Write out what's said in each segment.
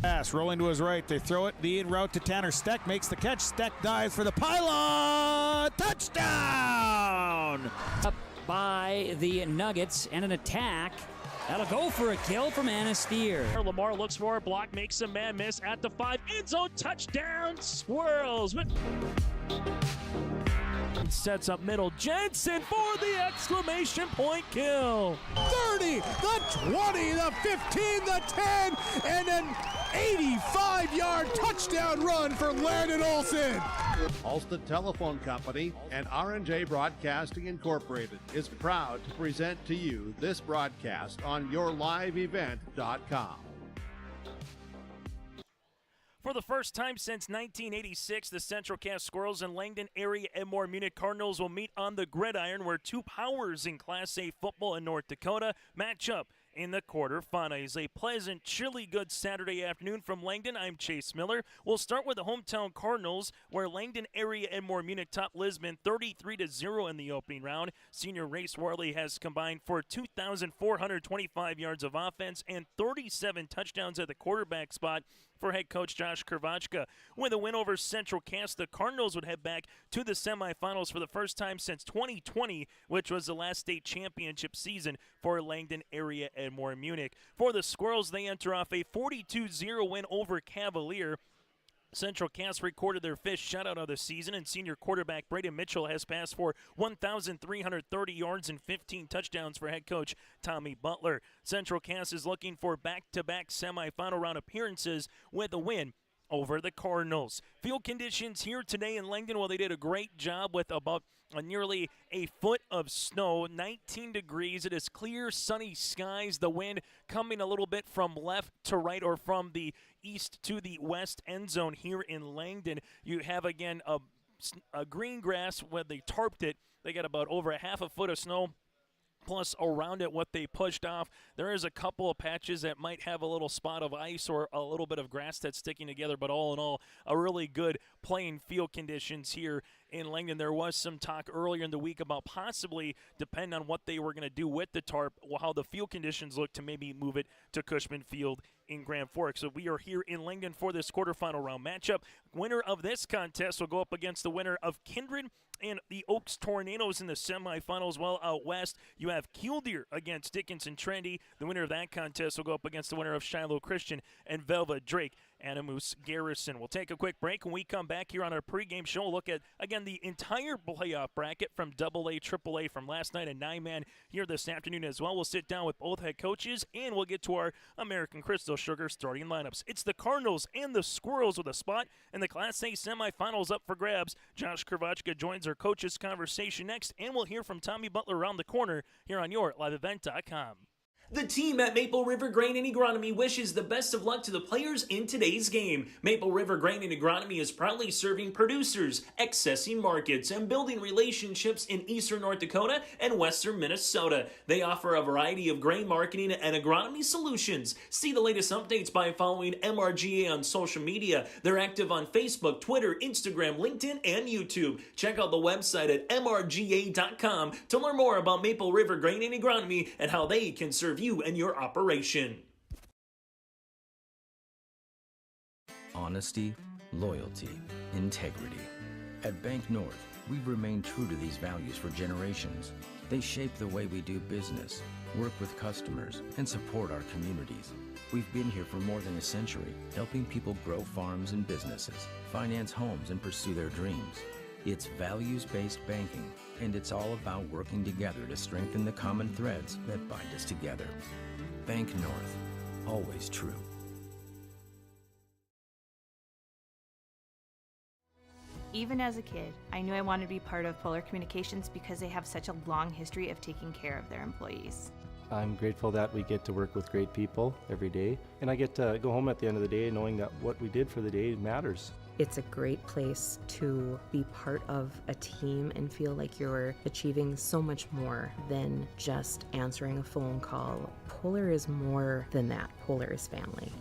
Pass rolling to his right. They throw it. The in route to Tanner Steck. Makes the catch. Steck dives for the pylon. Touchdown! Up by the Nuggets and an attack. That'll go for a kill from Anasteer. Lamar looks for a block, makes a man miss at the 5. End zone touchdown. Swirls. Sets up middle. Jensen for the exclamation point kill. 30, the 20, the 15, the 10, and an 85-yard touchdown run for Landon Olsen. Ulster Telephone Company and R&J Broadcasting Incorporated is proud to present to you this broadcast on yourliveevent.com. For the first time since 1986, the Central Cass Squirrels and Langdon area Edmore Munich Cardinals will meet on the gridiron, where two powers in Class A football in North Dakota match up in the quarterfinals. A pleasant, chilly good Saturday afternoon from Langdon. I'm Chase Miller. We'll start with the hometown Cardinals, where Langdon area Edmore Munich topped Lisbon 33-0 in the opening round. Senior Race Worley has combined for 2,425 yards of offense and 37 touchdowns at the quarterback spot for head coach Josh Krvachka. With a win over Central Cass, the Cardinals would head back to the semifinals for the first time since 2020, which was the last state championship season for Langdon area Edmore Munich. For the Squirrels, they enter off a 42-0 win over Cavalier. Central Cass recorded their fifth shutout of the season, and senior quarterback Braden Mitchell has passed for 1,330 yards and 15 touchdowns for head coach Tommy Butler. Central Cass is looking for back-to-back semifinal round appearances with a win over the Cardinals. Field conditions here today in Langdon, well, they did a great job with about nearly a foot of snow, 19 degrees. It is clear, sunny skies. The wind coming a little bit from left to right or from the east to the west end zone here in Langdon. You have, again, a green grass where they tarped it. They got about over a half a foot of snow. Plus, around it, what they pushed off, there is a couple of patches that might have a little spot of ice or a little bit of grass that's sticking together, but all in all, a really good playing field conditions here in Langdon. There was some talk earlier in the week about possibly, depending on what they were going to do with the tarp, how the field conditions look, to maybe move it to Cushman Field in Grand Forks. So we are here in Langdon for this quarterfinal round matchup. Winner of this contest will go up against the winner of Kindred and the Oaks Tornadoes in the semifinals. Well, out west, you have Killdeer against Dickinson Trendy. The winner of that contest will go up against the winner of Shiloh Christian and Velva Drake Animus Garrison. We'll take a quick break. When we come back here on our pregame show, we'll look at, again, the entire playoff bracket from AA, AAA from last night and 9-man here this afternoon as well. We'll sit down with both head coaches, and we'll get to our American Crystal Sugar starting lineups. It's the Cardinals and the Squirrels with a spot in the Class A semifinals up for grabs. Josh Krvachka joins our coaches conversation next, and we'll hear from Tommy Butler around the corner here on yourliveevent.com. The team at Maple River Grain and Agronomy wishes the best of luck to the players in today's game. Maple River Grain and Agronomy is proudly serving producers, accessing markets, and building relationships in eastern North Dakota and western Minnesota. They offer a variety of grain marketing and agronomy solutions. See the latest updates by following MRGA on social media. They're active on Facebook, Twitter, Instagram, LinkedIn, and YouTube. Check out the website at mrga.com to learn more about Maple River Grain and Agronomy and how they can serve you and your operation. Honesty, loyalty, integrity. At Bank North, we've remained true to these values for generations. They shape the way we do business, work with customers, and support our communities. We've been here for more than a century, helping people grow farms and businesses, finance homes, and pursue their dreams. It's values-based banking, and it's all about working together to strengthen the common threads that bind us together. Bank North, always true. Even as a kid, I knew I wanted to be part of Polar Communications because they have such a long history of taking care of their employees. I'm grateful that we get to work with great people every day, and I get to go home at the end of the day knowing that what we did for the day matters. It's a great place to be part of a team and feel like you're achieving so much more than just answering a phone call. Polar is more than that. Polar is family.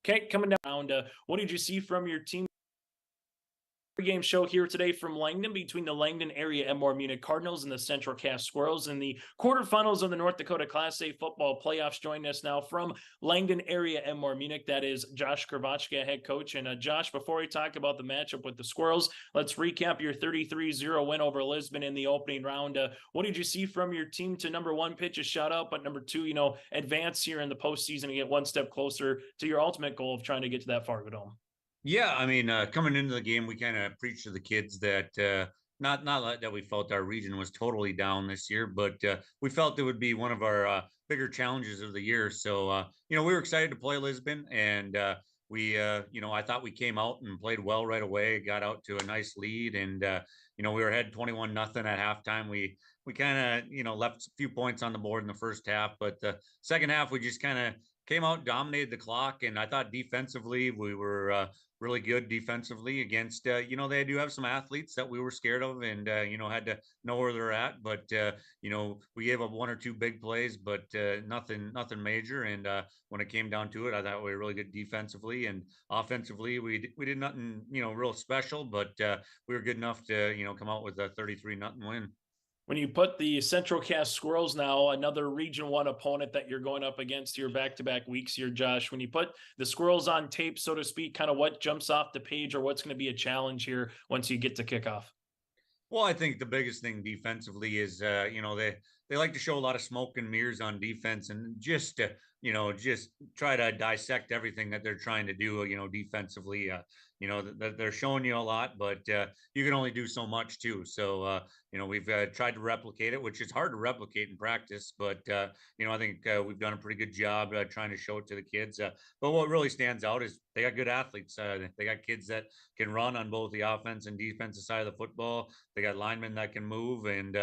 Okay, coming down, what did you see from your team Pregame show here today from Langdon between the Langdon area Edmore Munich Cardinals and the Central Cass Squirrels in the quarterfinals of the North Dakota Class A football playoffs. Joining us now from Langdon area Edmore Munich, that is Josh Kravachka, head coach. And Josh, before we talk about the matchup with the Squirrels, let's recap your 33-0 win over Lisbon in the opening round. What did you see from your team to, number one, pitch a shutout, but number two, advance here in the postseason and get one step closer to your ultimate goal of trying to get to that Fargo Dome? Yeah, I mean, coming into the game, we kind of preached to the kids that not that we felt our region was totally down this year, but we felt it would be one of our bigger challenges of the year. So, we were excited to play Lisbon, and I thought we came out and played well right away, got out to a nice lead, and we were ahead 21-0 at halftime. We kind of left a few points on the board in the first half, but the second half we just kind of came out, dominated the clock, and I thought defensively we were really good defensively against, they do have some athletes that we were scared of and, had to know where they're at. But, we gave up one or two big plays, but nothing major. And when it came down to it, I thought we were really good defensively, and offensively we did nothing, real special, but we were good enough to, come out with a 33-0 win. When you put the Central Cass Squirrels now, another Region 1 opponent that you're going up against here back-to-back weeks here, Josh, when you put the Squirrels on tape, so to speak, kind of what jumps off the page or what's going to be a challenge here once you get to kickoff? Well, I think the biggest thing defensively is, they like to show a lot of smoke and mirrors on defense, and just try to dissect everything that they're trying to do, defensively. They're showing you a lot, but you can only do so much too. So, we've tried to replicate it, which is hard to replicate in practice, but, I think we've done a pretty good job trying to show it to the kids. But what really stands out is they got good athletes. They got kids that can run on both the offense and defensive side of the football. They got linemen that can move. And,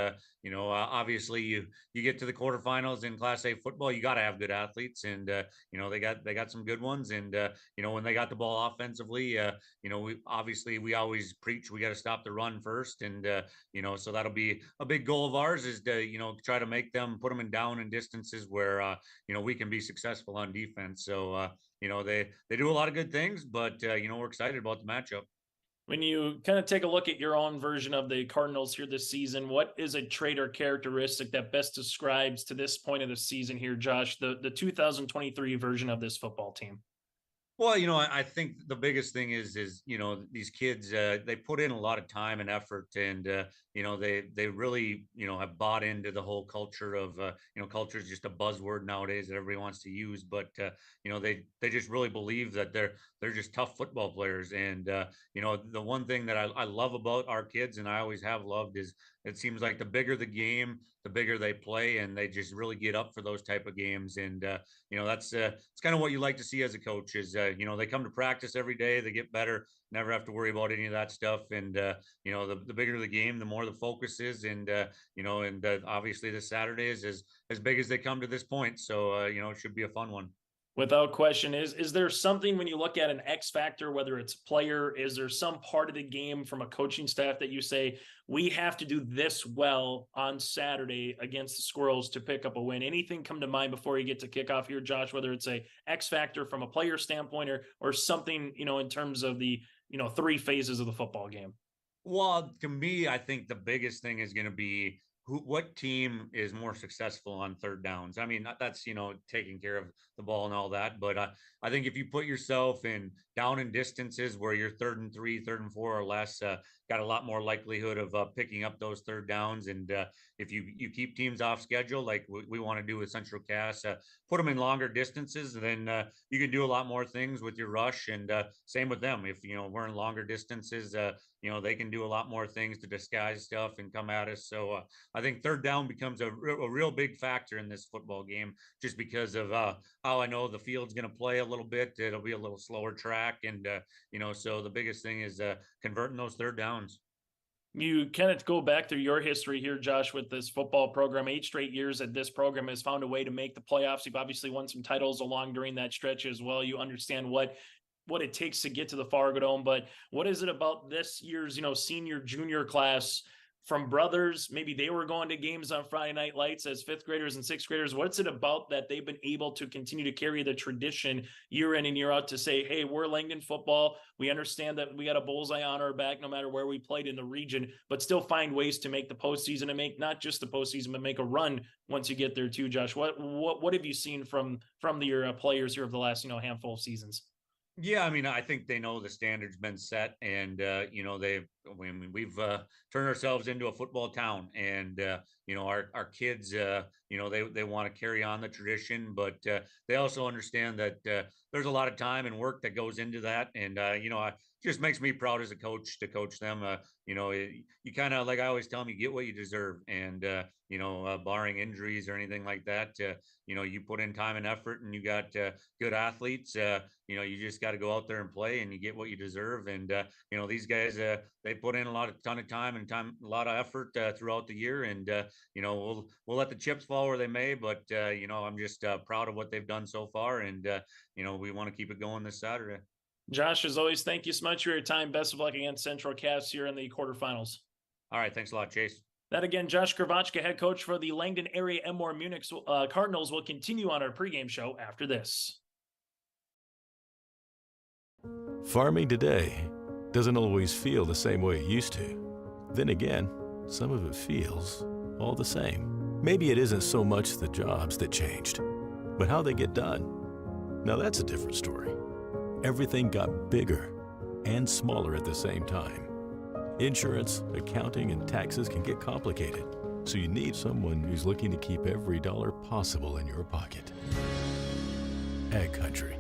obviously you get to the quarterfinals in Class A football, you got to have good athletes. And, they got some good ones. And, when they got the ball offensively, we always preach we got to stop the run first. And, so that'll be a big goal of ours is to, try to make them, put them in down and distances where, we can be successful on defense. So, they do a lot of good things, but, we're excited about the matchup. When you kind of take a look at your own version of the Cardinals here this season, what is a trait or characteristic that best describes to this point of the season here, Josh, the 2023 version of this football team? Well, I think the biggest thing is, these kids, they put in a lot of time and effort, and, they really, have bought into the whole culture of, culture is just a buzzword nowadays that everybody wants to use, but, they just really believe that they're just tough football players. And, the one thing that I love about our kids, and I always have loved, is it seems like the bigger the game, the bigger they play, and they just really get up for those type of games. And, that's it's kind of what you like to see as a coach is, they come to practice every day, they get better, never have to worry about any of that stuff. And, the bigger the game, the more the focus is. And, obviously this Saturday is as big as they come to this point. So, it should be a fun one. Without question. Is there something when you look at an X factor, whether it's player, is there some part of the game from a coaching staff that you say, we have to do this well on Saturday against the Squirrels to pick up a win? Anything come to mind before you get to kickoff here, Josh, whether it's a X factor from a player standpoint or something, in terms of the, three phases of the football game? Well, to me, I think the biggest thing is going to be what team is more successful on third downs. I mean, that's, taking care of the ball and all that. But I think if you put yourself in down and distances where you're 3rd and 3, 3rd and 4 or less, got a lot more likelihood of picking up those third downs. And if you keep teams off schedule, like we want to do with Central Cass, put them in longer distances, then you can do a lot more things with your rush. And same with them. If, we're in longer distances, they can do a lot more things to disguise stuff and come at us. So I think third down becomes a real big factor in this football game, just because of how I know the field's going to play a little bit. It'll be a little slower track. And, so the biggest thing is converting those third downs. You kind of go back through your history here, Josh, with this football program. 8 straight years that this program has found a way to make the playoffs. You've obviously won some titles along during that stretch as well. You understand what it takes to get to the Fargo Dome, but what is it about this year's, senior, junior class from brothers? Maybe they were going to games on Friday Night Lights as fifth graders and sixth graders. What's it about that they've been able to continue to carry the tradition year in and year out to say, hey, we're Langdon football. We understand that we got a bullseye on our back no matter where we played in the region, but still find ways to make the postseason and make not just the postseason, but make a run once you get there too, Josh. What have you seen from your players here over the last, handful of seasons? Yeah, I mean, I think they know the standard's been set, and we've turned ourselves into a football town, and our kids, they want to carry on the tradition, but they also understand that there's a lot of time and work that goes into that, and it just makes me proud as a coach to coach them. You kind of, like I always tell them, you get what you deserve, and barring injuries or anything like that, you put in time and effort, and you got good athletes. You just got to go out there and play, and you get what you deserve. And these guys, they put in a ton of time, a lot of effort throughout the year. And we'll let the chips fall where they may. But I'm just proud of what they've done so far, and we want to keep it going this Saturday. Josh, as always, thank you so much for your time. Best of luck against Central Cass here in the quarterfinals. All right, thanks a lot, Chase. That again, Josh Kravachka, head coach for the Langdon area Edmore Munich Cardinals, will continue on our pregame show after this. Farming today doesn't always feel the same way it used to. Then again, some of it feels all the same. Maybe it isn't so much the jobs that changed, but how they get done. Now that's a different story. Everything got bigger and smaller at the same time. Insurance, accounting, and taxes can get complicated, so you need someone who's looking to keep every dollar possible in your pocket. Ag Country.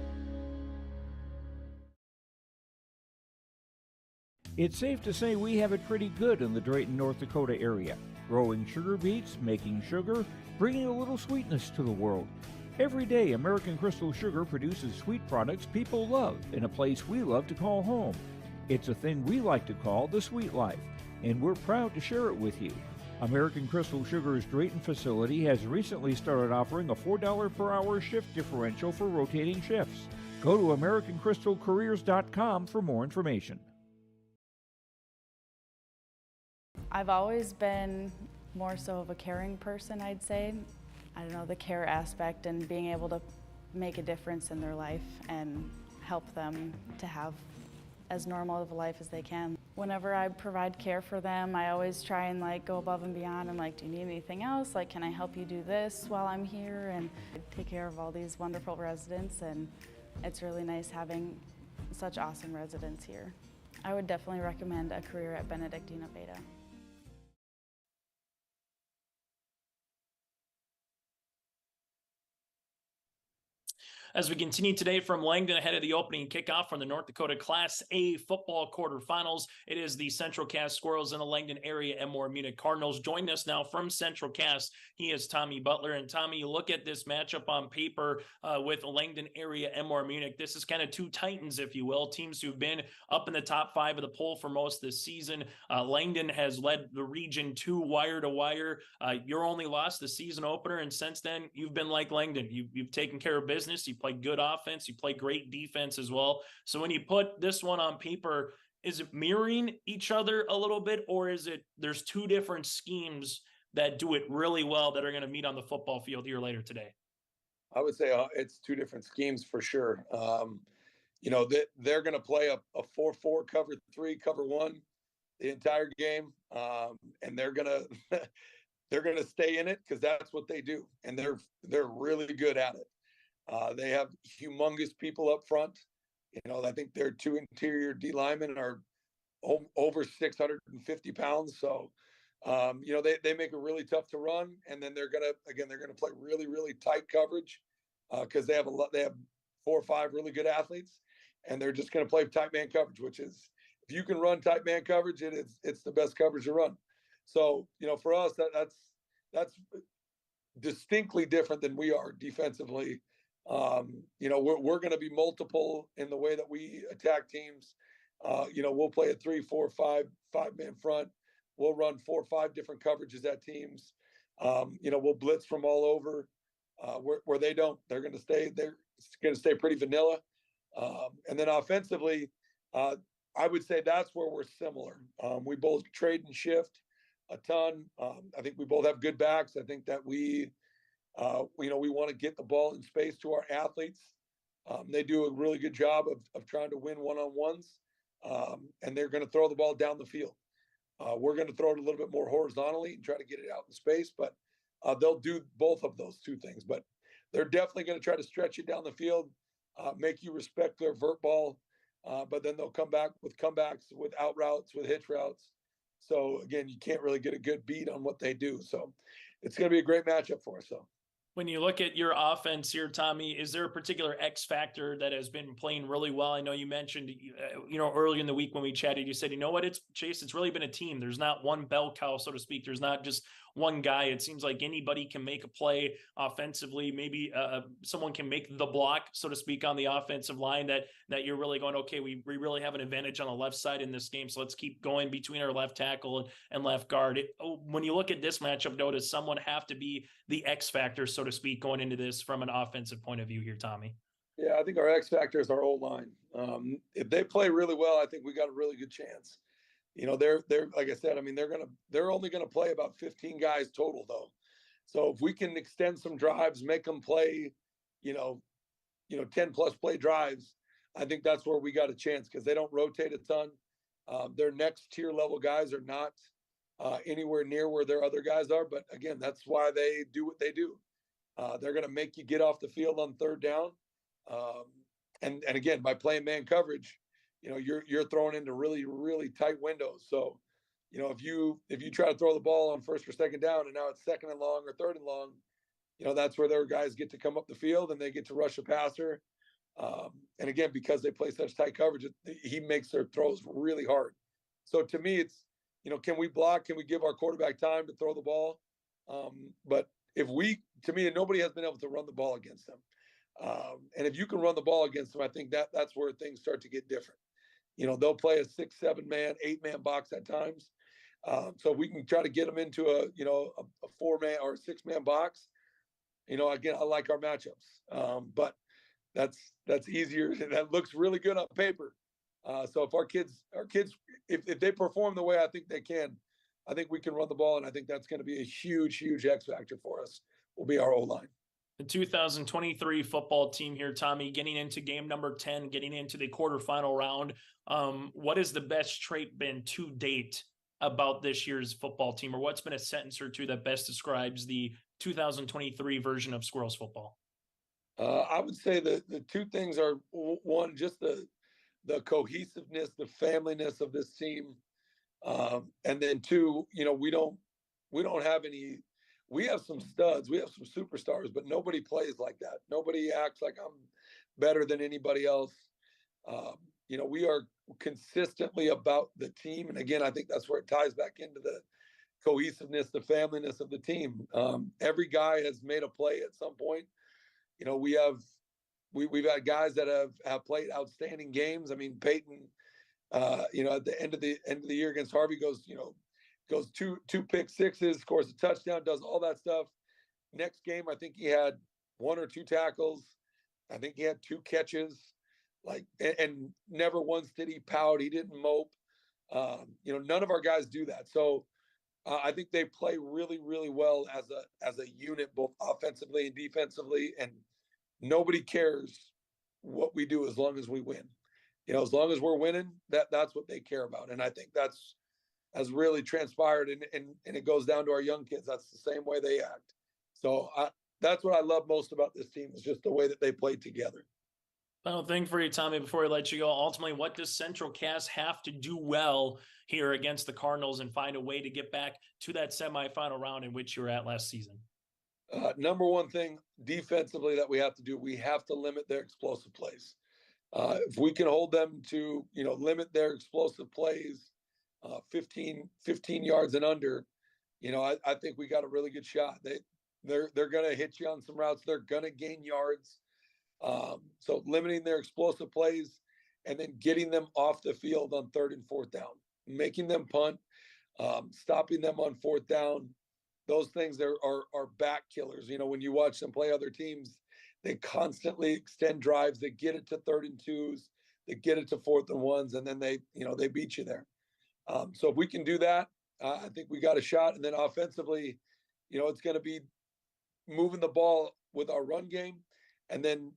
It's safe to say we have it pretty good in the Drayton, North Dakota area. Growing sugar beets, making sugar, bringing a little sweetness to the world. Every day, American Crystal Sugar produces sweet products people love in a place we love to call home. It's a thing we like to call the sweet life, and we're proud to share it with you. American Crystal Sugar's Drayton facility has recently started offering a $4 per hour shift differential for rotating shifts. Go to AmericanCrystalCareers.com for more information. I've always been more so of a caring person, I'd say. I don't know, the care aspect and being able to make a difference in their life and help them to have as normal of a life as they can. Whenever I provide care for them, I always try and go above and beyond and do you need anything else? Can I help you do this while I'm here? And take care of all these wonderful residents, and it's really nice having such awesome residents here. I would definitely recommend a career at Benedictina Beta. As we continue today from Langdon ahead of the opening kickoff from the North Dakota Class A football quarterfinals, it is the Central Cass Squirrels and the Langdon area Edmore Munich Cardinals. Joining us now from Central Cass, he is Tommy Butler. And Tommy, you look at this matchup on paper with Langdon area Edmore Munich. This is kind of two titans, if you will, teams who've been up in the top 5 of the poll for most this season. Langdon has led the region 2 wire to wire. You're only lost the season opener, and since then you've been like Langdon. You've taken care of business. You played good offense. You play great defense as well. So when you put this one on paper, is it mirroring each other a little bit, or is it there's two different schemes that do it really well that are going to meet on the football field here later today? I would say it's two different schemes for sure. They're going to play a 4-4 cover 3, cover 1 the entire game, and they're going to stay in it because that's what they do, and they're really good at it. They have humongous people up front. I think their 2 interior D linemen are over 650 pounds. So, they make it really tough to run. And then they're going to play really, really tight coverage because they have 4 or 5 really good athletes, and they're just going to play tight man coverage, which is, if you can run tight man coverage, it's the best coverage to run. So, for us, that's distinctly different than we are defensively. We're going to be multiple in the way that we attack teams. We'll play a 3, 4, 5-man front. We'll run 4 or 5 different coverages at teams. We'll blitz from all over. Where they don't, they're going to stay pretty vanilla. And then offensively, I would say that's where we're similar. We both trade and shift. a ton. I think we both have good backs. I think that we want to get the ball in space to our athletes. They do a really good job of trying to win one-on-ones, and they're going to throw the ball down the field. We're going to throw it a little bit more horizontally and try to get it out in space, but they'll do both of those two things. But they're definitely going to try to stretch it down the field, make you respect their vert ball, but then they'll come back with comebacks, with out routes, with hitch routes. So, again, you can't really get a good beat on what they do. So it's going to be a great matchup for us. So. When you look at your offense here, Tommy, is there a particular X factor that has been playing really well? I know you mentioned, early in the week when we chatted, you said, you know what, Chase, it's really been a team. There's not one bell cow, so to speak. There's not just one guy. It seems like anybody can make a play offensively. Maybe someone can make the block, so to speak, on the offensive line that you're really going, okay, we really have an advantage on the left side in this game. So let's keep going between our left tackle and left guard. When you look at this matchup, though, does someone have to be the X factor, so to speak, going into this from an offensive point of view here, Tommy? Yeah, I think our X factor is our O-line. If they play really well, I think we got a really good chance. They're like I said, I mean, they're only going to play about 15 guys total, though. So if we can extend some drives, make them play, 10 plus play drives, I think that's where we got a chance, because they don't rotate a ton. Their next tier level guys are not anywhere near where their other guys are. But again, that's why they do what they do. They're going to make you get off the field on third down. And again, by playing man coverage, you're thrown into really, really tight windows. So, if you try to throw the ball on first or second down, and now it's second and long or third and long, that's where their guys get to come up the field and they get to rush a passer. And again, because they play such tight coverage, he makes their throws really hard. So to me, it's, can we block? Can we give our quarterback time to throw the ball? But nobody has been able to run the ball against them. And if you can run the ball against them, I think that's where things start to get different. They'll play a 6, 7-man, 8-man box at times. So we can try to get them into a 4-man or a 6-man box. Again, I like our matchups, but that's easier. That looks really good on paper. So if our kids, if they perform the way I think they can, I think we can run the ball, and I think that's going to be a huge, huge X factor for us. Will be our O-line. The 2023 football team here, Tommy, getting into game number 10, getting into the quarterfinal round. What has the best trait been to date about this year's football team, or what's been a sentence or two that best describes the 2023 version of Squirrels football? I would say the two things are, one, just the cohesiveness, the familyness of this team. And then two, we don't have any. We have some studs, we have some superstars, but nobody plays like that. Nobody acts like I'm better than anybody else. We are consistently about the team. And again, I think that's where it ties back into the cohesiveness, the familyness of the team. Every guy has made a play at some point. We've had guys that have played outstanding games. I mean, Peyton, at the end of the year against Harvey goes two pick sixes, scores a touchdown, does all that stuff. Next game, I think he had 1 or 2 tackles. I think he had 2 catches, and never once did he pout. He didn't mope. None of our guys do that. So I think they play really, really well as a unit, both offensively and defensively. And nobody cares what we do as long as we win. As long as we're winning, that's what they care about. And I think has really transpired, and it goes down to our young kids. That's the same way they act. So that's what I love most about this team, is just the way that they play together. Final thing for you, Tommy, before I let you go. Ultimately, what does Central Cass have to do well here against the Cardinals and find a way to get back to that semifinal round in which you were at last season? Number one thing defensively that we have to do, we have to limit their explosive plays. If we can hold them to, limit their explosive plays, 15 yards and under, I think we got a really good shot. They're going to hit you on some routes. They're going to gain yards. So limiting their explosive plays, and then getting them off the field on 3rd and 4th down, making them punt, stopping them on 4th down. Those things are back killers. When you watch them play other teams, they constantly extend drives. They get it to 3rd and 2s, they get it to 4th and 1s, and then they beat you there. So if we can do that, I think we got a shot. And then offensively, it's going to be moving the ball with our run game, and then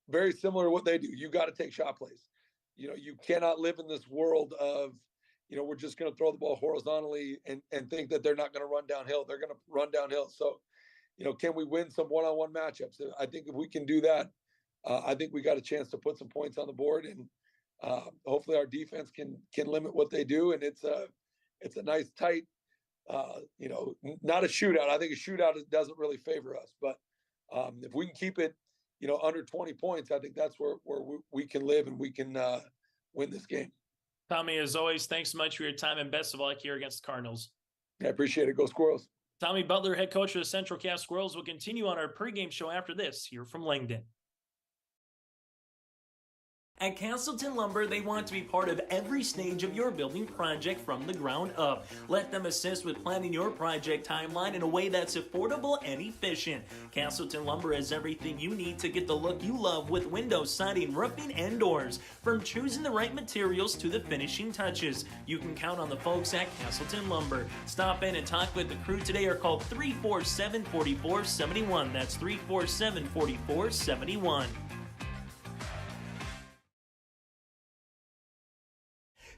very similar to what they do. You got to take shot plays. You cannot live in this world of, we're just going to throw the ball horizontally and think that they're not going to run downhill. They're going to run downhill. So, can we win some one-on-one matchups? I think if we can do that, I think we got a chance to put some points on the board, and hopefully our defense can limit what they do. And it's a nice tight, not a shootout. I think a shootout doesn't really favor us, but if we can keep it, under 20 points, I think that's where we can live and we can win this game. Tommy, as always, thanks so much for your time and best of luck here against the Cardinals. I appreciate it. Go Squirrels. Tommy Butler, head coach of the Central Cass Squirrels, will continue on our pregame show after this here from Langdon. At Castleton Lumber, they want to be part of every stage of your building project from the ground up. Let them assist with planning your project timeline in a way that's affordable and efficient. Castleton Lumber has everything you need to get the look you love with windows, siding, roofing, and doors. From choosing the right materials to the finishing touches, you can count on the folks at Castleton Lumber. Stop in and talk with the crew today or call 347-4471. That's 347-4471.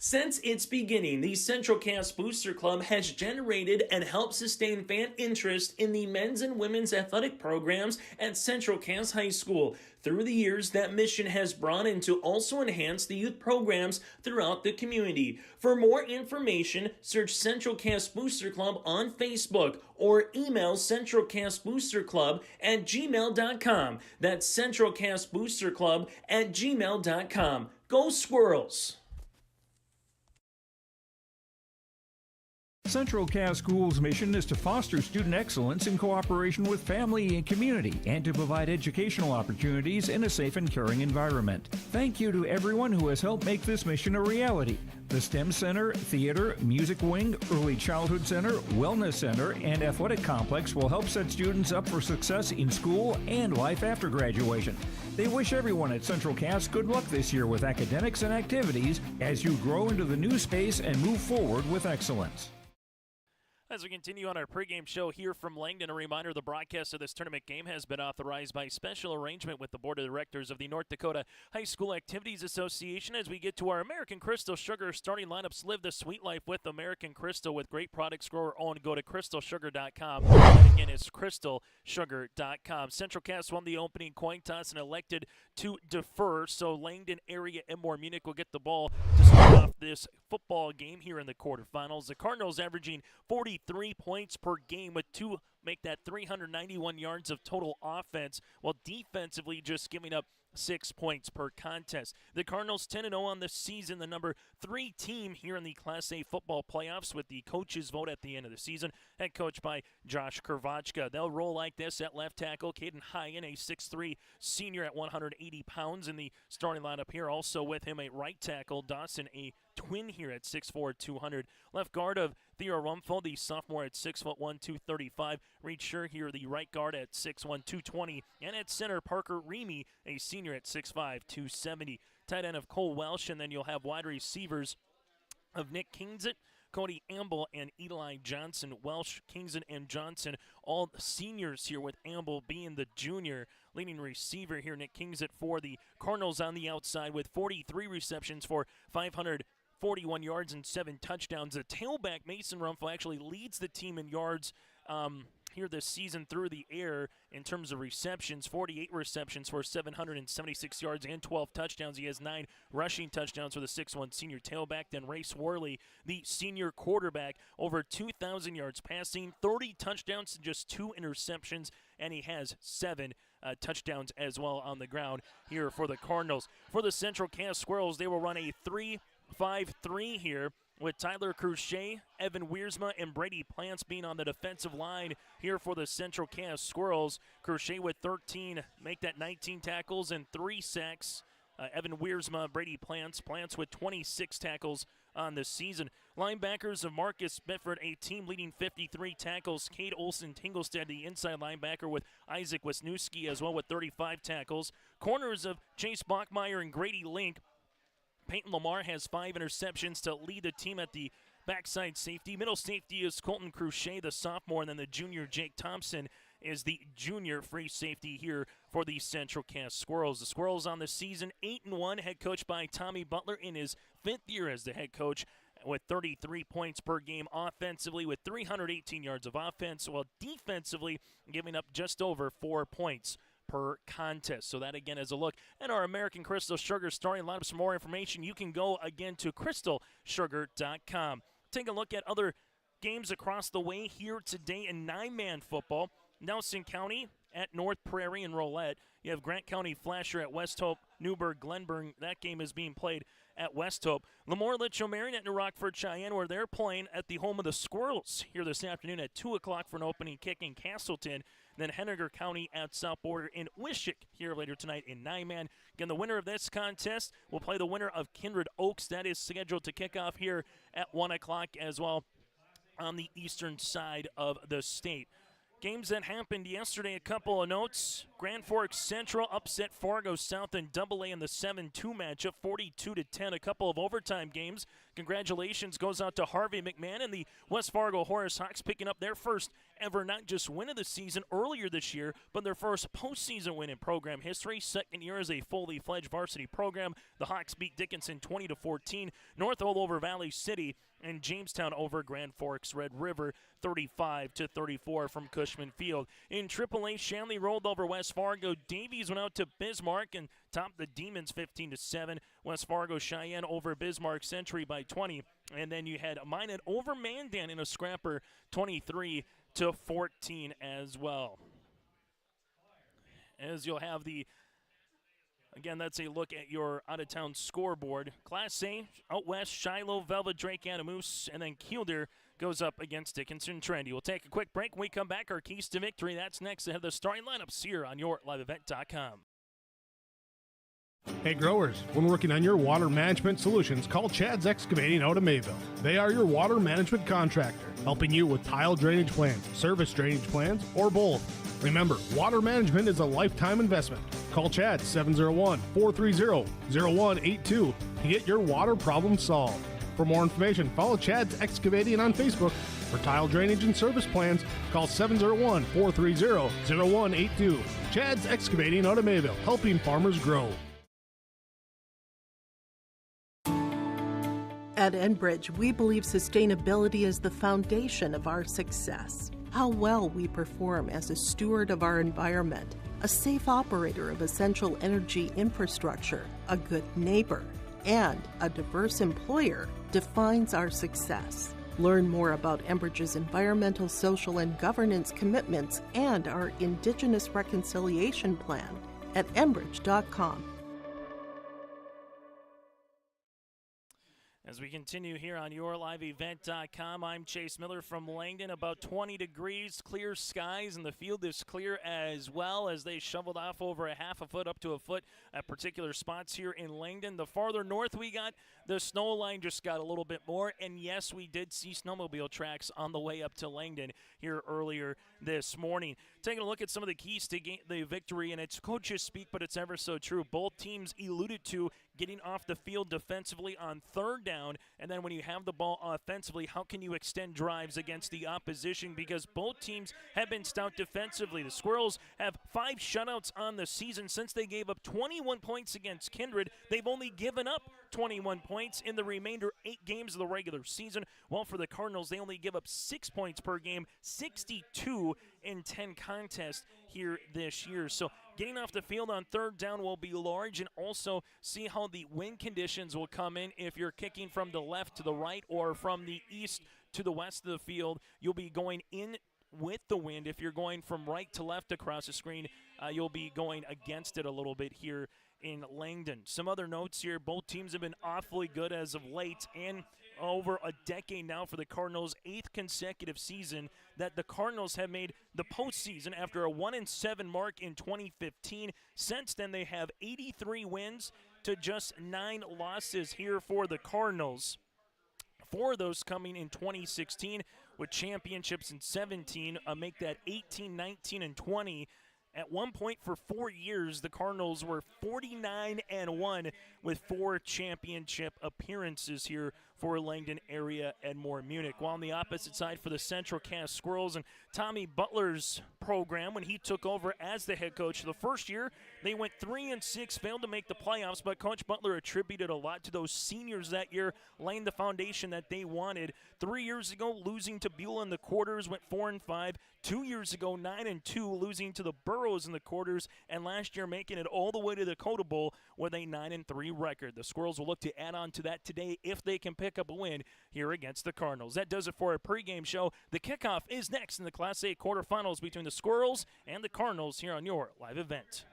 Since its beginning, the Central Cass Booster Club has generated and helped sustain fan interest in the men's and women's athletic programs at Central Cass High School. Through the years, that mission has broadened to also enhance the youth programs throughout the community. For more information, search Central Cass Booster Club on Facebook or email centralcassboosterclub@gmail.com. That's centralcassboosterclub@gmail.com. Go Squirrels! Central Cass Schools' mission is to foster student excellence in cooperation with family and community and to provide educational opportunities in a safe and caring environment. Thank you to everyone who has helped make this mission a reality. The STEM Center, Theater, Music Wing, Early Childhood Center, Wellness Center, and Athletic Complex will help set students up for success in school and life after graduation. They wish everyone at Central Cass good luck this year with academics and activities as you grow into the new space and move forward with excellence. As we continue on our pregame show here from Langdon, a reminder the broadcast of this tournament game has been authorized by special arrangement with the Board of Directors of the North Dakota High School Activities Association. As we get to our American Crystal Sugar starting lineups, live the sweet life with American Crystal with great products grower owned. Go to crystalsugar.com. And again, it's crystalsugar.com. Central Cass won the opening coin toss and elected to defer, so Langdon area Edmore Munich will get the ball to start off this football game here in the quarterfinals. The Cardinals averaging 43 points per game with make that 391 yards of total offense, while defensively just giving up 6 points per contest. The Cardinals 10-0 on the season, the number 3 team here in the Class A football playoffs with the coaches vote at the end of the season, head coached by Josh Krvachka. They'll roll like this at left tackle, Caden Hyen, a 6'3 senior at 180 pounds in the starting lineup here. Also with him, a right tackle, Dawson, a twin here at 6'4", 200. Left guard of Theo Rumfeld, the sophomore at 6'1", 235. Reed Scher here, the right guard at 6'1", 220. And at center, Parker Remy, a senior at 6'5", 270. Tight end of Cole Welsh, and then you'll have wide receivers of Nick Kingsit, Cody Amble, and Eli Johnson. Welsh, Kingsit, and Johnson, all seniors here, with Amble being the junior. Leading receiver here, Nick Kingsit for the Cardinals on the outside with 43 receptions for 541 yards and 7 touchdowns. The tailback, Mason Rumfeld, actually leads the team in yards here this season through the air in terms of receptions. 48 receptions for 776 yards and 12 touchdowns. He has 9 rushing touchdowns for the 6'1 senior tailback. Then Race Worley, the senior quarterback, over 2,000 yards passing, 30 touchdowns and just 2 interceptions, and he has 7 touchdowns as well on the ground here for the Cardinals. For the Central Cass Squirrels, they will run a 3-5-3 here, with Tyler Crochet, Evan Wiersma, and Brady Plants being on the defensive line here for the Central Cass Squirrels. Crochet with 13, make that 19 tackles and 3 sacks. Evan Wiersma, Brady Plants with 26 tackles on the season. Linebackers of Marcus Bifford, a team-leading 53 tackles. Cade Olsen-Tinglestad, the inside linebacker, with Isaac Wisniewski as well with 35 tackles. Corners of Chase Bachmeyer and Grady Link. Peyton Lamar has 5 interceptions to lead the team at the backside safety. Middle safety is Colton Cruchet, the sophomore, and then the junior Jake Thompson is the junior free safety here for the Central Cass Squirrels. The Squirrels on the season 8-1, head coached by Tommy Butler in his 5th year as the head coach, with 33 points per game offensively, with 318 yards of offense, while defensively giving up just over 4 points per contest. So that again is a look at our American Crystal Sugar starting lineup. Some more information, you can go again to crystalsugar.com. Take a look at other games across the way here today in 9-man football. Nelson County at North Prairie and Rolette. You have Grant County Flasher at West Hope, Newburgh, Glenburn. That game is being played at West Hope. Lemoore Litchfield Marion at New Rockford Cheyenne, where they're playing at the home of the Squirrels here this afternoon at 2 o'clock for an opening kick in Castleton. Then Henniger County at South Border in Wishick here later tonight in 9-man. Again, the winner of this contest will play the winner of Kindred Oaks. That is scheduled to kick off here at 1 o'clock as well on the eastern side of the state. Games that happened yesterday, a couple of notes. Grand Forks Central upset Fargo South in AA in the 7-2 matchup, 42-10. A couple of overtime games. Congratulations goes out to Harvey McMahon and the West Fargo Horace Hawks, picking up their first ever not just win of the season earlier this year, but their first postseason win in program history. Second year as a fully fledged varsity program. The Hawks beat Dickinson 20-14. Northold over Valley City, and Jamestown over Grand Forks Red River 35-34 from Cushman Field. In AAA, Shanley rolled over West Fargo. Davies went out to Bismarck and topped the Demons 15-7. West Fargo Cheyenne over Bismarck Century by 20. And then you had Minot over Mandan in a scrapper 23-14 as well. As you'll have the, again, that's a look at your out-of-town scoreboard. Class A, out west, Shiloh, Velvet, Drake, Anamoose, and then Kielder goes up against Dickinson Trendy. We'll take a quick break. When we come back, our keys to victory. That's next ahead of the starting lineups here on YourLiveEvent.com. Hey growers, when working on your water management solutions, call Chad's Excavating out of Mayville. They are your water management contractor, helping you with tile drainage plans, service drainage plans, or both. Remember, water management is a lifetime investment. Call Chad 701-430-0182 to get your water problem solved. For more information, follow Chad's Excavating on Facebook. For tile drainage and service plans, call 701-430-0182. Chad's Excavating out of Mayville, helping farmers grow. At Enbridge, we believe sustainability is the foundation of our success. How well we perform as a steward of our environment, a safe operator of essential energy infrastructure, a good neighbor, and a diverse employer defines our success. Learn more about Enbridge's environmental, social, and governance commitments and our Indigenous Reconciliation Plan at Enbridge.com. As we continue here on YourLiveEvent.com, I'm Chase Miller from Langdon. About 20 degrees, clear skies, and the field is clear as well as they shoveled off over a half a foot up to a foot at particular spots here in Langdon. The farther north we got, the snow line just got a little bit more. And yes, we did see snowmobile tracks on the way up to Langdon here earlier this morning. Taking a look at some of the keys to the victory, and it's coaches speak, but it's ever so true. Both teams alluded to getting off the field defensively on third down, and then when you have the ball offensively, how can you extend drives against the opposition? Because both teams have been stout defensively. The Squirrels have 5 shutouts on the season. Since they gave up 21 points against Kindred, they've only given up 21 points in the remainder 8 games of the regular season. While for the Cardinals, they only give up 6 points per game, 62 in 10 contests here this year. So getting off the field on third down will be large, and also see how the wind conditions will come in. If you're kicking from the left to the right or from the east to the west of the field, you'll be going in with the wind. If you're going from right to left across the screen, you'll be going against it a little bit here in Langdon. Some other notes here. Both teams have been awfully good as of late, and over a decade now for the Cardinals, 8th consecutive season that the Cardinals have made the postseason after a 1-7 mark in 2015. Since then, they have 83 wins to just 9 losses here for the Cardinals. 4 of those coming in 2016 with championships in 17, make that 18, 19, and 20. At one point for 4 years, the Cardinals were 49-1 with 4 championship appearances here for Langdon area Edmore Munich. While on the opposite side for the Central Cass Squirrels and Tommy Butler's program when he took over as the head coach. The first year, they went 3-6, failed to make the playoffs, but Coach Butler attributed a lot to those seniors that year, laying the foundation that they wanted. 3 years ago, losing to Beulah in the quarters, went 4-5. 2 years ago, 9-2, losing to the Burros in the quarters, and last year making it all the way to the Dakota Bowl with a 9-3 record. The Squirrels will look to add on to that today if they can pick up a win here against the Cardinals. That does it for our pregame show. The kickoff is next in the Class A quarterfinals between the Squirrels and the Cardinals here on your live event.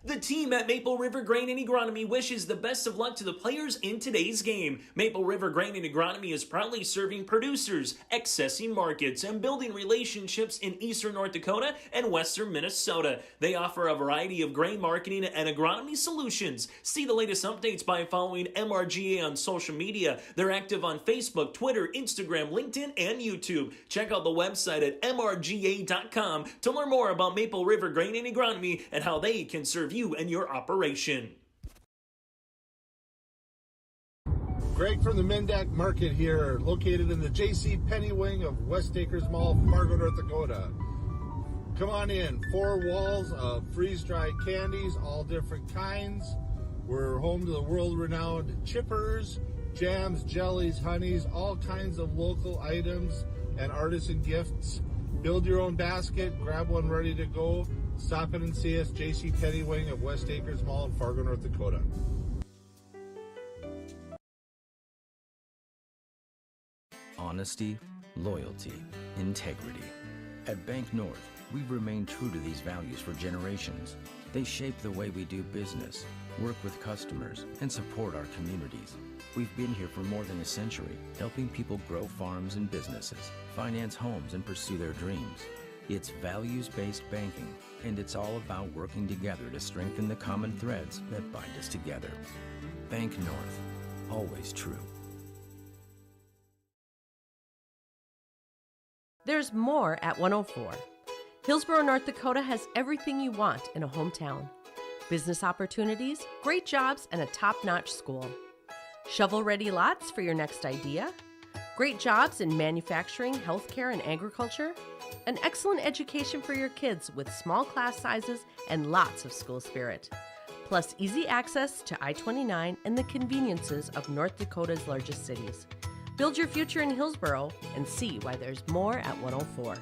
The team at Maple River Grain and Agronomy wishes the best of luck to the players in today's game. Maple River Grain and Agronomy is proudly serving producers, accessing markets, and building relationships in eastern North Dakota and western Minnesota. They offer a variety of grain marketing and agronomy solutions. See the latest updates by following MRGA on social media. They're active on Facebook, Twitter, Instagram, LinkedIn, and YouTube. Check out the website at mrga.com to learn more about Maple River Grain and Agronomy and how they can serve you and your operation. Greg from the Mendak Market here, located in the J.C. Penney wing of West Acres Mall, Fargo, North Dakota. Come on in. 4 walls of freeze-dried candies, all different kinds. We're home to the world-renowned chippers, jams, jellies, honeys, all kinds of local items and artisan gifts. Build your own basket, grab one ready to go. Stop in and see us, J.C. Penney wing of West Acres Mall in Fargo, North Dakota. Honesty, loyalty, integrity. At Bank North, we've remained true to these values for generations. They shape the way we do business, work with customers, and support our communities. We've been here for more than a century, helping people grow farms and businesses, finance homes, and pursue their dreams. It's values-based banking, and it's all about working together to strengthen the common threads that bind us together. Bank North, always true. There's more at 104. Hillsborough, North Dakota has everything you want in a hometown. Business opportunities, great jobs, and a top-notch school. Shovel-ready lots for your next idea. Great jobs in manufacturing, healthcare, and agriculture. An excellent education for your kids with small class sizes and lots of school spirit. Plus easy access to I-29 and the conveniences of North Dakota's largest cities. Build your future in Hillsborough and see why there's more at 104.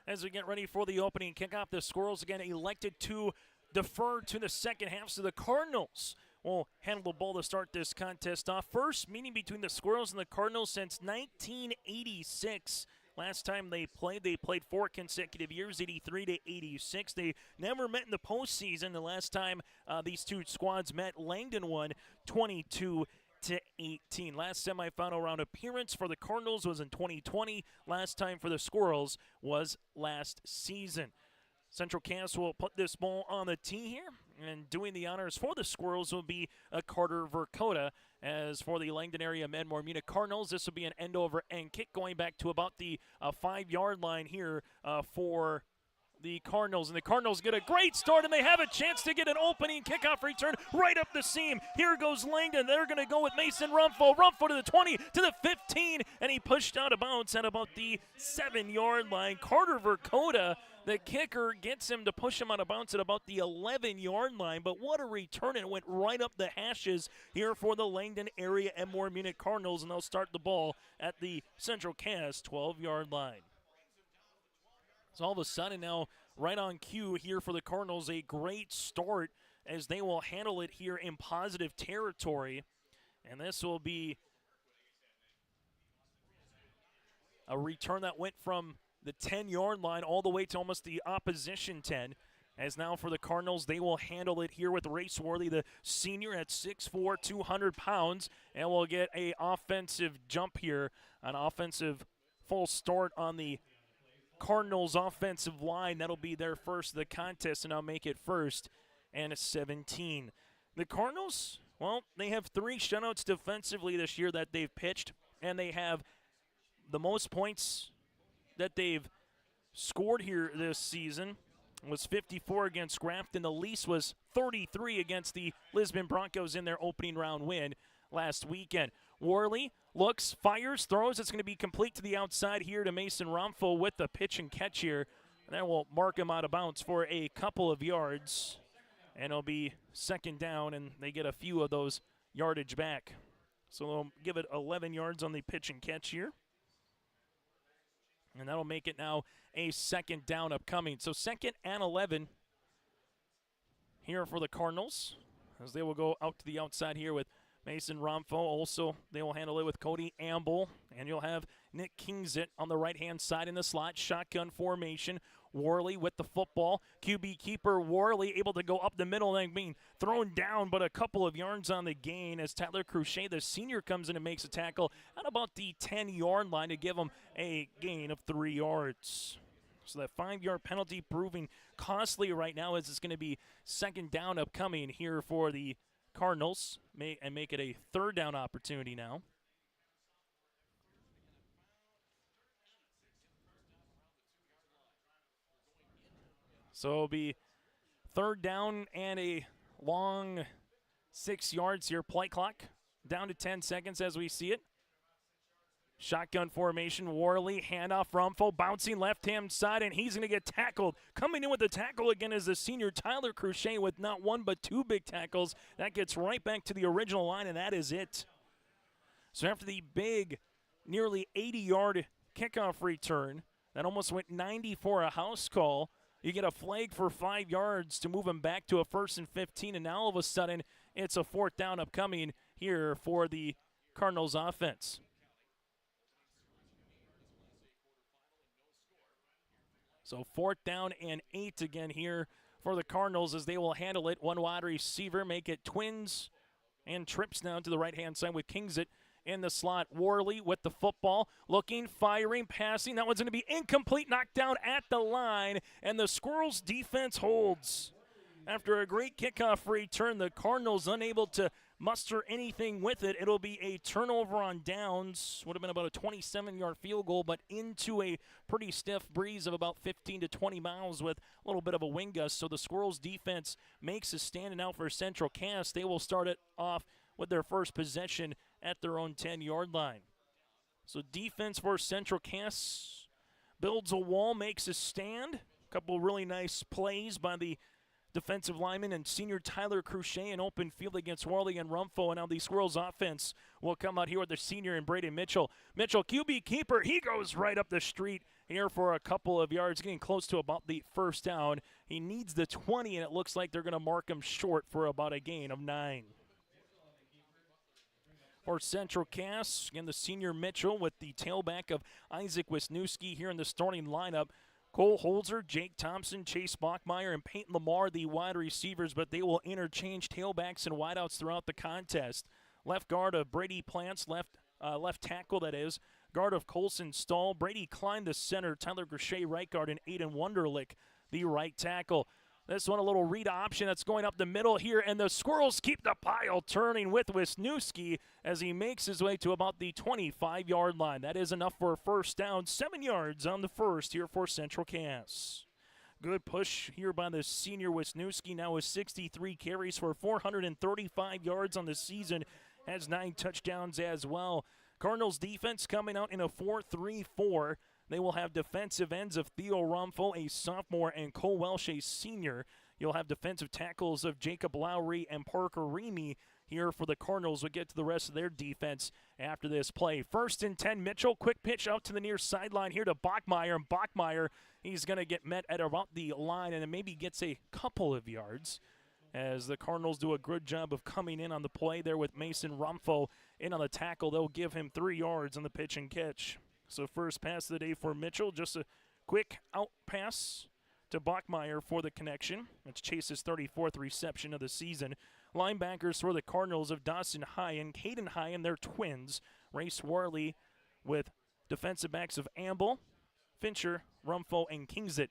As we get ready for the opening kickoff, the Squirrels again elected to defer to the second half, so the Cardinals will handle the ball to start this contest off. First meeting between the Squirrels and the Cardinals since 1986. Last time they played 4 consecutive years, 83 to 86. They never met in the postseason. The last time these two squads met, Langdon won 22 to 18. Last semifinal round appearance for the Cardinals was in 2020. Last time for the Squirrels was last season. Central Cass will put this ball on the tee here, and doing the honors for the Squirrels will be Carter Dakota. As for the Langdon area Edmore Munich Cardinals, this will be an end-over-end kick going back to about the 5-yard line here for the Cardinals. And the Cardinals get a great start, and they have a chance to get an opening kickoff return right up the seam. Here goes Langdon. They're going to go with Mason Rumpho. Rumpho to the 20, to the 15, and he pushed out of bounds at about the 7-yard line. Carter Dakota, the kicker, gets him to push him out of bounds at about the 11-yard line. But what a return. It went right up the hashes here for the Langdon area Edmore Munich Cardinals, and they'll start the ball at the Central Cass 12-yard line. So all of a sudden now, right on cue here for the Cardinals, a great start as they will handle it here in positive territory. And this will be a return that went from the 10-yard line all the way to almost the opposition 10. As now for the Cardinals, they will handle it here with Raceworthy, the senior at 6'4", 200 pounds. And we'll get a offensive jump here, an offensive full start on the Cardinals offensive line. That'll be their first of the contest, and I'll make it 1st and 17. The Cardinals, well, they have 3 shutouts defensively this year that they've pitched, and they have the most points that they've scored here this season was 54 against Grafton. The least was 33 against the Lisbon Broncos in their opening round win last weekend. Worley looks, fires, throws. It's going to be complete to the outside here to Mason Romfo with the pitch and catch here. And that will mark him out of bounds for a couple of yards. And it'll be second down, and they get a few of those yardage back. So they'll give it 11 yards on the pitch and catch here. And that'll make it now a second down upcoming. So second and 11 here for the Cardinals, as they will go out to the outside here with Mason Romfo. Also, they will handle it with Cody Amble. And you'll have Nick Kingsit on the right-hand side in the slot. Shotgun formation. Worley with the football. QB keeper Worley able to go up the middle and being thrown down, but a couple of yards on the gain as Tyler Crochet, the senior, comes in and makes a tackle at about the 10-yard line to give him a gain of 3 yards. So that 5-yard penalty proving costly right now, as it's going to be second down upcoming here for the Cardinals, and make it a third down opportunity now. So it'll be third down and a long 6 yards here. Play clock down to 10 seconds as we see it. Shotgun formation, Worley, handoff, Romfo, bouncing left-hand side, and he's going to get tackled. Coming in with the tackle again is the senior Tyler Crochet with not one but 2 big tackles. That gets right back to the original line, and that is it. So after the big, nearly 80-yard kickoff return, that almost went 90 for a house call, you get a flag for 5 yards to move him back to a 1st and 15, and now all of a sudden it's a fourth down upcoming here for the Cardinals offense. So fourth down and 8 again here for the Cardinals as they will handle it. One wide receiver, make it twins and trips down to the right-hand side with Kingsit in the slot. Worley with the football, looking, firing, passing. That one's going to be incomplete, knocked down at the line, and the Squirrels defense holds. After a great kickoff return, the Cardinals unable to muster anything with it. It'll be a turnover on downs. Would have been about a 27-yard field goal, but into a pretty stiff breeze of about 15 to 20 miles with a little bit of a wind gust. So the Squirrels defense makes a stand out for Central Cass. They will start it off with their first possession at their own 10-yard line. So defense for Central Cass builds a wall, makes a stand. A couple really nice plays by the defensive lineman and senior Tyler Crochet in open field against Worley and Rumfo. And now the Squirrels offense will come out here with the senior and Braden Mitchell. Mitchell, QB keeper, he goes right up the street here for a couple of yards, getting close to about the first down. He needs the 20, and it looks like they're going to mark him short for about a gain of 9. For Central Cass, again, the senior Mitchell with the tailback of Isaac Wisniewski here in the starting lineup. Cole Holzer, Jake Thompson, Chase Bachmeyer, and Peyton Lamar, the wide receivers, but they will interchange tailbacks and wideouts throughout the contest. Left guard of Brady Plants, left tackle, that is. Guard of Colson Stahl, Brady Klein, the center, Tyler Grishay, right guard, and Aiden Wunderlich, the right tackle. This one a little read option that's going up the middle here, and the Squirrels keep the pile turning with Wisniewski as he makes his way to about the 25-yard line. That is enough for a first down, 7 yards on the first here for Central Cass. Good push here by the senior Wisniewski, now with 63 carries for 435 yards on the season, has 9 touchdowns as well. Cardinals defense coming out in a 4-3-4. They will have defensive ends of Theo Rumfo, a sophomore, and Cole Welsh, a senior. You'll have defensive tackles of Jacob Lowry and Parker Remy here for the Cardinals. We'll get to the rest of their defense after this play. 1st and 10, Mitchell. Quick pitch out to the near sideline here to Bachmeyer. And Bachmeyer, he's going to get met at about the line and then maybe gets a couple of yards as the Cardinals do a good job of coming in on the play there with Mason Rumfo in on the tackle. They'll give him 3 yards on the pitch and catch. So first pass of the day for Mitchell, just a quick out pass to Bachmeyer for the connection. That's Chase's 34th reception of the season. Linebackers for the Cardinals of Dawson High and Caden High and their twins. Race Worley with defensive backs of Amble, Fincher, Rumfo, and Kingsit.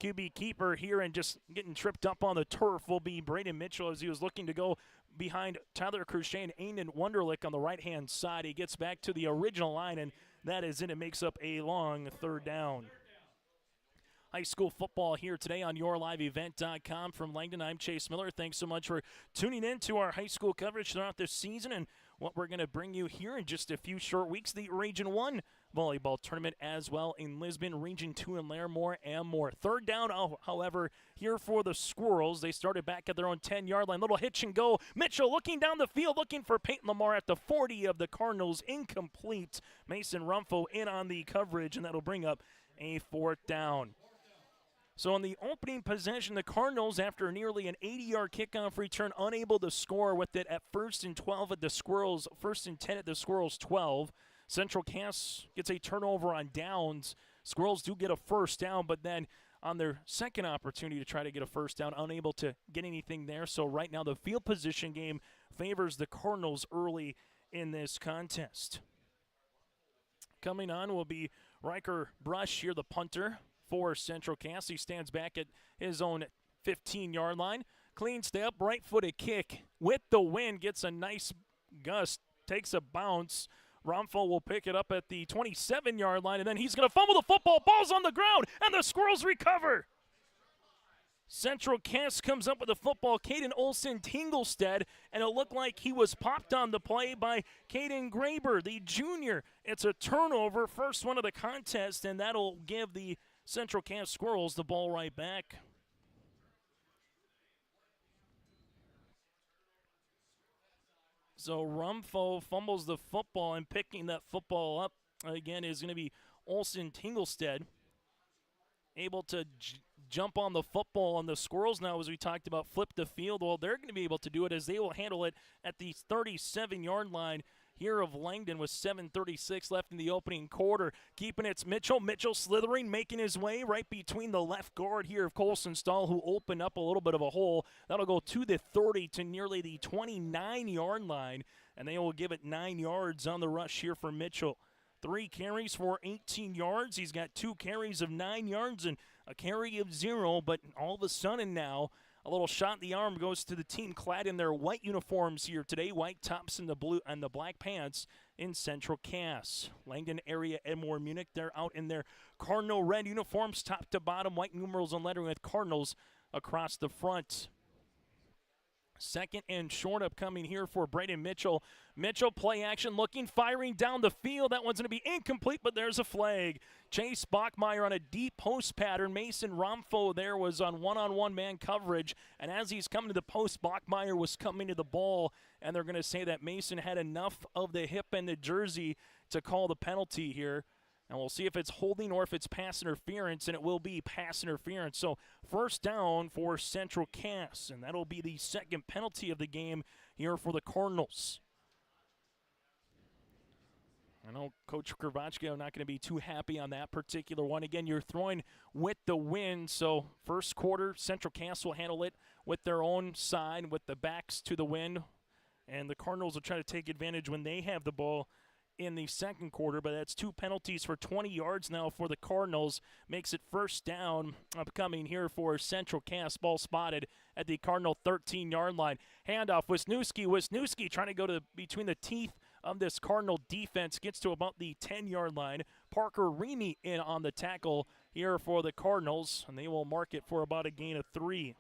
QB keeper here and just getting tripped up on the turf will be Braden Mitchell as he was looking to go behind Tyler Crochet and Aiden Wunderlich on the right-hand side. He gets back to the original line, and that is in. It makes up a long third down. High school football here today on YourLiveEvent.com. From Langdon, I'm Chase Miller. Thanks so much for tuning in to our high school coverage throughout this season, and what we're going to bring you here in just a few short weeks, the Region 1 volleyball tournament as well in Lisbon, Region 2 in Larimore and more. Third down, however, here for the Squirrels. They started back at their own 10-yard line. Little hitch and go. Mitchell looking down the field, looking for Peyton Lamar at the 40 of the Cardinals. Incomplete. Mason Rumfo in on the coverage, and that'll bring up a 4th down. So in the opening possession, the Cardinals, after nearly an 80-yard kickoff return, unable to score with it at 1st and 12 at the Squirrels, 1st and 10 at the Squirrels' 12. Central Cass gets a turnover on downs. Squirrels do get a 1st down, but then on their second opportunity to try to get a 1st down, unable to get anything there. So right now the field position game favors the Cardinals early in this contest. Coming on will be Riker Brush here, the punter for Central Cass. He stands back at his own 15-yard line. Clean step, right-footed kick with the wind. Gets a nice gust, takes a bounce. Rumfo will pick it up at the 27-yard line, and then he's going to fumble the football. Ball's on the ground, and the Squirrels recover. Central Cass comes up with the football. Caden Olsen Tinglestead, and it looked like he was popped on the play by Caden Graber, the junior. It's a turnover, first one of the contest, and that'll give the Central Cass Squirrels the ball right back. So Rumfo fumbles the football, and picking that football up again is going to be Olsen Tinglestead. Able to jump on the football, and the Squirrels now, as we talked about, flip the field. Well, they're going to be able to do it as they will handle it at the 37-yard line here of Langdon with 7:36 left in the opening quarter. Keeping it's Mitchell. Mitchell slithering, making his way right between the left guard here of Colson Stahl, who opened up a little bit of a hole. That'll go to the 30 to nearly the 29-yard line, and they will give it 9 yards on the rush here for Mitchell. 3 carries for 18 yards. He's got 2 carries of 9 yards and a carry of 0, but all of a sudden now, a little shot in the arm goes to the team clad in their white uniforms here today. White tops and the blue and the black pants in Central Cass. Langdon area, Edmore, Munich, they're out in their Cardinal red uniforms, top to bottom, white numerals and lettering with Cardinals across the front. Second and short upcoming here for Braden Mitchell. Mitchell play action, looking, firing down the field. That one's going to be incomplete, but there's a flag. Chase Bachmeyer on a deep post pattern. Mason Romfo there was on one-on-one man coverage. And as he's coming to the post, Bachmeyer was coming to the ball. And they're going to say that Mason had enough of the hip and the jersey to call the penalty here. And we'll see if it's holding or if it's pass interference, and it will be pass interference. So 1st down for Central Cass, and that'll be the second penalty of the game here for the Cardinals. I know Coach Kravachka not going to be too happy on that particular one. Again, you're throwing with the wind, so first quarter, Central Cass will handle it with their own side, with the backs to the wind, and the Cardinals will try to take advantage when they have the ball in the second quarter, but that's 2 penalties for 20 yards now for the Cardinals. Makes it 1st down upcoming here for Central Cass. Ball spotted at the Cardinal 13-yard line. Handoff, Wisniewski trying to go to between the teeth of this Cardinal defense. Gets to about the 10-yard line. Parker Remy in on the tackle here for the Cardinals, and they will mark it for about a gain of 3.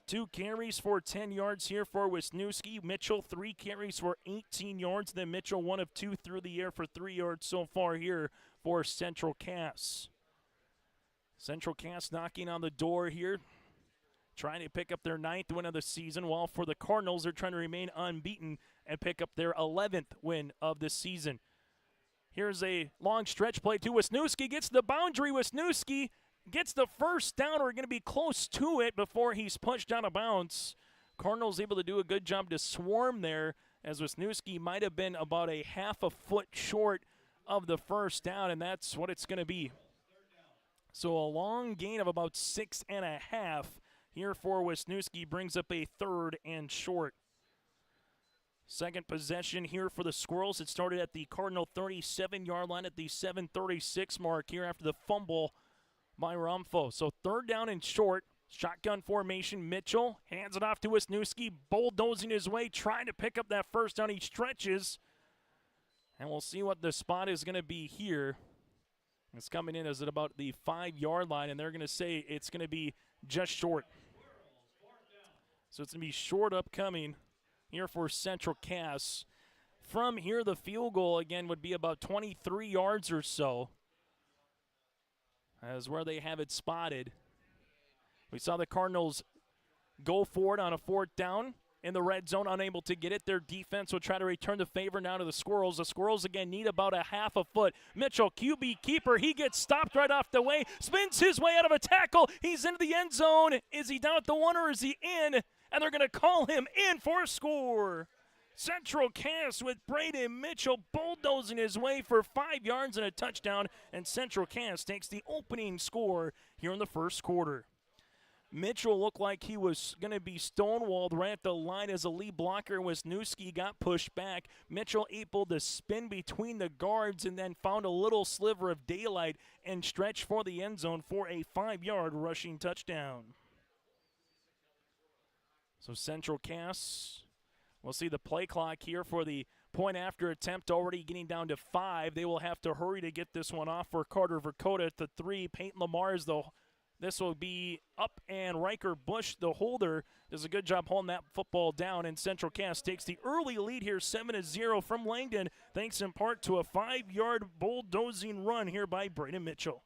2 carries for 10 yards here for Wisniewski. Mitchell, 3 carries for 18 yards. Then Mitchell, 1 of 2 through the air for 3 yards so far here for Central Cass. Central Cass knocking on the door here, trying to pick up their 9th win of the season, while for the Cardinals, they're trying to remain unbeaten and pick up their 11th win of the season. Here's a long stretch play to Wisniewski. Gets the boundary. Wisniewski gets the 1st down, or going to be close to it before he's punched out of bounds. Cardinals able to do a good job to swarm there, as Wisniewski might have been about a half a foot short of the 1st down, and that's what it's going to be. So a long gain of about 6.5 here for Wisniewski brings up a 3rd and short. Second possession here for the Squirrels. It started at the Cardinal 37-yard line at the 7:36 mark here after the fumble by Rumfo. So 3rd down and short. Shotgun formation. Mitchell hands it off to Wisniewski, bulldozing his way, trying to pick up that 1st down. He stretches, and we'll see what the spot is going to be here. It's coming in as at about the 5-yard line, and they're going to say it's going to be just short. So it's going to be short upcoming here for Central Cass. From here, the field goal, again, would be about 23 yards or so, as where they have it spotted. We saw the Cardinals go for it on a 4th down in the red zone, unable to get it. Their defense will try to return the favor now to the Squirrels. The Squirrels, again, need about a half a foot. Mitchell, QB keeper, he gets stopped right off the way, spins his way out of a tackle. He's into the end zone. Is he down at the 1 or is he in? And they're going to call him in for a score. Central Cass with Braden Mitchell bulldozing his way for 5 yards and a touchdown, and Central Cass takes the opening score here in the first quarter. Mitchell looked like he was going to be stonewalled right at the line as a lead blocker. Wisniewski got pushed back. Mitchell able to spin between the guards and then found a little sliver of daylight and stretched for the end zone for a 5-yard rushing touchdown. So Central Cass, we'll see the play clock here for the point after attempt already getting down to 5. They will have to hurry to get this one off for Carter Dakota at the 3. Peyton Lamar is the This will be up, and Riker Bush, the holder, does a good job holding that football down, and Central Cass takes the early lead here, 7-0 from Langdon, thanks in part to a 5-yard bulldozing run here by Braden Mitchell.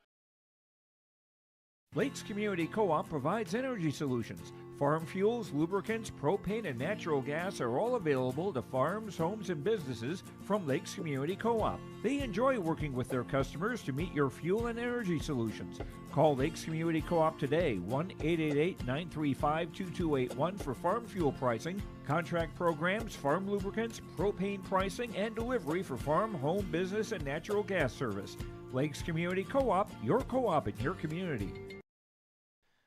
Lakes Community Co-op provides energy solutions. Farm fuels, lubricants, propane, and natural gas are all available to farms, homes, and businesses from Lakes Community Co-op. They enjoy working with their customers to meet your fuel and energy solutions. Call Lakes Community Co-op today, 1-888-935-2281 for farm fuel pricing, contract programs, farm lubricants, propane pricing, and delivery for farm, home, business, and natural gas service. Lakes Community Co-op, your co-op in your community.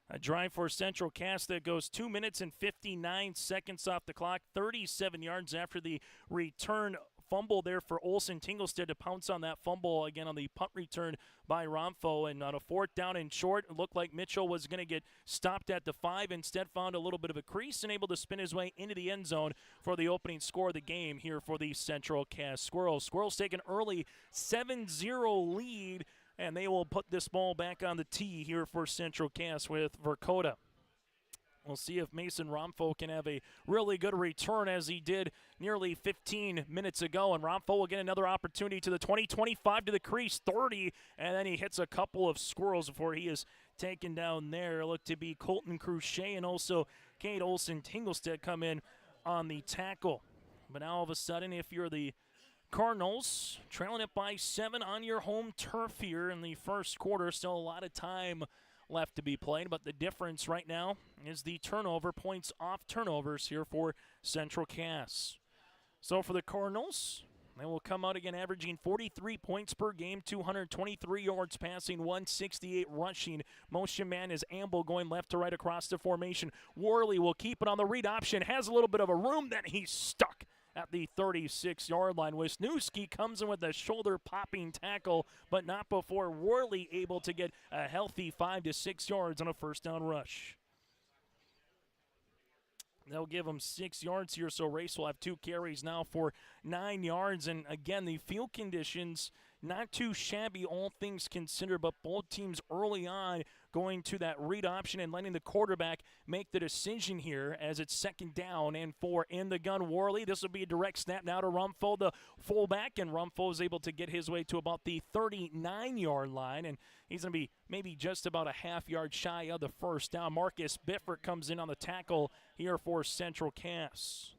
A drive for Central Cass that goes 2 minutes and 59 seconds off the clock, 37 yards after the return fumble there for Olsen Tinglestead to pounce on that fumble again on the punt return by Romfo. And on a 4th down and short, it looked like Mitchell was going to get stopped at the 5. Instead found a little bit of a crease and able to spin his way into the end zone for the opening score of the game here for the Central Cass Squirrels. Squirrels take an early 7-0 lead, and they will put this ball back on the tee here for Central Cass with Dakota. We'll see if Mason Romfo can have a really good return as he did nearly 15 minutes ago. And Romfo will get another opportunity to the 20, 25 to the crease, 30, and then he hits a couple of squirrels before he is taken down there. Look to be Colton Cruchet and also Kate Olsen Tinglestead come in on the tackle. But now all of a sudden, if you're the Cardinals, trailing it by 7 on your home turf here in the first quarter. Still a lot of time left to be played, but the difference right now is the turnover, points off turnovers here for Central Cass. So for the Cardinals, they will come out again averaging 43 points per game, 223 yards passing, 168 rushing. Motion man is Amble going left to right across the formation. Worley will keep it on the read option, has a little bit of a room, then he's stuck at the 36-yard line. Wisniewski comes in with a shoulder-popping tackle, but not before Worley able to get a healthy 5 to 6 yards on a first down rush. They'll give him 6 yards here, so Race will have 2 carries now for 9 yards. And again, the field conditions, not too shabby, all things considered, but both teams early on going to that read option and letting the quarterback make the decision here as it's 2nd down and 4 in the gun. Worley, this will be a direct snap now to Rumfo, the fullback, and Rumfo is able to get his way to about the 39-yard line, and he's going to be maybe just about a half yard shy of the first down. Marcus Biffert comes in on the tackle here for Central Cass.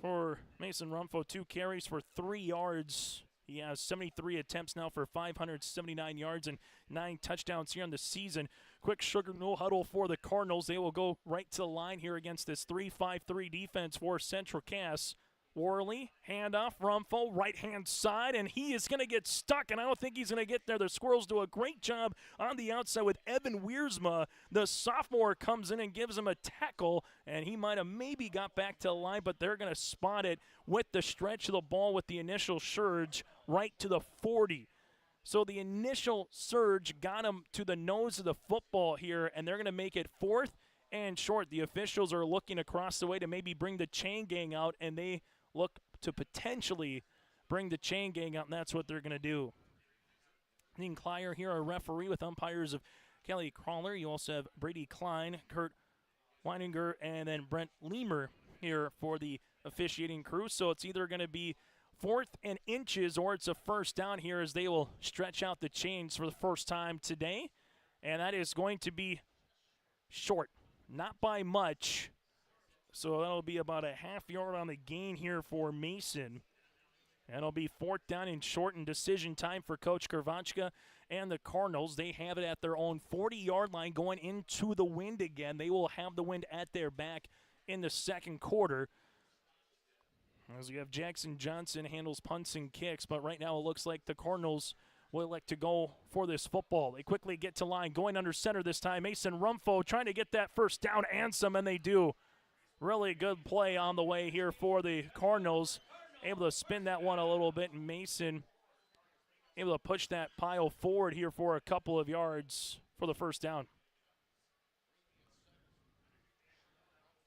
For Mason Rumfo, 2 carries for 3 yards. He has 73 attempts now for 579 yards and 9 touchdowns here in the season. Quick sugar, no huddle for the Cardinals. They will go right to the line here against this 3-5-3 defense for Central Cass. Worley, handoff, Rumfo, right-hand side, and he is going to get stuck, and I don't think he's going to get there. The Squirrels do a great job on the outside with Evan Wiersma. The sophomore comes in and gives him a tackle, and he might have maybe got back to the line, but they're going to spot it with the stretch of the ball with the initial surge right to the 40. So the initial surge got him to the nose of the football here, and they're going to make it 4th and short. The officials are looking across the way to maybe bring the chain gang out, and they look to potentially bring the chain gang out, and that's what they're going to do. Dean Clyer here, our referee, with umpires of Kelly Crawler. You also have Brady Klein, Kurt Weininger and then Brent Leamer here for the officiating crew. So it's either going to be 4th and inches or it's a first down here as they will stretch out the chains for the first time today. And that is going to be short, not by much. So that'll be about a half yard on the gain here for Mason. And it'll be 4th down and short and decision time for Coach Krvanchka and the Cardinals. They have it at their own 40-yard line going into the wind again. They will have the wind at their back in the second quarter. As you have Jackson Johnson handles punts and kicks, but right now it looks like the Cardinals will elect to go for this football. They quickly get to line, going under center this time. Mason Rumfo trying to get that first down and some, and they do. Really good play on the way here for the Cardinals. Able to spin that one a little bit, and Mason able to push that pile forward here for a couple of yards for the first down.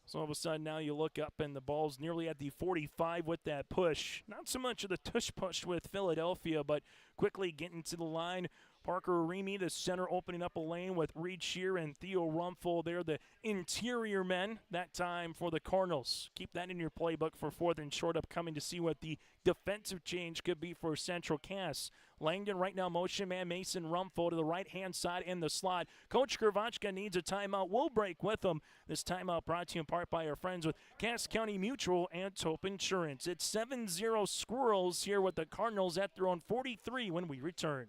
So all of a sudden now you look up and the ball's nearly at the 45 with that push. Not so much of the tush push with Philadelphia, but quickly getting to the line. Parker Remy, the center, opening up a lane with Reed Shear and Theo Rumfo. They're the interior men that time for the Cardinals. Keep that in your playbook for 4th and short upcoming to see what the defensive change could be for Central Cass. Langdon right now motion man Mason Rumfo to the right-hand side in the slot. Coach Krvanchka needs a timeout. We'll break with him. This timeout brought to you in part by our friends with Cass County Mutual and Tope Insurance. It's 7-0 Squirrels here with the Cardinals at their own 43 when we return.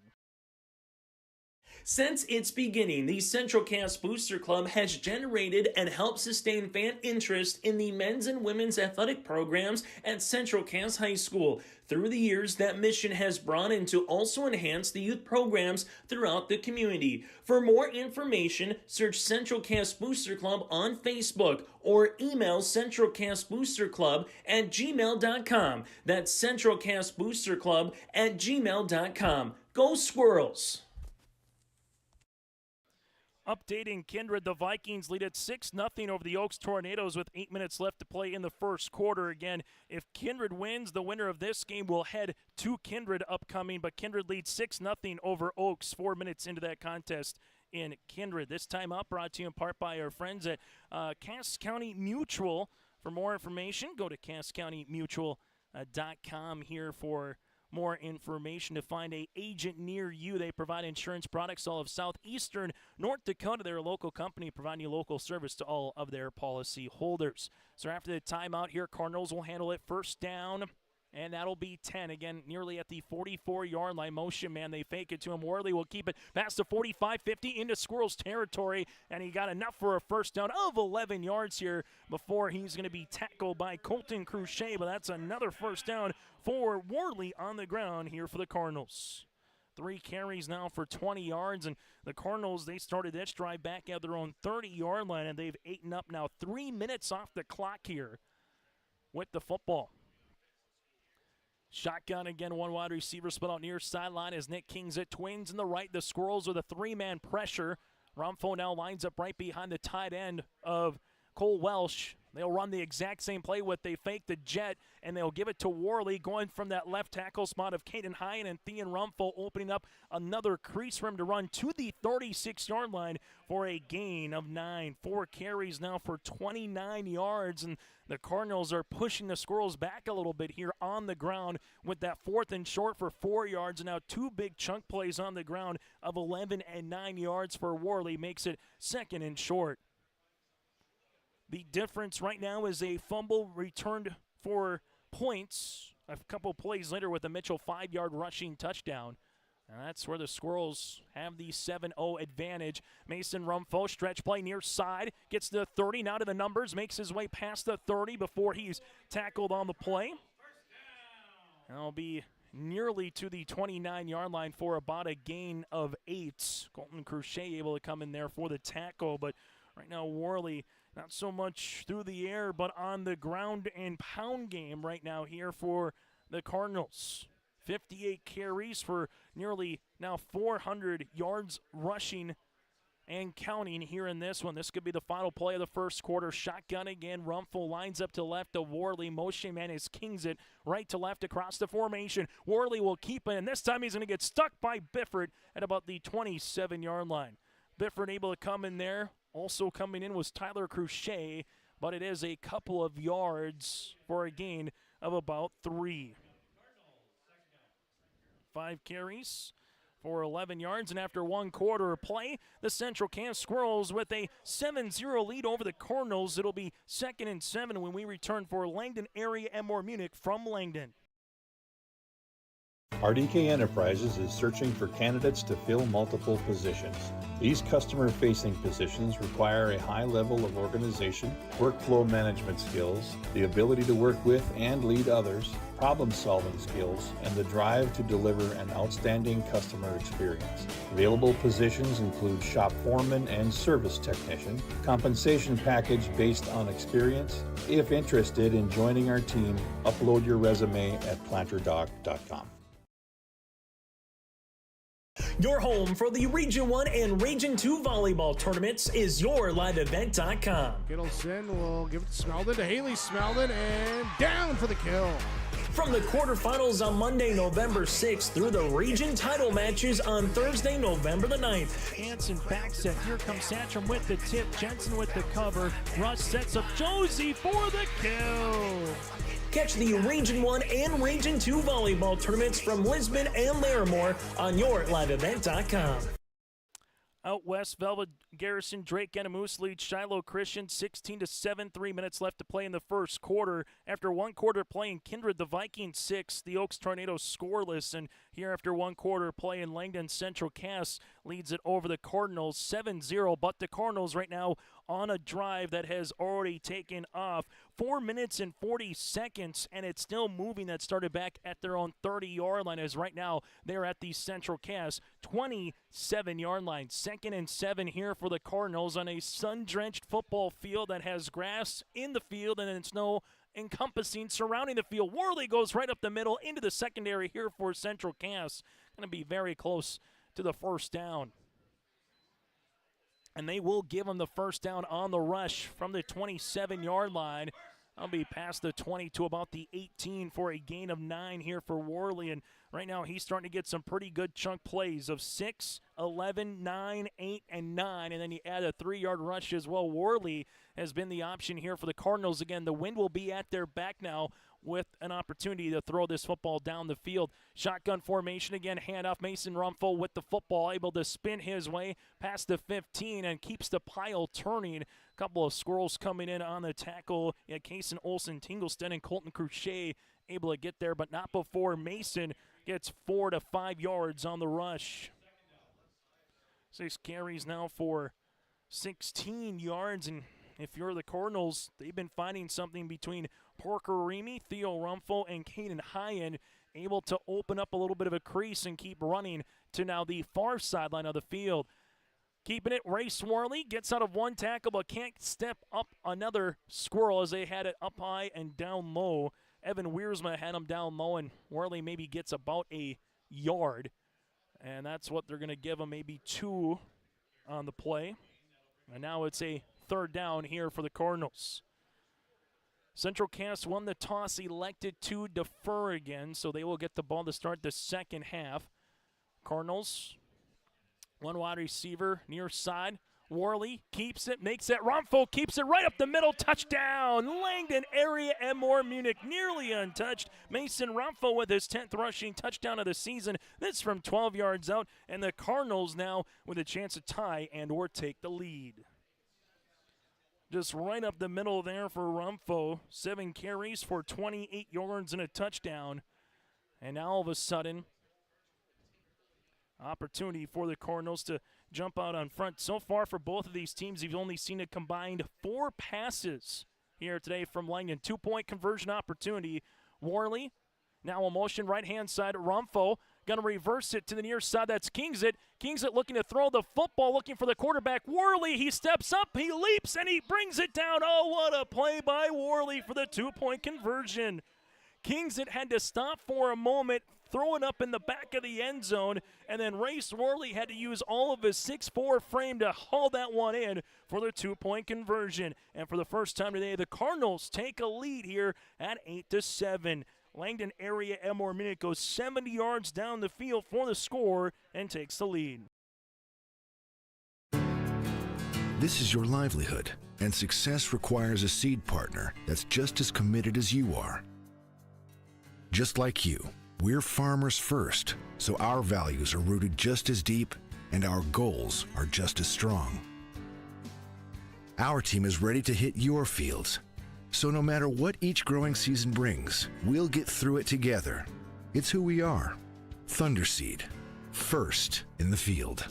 Since its beginning, the Central Cass Booster Club has generated and helped sustain fan interest in the men's and women's athletic programs at Central Cass High School. Through the years, that mission has brought in to also enhance the youth programs throughout the community. For more information, search Central Cass Booster Club on Facebook or email centralcassboosterclub@gmail.com. That's centralcassboosterclub@gmail.com. Go Squirrels! Updating Kindred, the Vikings lead at 6-0 over the Oaks Tornadoes with 8 minutes left to play in the first quarter. Again, if Kindred wins, the winner of this game will head to Kindred upcoming, but Kindred leads 6-0 over Oaks 4 minutes into that contest in Kindred. This time up brought to you in part by our friends at Cass County Mutual. For more information, go to CassCountyMutual.com here for more information to find an agent near you. They provide insurance products all of southeastern North Dakota. They're a local company providing local service to all of their policy holders. So after the timeout here, Cardinals will handle it first down, and that'll be 10. Again, nearly at the 44-yard line. Motion man, they fake it to him. Worley will keep it past the 45-50 into Squirrels territory, and he got enough for a first down of 11 yards here before he's going to be tackled by Colton Cruchet, but that's another first down for Worley on the ground here for the Cardinals. 3 carries now for 20 yards, and the Cardinals, they started this drive back at their own 30-yard line, and they've eaten up now 3 minutes off the clock here with the football. Shotgun again, one wide receiver split out near sideline as Nick King's at twins in the right. The Squirrels with a 3-man pressure. Rumfo now lines up right behind the tight end of Cole Welsh. They'll run the exact same play with they fake the jet, and they'll give it to Worley going from that left tackle spot of Caden Hine, and Thean Rumfo opening up another crease for him to run to the 36-yard line for a gain of 9. 4 carries now for 29 yards, and the Cardinals are pushing the Squirrels back a little bit here on the ground with that 4th and short for 4 yards, and now 2 big chunk plays on the ground of 11 and 9 yards for Worley makes it 2nd and short. The difference right now is a fumble returned for points a couple plays later with a Mitchell 5-yard rushing touchdown. And that's where the Squirrels have the 7-0 advantage. Mason Rumfo, stretch play near side, gets to the 30, now to the numbers, makes his way past the 30 before he's tackled on the play. And it'll be nearly to the 29-yard line for about a gain of 8. Colton Cruchet able to come in there for the tackle, but right now Worley not so much through the air, but on the ground and pound game right now here for the Cardinals. 58 carries for nearly now 400 yards rushing and counting here in this one. This could be the final play of the first quarter. Shotgun again. Rumfo lines up to left of Worley. Motion man is Kings it right to left across the formation. Worley will keep it, and this time he's going to get stuck by Bifford at about the 27-yard line. Bifford able to come in there Also coming in was Tyler Cruchet, but it is a couple of yards for a gain of about 3. 5 carries for 11 yards, and after 1 quarter of play, the Central Cass Squirrels with a 7-0 lead over the Cardinals. It'll be 2nd and 7 when we return for Langdon area Edmore Munich from Langdon. RDK Enterprises is searching for candidates to fill multiple positions. These customer-facing positions require a high level of organization, workflow management skills, the ability to work with and lead others, problem-solving skills, and the drive to deliver an outstanding customer experience. Available positions include shop foreman and service technician. Compensation package based on experience. If interested in joining our team, upload your resume at planterdoc.com. Your home for the Region 1 and Region 2 volleyball tournaments is yourliveevent.com. Kittleson will give it to Smeldon, to Haley Smeldon, and down for the kill. From the quarterfinals on Monday, November 6th through the region title matches on Thursday, November the 9th. Hansen back set. Here comes Satcham with the tip. Jensen with the cover. Russ sets up Josie for the kill. Catch the Region 1 and Region 2 volleyball tournaments from Lisbon and Larimore on yourliveevent.com. Out west, Velvet Garrison, Drake Enemoose leads Shiloh Christian 16-7. 3 minutes left to play in the first quarter. After 1 quarter play in Kindred, the Vikings 6, the Oaks Tornadoes scoreless. And here after 1 quarter play in Langdon, Central Cass leads it over the Cardinals 7-0. But the Cardinals right now on a drive that has already taken off. 4 minutes and 40 seconds, and it's still moving. That started back at their own 30-yard line, as right now they're at the Central Cass 27-yard line. 2nd and 7 here for the Cardinals on a sun-drenched football field that has grass in the field and then snow encompassing surrounding the field. Worley goes right up the middle into the secondary here for Central Cass. Going to be very close to the first down. And they will give them the first down on the rush from the 27-yard line. I'll be past the 20 to about the 18 for a gain of 9 here for Worley. And right now he's starting to get some pretty good chunk plays of 6, 11, 9, 8, and 9. And then you add a 3-yard rush as well. Worley has been the option here for the Cardinals. Again, the wind will be at their back now with an opportunity to throw this football down the field. Shotgun formation again, handoff. Mason Rumpfel with the football, able to spin his way past the 15 and keeps the pile turning. A couple of squirrels coming in on the tackle. Yeah, Kason Olsen, Tingleston, and Colton Cruchet able to get there, but not before Mason gets 4 to 5 yards on the rush. 6 carries now for 16 yards, and if you're the Cardinals, they've been finding something between Parker Remy, Theo Rumpfel, and Caden Hyen, able to open up a little bit of a crease and keep running to now the far sideline of the field. Keeping it, Ray Swarley gets out of 1 tackle but can't step up another squirrel as they had it up high and down low. Evan Wiersma had him down low, and Worley maybe gets about a yard. And that's what they're going to give him, maybe 2 on the play. And now it's a 3rd down here for the Cardinals. Central Cass won the toss, elected to defer again, so they will get the ball to start the second half. Cardinals, 1 wide receiver, near side. Worley keeps it, makes it. Rumpfel keeps it right up the middle. Touchdown! Langdon area Edmore Munich nearly untouched. Mason Rumpfel with his 10th rushing touchdown of the season. This from 12 yards out, and the Cardinals now with a chance to tie and or take the lead. Just right up the middle there for Rumpfel. 7 carries for 28 yards and a touchdown. And now all of a sudden, opportunity for the Cardinals to jump out on front. So far for both of these teams, you've only seen a combined 4 passes here today from Langdon. 2-point conversion opportunity. Worley now a motion right-hand side. Rumpfel going to reverse it to the near side. That's Kingsit. Kingsit looking to throw the football, looking for the quarterback. Worley, he steps up, he leaps, and he brings it down. Oh, what a play by Worley for the 2-point conversion. Kingsit had to stop for a moment, throw it up in the back of the end zone, and then Race Worley had to use all of his 6'4" frame to haul that one in for the 2-point conversion. And for the first time today, the Cardinals take a lead here at 8-7. Langdon area Edmore Munich goes 70 yards down the field for the score and takes the lead. This is your livelihood, and success requires a seed partner that's just as committed as you are. Just like you, we're farmers first, so our values are rooted just as deep and our goals are just as strong. Our team is ready to hit your fields, so no matter what each growing season brings, we'll get through it together. It's who we are. Thunderseed, first in the field.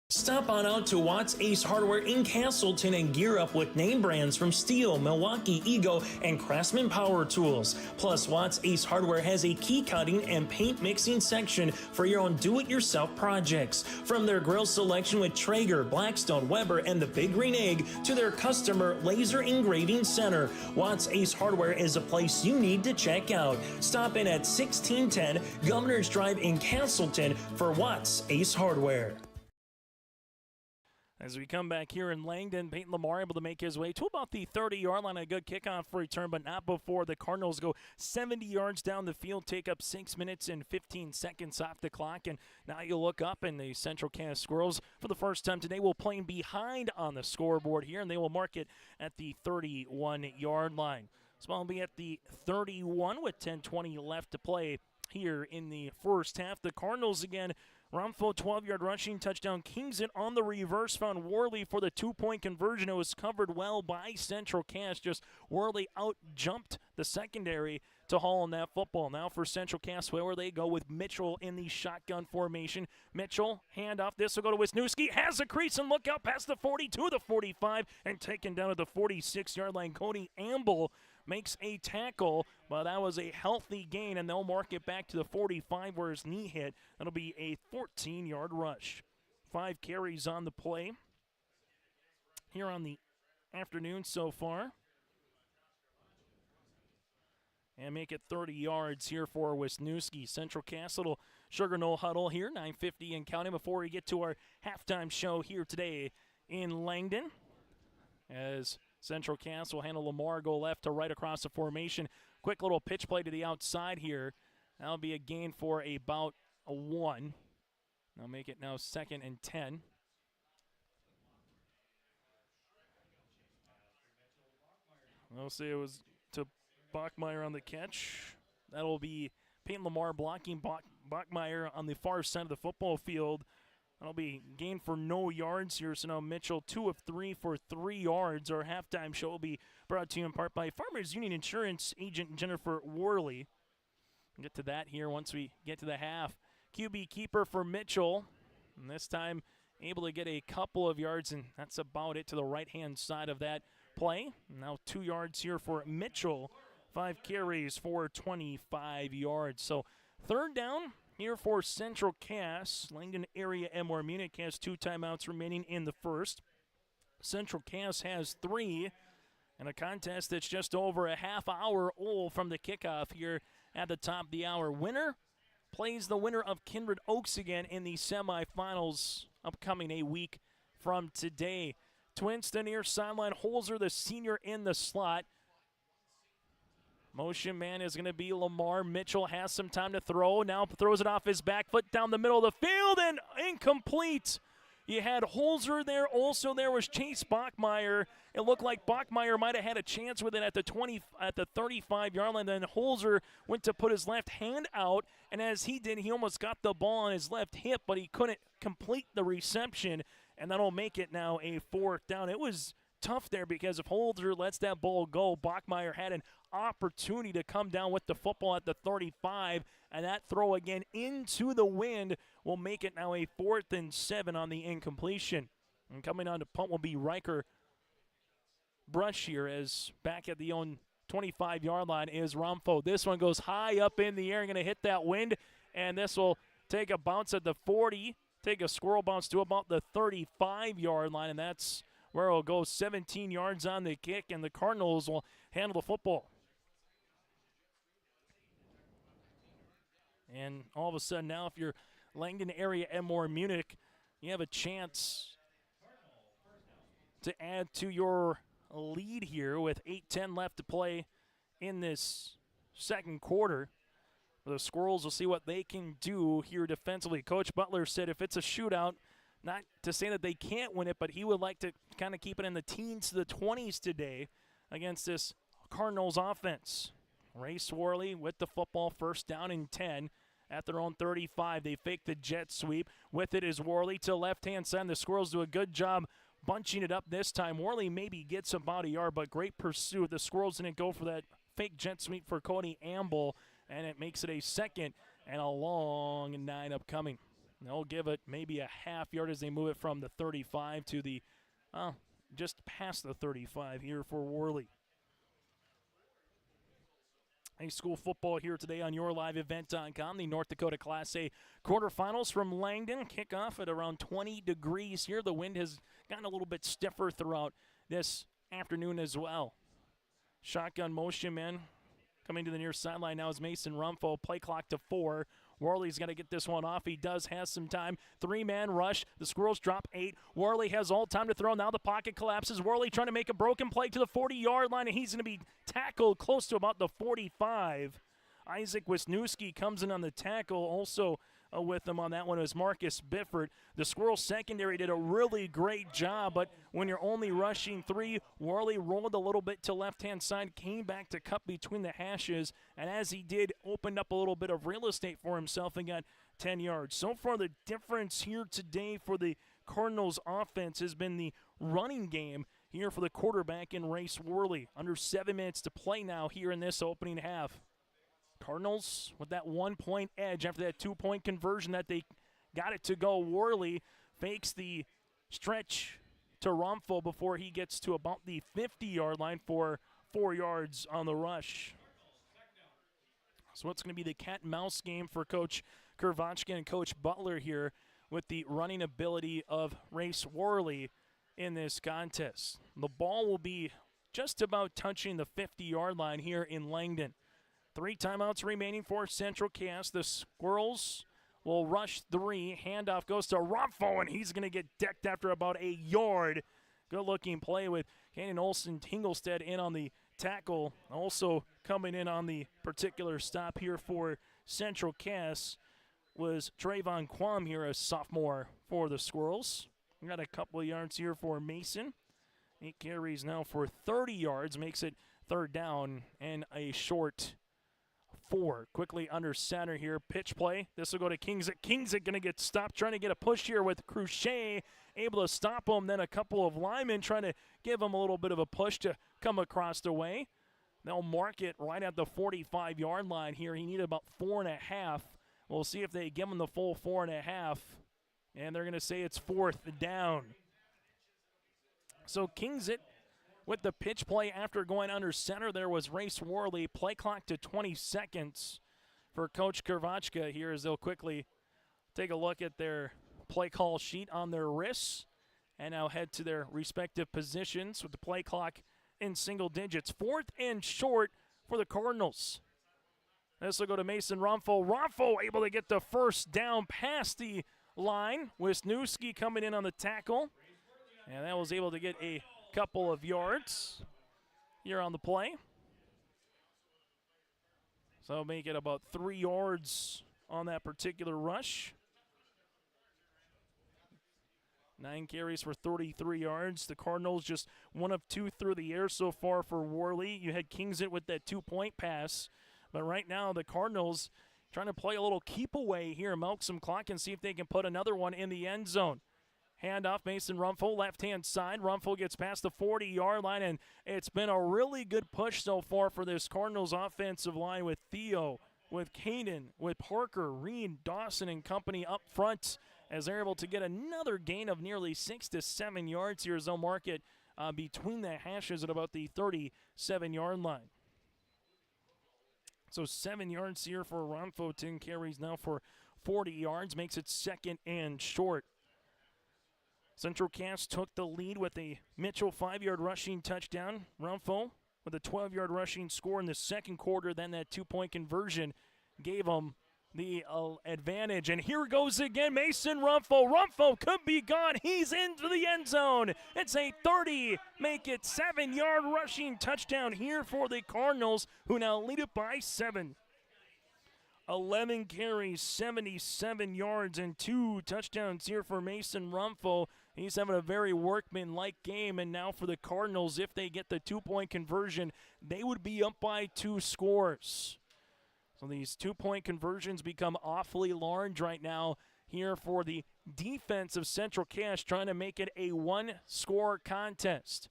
Stop on out to Watts Ace Hardware in Castleton and gear up with name brands from Steel, Milwaukee, Ego, and Craftsman Power Tools. Plus, Watts Ace Hardware has a key cutting and paint mixing section for your own do-it-yourself projects. From their grill selection with Traeger, Blackstone, Weber, and the Big Green Egg to their customer laser engraving center, Watts Ace Hardware is a place you need to check out. Stop in at 1610 Governor's Drive in Castleton for Watts Ace Hardware. As we come back here in Langdon, Peyton Lamar able to make his way to about the 30-yard line. A good kickoff return, but not before the Cardinals go 70 yards down the field, take up 6 minutes and 15 seconds off the clock. And now you look up, and the Central Cass Squirrels, for the first time today, will play behind on the scoreboard here, and they will mark it at the 31-yard line. So I'll be at the 31 with 10:20 left to play here in the first half. The Cardinals again, Ramfo 12-yard rushing touchdown. Kingston on the reverse found Worley for the 2-point conversion. It was covered well by Central Cass. Just Worley out-jumped the secondary to haul on that football. Now for Central Cass, where they go with Mitchell in the shotgun formation. Mitchell, handoff. This will go to Wisniewski. Has a crease and look out past the 40 to the 45 and taken down at the 46-yard line. Cody Amble makes a tackle, but that was a healthy gain, and they'll mark it back to the 45 where his knee hit. That'll be a 14-yard rush. 5 carries on the play here on the afternoon so far. And make it 30 yards here for Wisniewski. Central Cass, little Sugar Knoll huddle here, 9:50 and counting before we get to our halftime show here today in Langdon. As Central Cass will handle Lamar, go left to right across the formation. Quick little pitch play to the outside here. That'll be a gain for about a 1. They'll make it now 2nd and 10. We'll see, it was to Bachmeyer on the catch. That'll be Peyton Lamar blocking Bachmeyer on the far side of the football field. That'll be gain for no yards here. So now Mitchell 2 of 3 for 3 yards. Our halftime show will be brought to you in part by Farmers Union Insurance agent Jennifer Worley. We'll get to that here once we get to the half. QB keeper for Mitchell. And this time able to get a couple of yards, and that's about it to the right-hand side of that play. Now 2 yards here for Mitchell. 5 carries for 25 yards. So 3rd down here for Central Cass. Langdon area Edmore Munich has 2 timeouts remaining in the first. Central Cass has 3. And a contest that's just over a half hour old from the kickoff here at the top of the hour. Winner plays the winner of Kindred Oaks again in the semifinals upcoming a week from today. Twins to near sideline. Holzer, the senior, in the slot. Motion man is going to be Lamar. Mitchell has some time to throw. Now throws it off his back foot down the middle of the field and incomplete. You had Holzer there. Also there was Chase Bachmeyer. It looked like Bachmeyer might have had a chance with it at the 35-yard line. Then Holzer went to put his left hand out, and as he did, he almost got the ball on his left hip, but he couldn't complete the reception, and that'll make it now a 4th down. It was tough there because if Holzer lets that ball go, Bachmeyer had an opportunity to come down with the football at the 35, and that throw again into the wind will make it now a 4th and 7 on the incompletion. And coming on to punt will be Riker Brush here, as back at the own 25-yard line is Ramfo. This one goes high up in the air, going to hit that wind, and this will take a bounce at the 40, take a squirrel bounce to about the 35-yard line, and that's where it'll go 17 yards on the kick, and the Cardinals will handle the football. And all of a sudden now, if you're Langdon area Edmore Munich, you have a chance to add to your lead here with 8:10 left to play in this second quarter. The Squirrels will see what they can do here defensively. Coach Butler said if it's a shootout, not to say that they can't win it, but he would like to kind of keep it in the teens to the 20s today against this Cardinals offense. Race Worley with the football, first down and 10 at their own 35. They fake the jet sweep. With it is Worley to left-hand side. The Squirrels do a good job bunching it up this time. Worley maybe gets about a yard, but great pursuit. The Squirrels didn't go for that fake jet sweep for Cody Amble, and it makes it a second and a long 9 upcoming. They'll give it maybe a half yard as they move it from the 35 to the just past the 35 here for Worley. High school football here today on YourLiveEvent.com. The North Dakota Class A quarterfinals from Langdon kick off at around 20 degrees here. The wind has gotten a little bit stiffer throughout this afternoon as well. Shotgun motion man coming to the near sideline now is Mason Rumfo. Play clock to 4. Worley's got to get this one off. He has some time. 3-man rush. The Squirrels drop 8. Worley has all time to throw. Now the pocket collapses. Worley trying to make a broken play to the 40-yard line, and he's going to be tackled close to about the 45. Isaac Wisniewski comes in on the tackle. Also with him on that one is Marcus Bifford. The Squirrels secondary did a really great job, but when you're only rushing 3, Worley rolled a little bit to left-hand side, came back to cut between the hashes, and as he did, opened up a little bit of real estate for himself and got 10 yards. So far, the difference here today for the Cardinals offense has been the running game here for the quarterback in Race Worley. Under 7 minutes to play now here in this opening half. Cardinals with that 1-point edge after that 2-point conversion that they got it to go. Worley fakes the stretch to Rumfo before he gets to about the 50-yard line for 4 yards on the rush. So it's going to be the cat and mouse game for Coach Kurvachka and Coach Butler here with the running ability of Race Worley in this contest. The ball will be just about touching the 50-yard line here in Langdon. 3 timeouts remaining for Central Cass. The Squirrels will rush 3. Handoff goes to Rumfo, and he's going to get decked after about a yard. Good-looking play with Canyon Olsen Tinglestead in on the tackle. Also coming in on the particular stop here for Central Cass was Trayvon Quam here, a sophomore for the Squirrels. We got a couple of yards here for Mason. 8 carries now for 30 yards. Makes it 3rd down and a short 4. Quickly under center here. Pitch play. This will go to Kingsit. Kingsit going to get stopped. Trying to get a push here with Cruchet. Able to stop him. Then a couple of linemen trying to give him a little bit of a push to come across the way. They'll mark it right at the 45-yard line here. He needed about 4.5. We'll see if they give him the full 4.5. And they're going to say it's 4th down. So Kingsit with the pitch play after going under center, there was Race Worley. Play clock to 20 seconds for Coach Kurvachka here as they'll quickly take a look at their play call sheet on their wrists and now head to their respective positions with the play clock in single digits. 4th and short for the Cardinals. This will go to Mason Rumfo. Rumfo able to get the first down past the line. Wisniewski coming in on the tackle. And that was able to get a couple of yards here on the play. So make it about 3 yards on that particular rush. 9 carries for 33 yards. The Cardinals just 1 of 2 through the air so far for Worley. You had Kingsit with that 2-point pass. But right now the Cardinals trying to play a little keep away here, milk some clock and see if they can put another one in the end zone. Handoff, Mason Rumfo, left-hand side. Rumfo gets past the 40-yard line, and it's been a really good push so far for this Cardinals offensive line with Theo, with Caden, with Parker, Reed, Dawson, and company up front as they're able to get another gain of nearly 6 to 7 yards here as they'll mark it between the hashes at about the 37-yard line. So 7 yards here for Rumfo. 10 carries now for 40 yards. Makes it 2nd and short. Central Cass took the lead with a Mitchell 5-yard rushing touchdown. Rumfo with a 12-yard rushing score in the second quarter. Then that 2-point conversion gave them the advantage. And here goes again, Mason Rumfo. Rumfo could be gone. He's into the end zone. It's a 30, make it 7-yard rushing touchdown here for the Cardinals, who now lead it by 7. 11 carries, 77 yards, and 2 touchdowns here for Mason Rumpho. He's having a very workman-like game, and now for the Cardinals, if they get the 2-point conversion, they would be up by 2 scores. So these 2-point conversions become awfully large right now here for the defense of Central Cass, trying to make it a 1-score contest.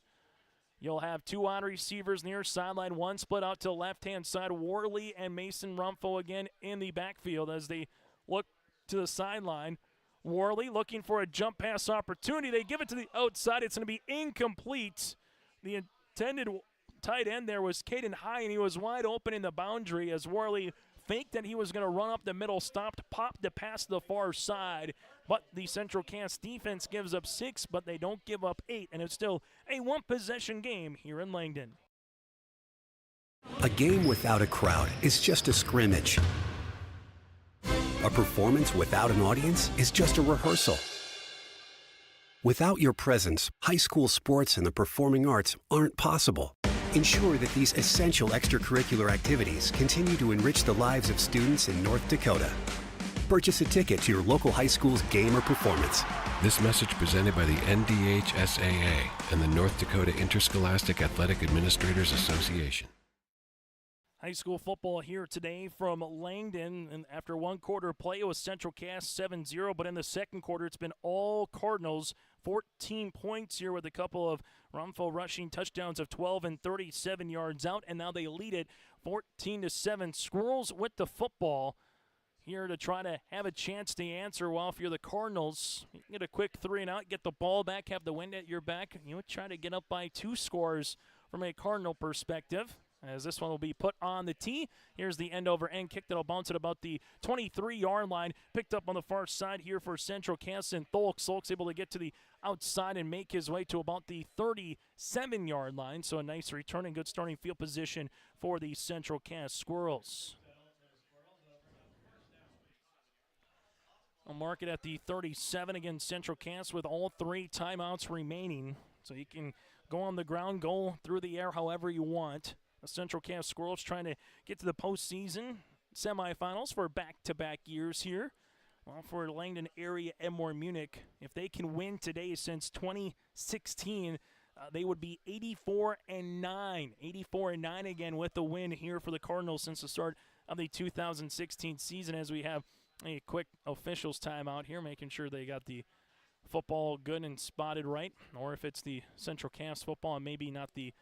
You'll have 2 wide receivers near sideline, 1 split out to the left-hand side. Worley and Mason Rumpho again in the backfield as they look to the sideline. Worley looking for a jump pass opportunity. They give it to the outside. It's going to be incomplete. The intended tight end there was Caden High, and he was wide open in the boundary as Worley faked that he was going to run up the middle, stopped, popped the pass to the far side. But the Central Cass defense gives up 6, but they don't give up 8, and it's still a 1-possession game here in Langdon. A game without a crowd is just a scrimmage. A performance without an audience is just a rehearsal. Without your presence, high school sports and the performing arts aren't possible. Ensure that these essential extracurricular activities continue to enrich the lives of students in North Dakota. Purchase a ticket to your local high school's game or performance. This message presented by the NDHSAA and the North Dakota Interscholastic Athletic Administrators Association. High school football here today from Langdon, and after 1 quarter play, it was Central Cass 7-0, but in the second quarter, it's been all Cardinals. 14 points here with a couple of Rumpho rushing touchdowns of 12 and 37 yards out, and now they lead it 14-7. Squirrels with the football here to try to have a chance to answer. Well, if you're the Cardinals, you can get a quick 3 and out, get the ball back, have the wind at your back. You would try to get up by 2 scores from a Cardinal perspective, as this one will be put on the tee. Here's the end-over-end kick that'll bounce at about the 23-yard line. Picked up on the far side here for Central Cass, and Tholk's able to get to the outside and make his way to about the 37-yard line. So a nice return and good starting field position for the Central Cass Squirrels. I'll mark it at the 37 against Central Cass with all 3 timeouts remaining. So you can go on the ground, go through the air however you want. The Central Cass Squirrels trying to get to the postseason semifinals for back-to-back years here. Well, for Langdon area Edmore Munich, if they can win today since 2016, they would be 84-9. 84-9 again with the win here for the Cardinals since the start of the 2016 season, as we have a quick officials timeout here, making sure they got the football good and spotted right, or if it's the Central Cass football and maybe not the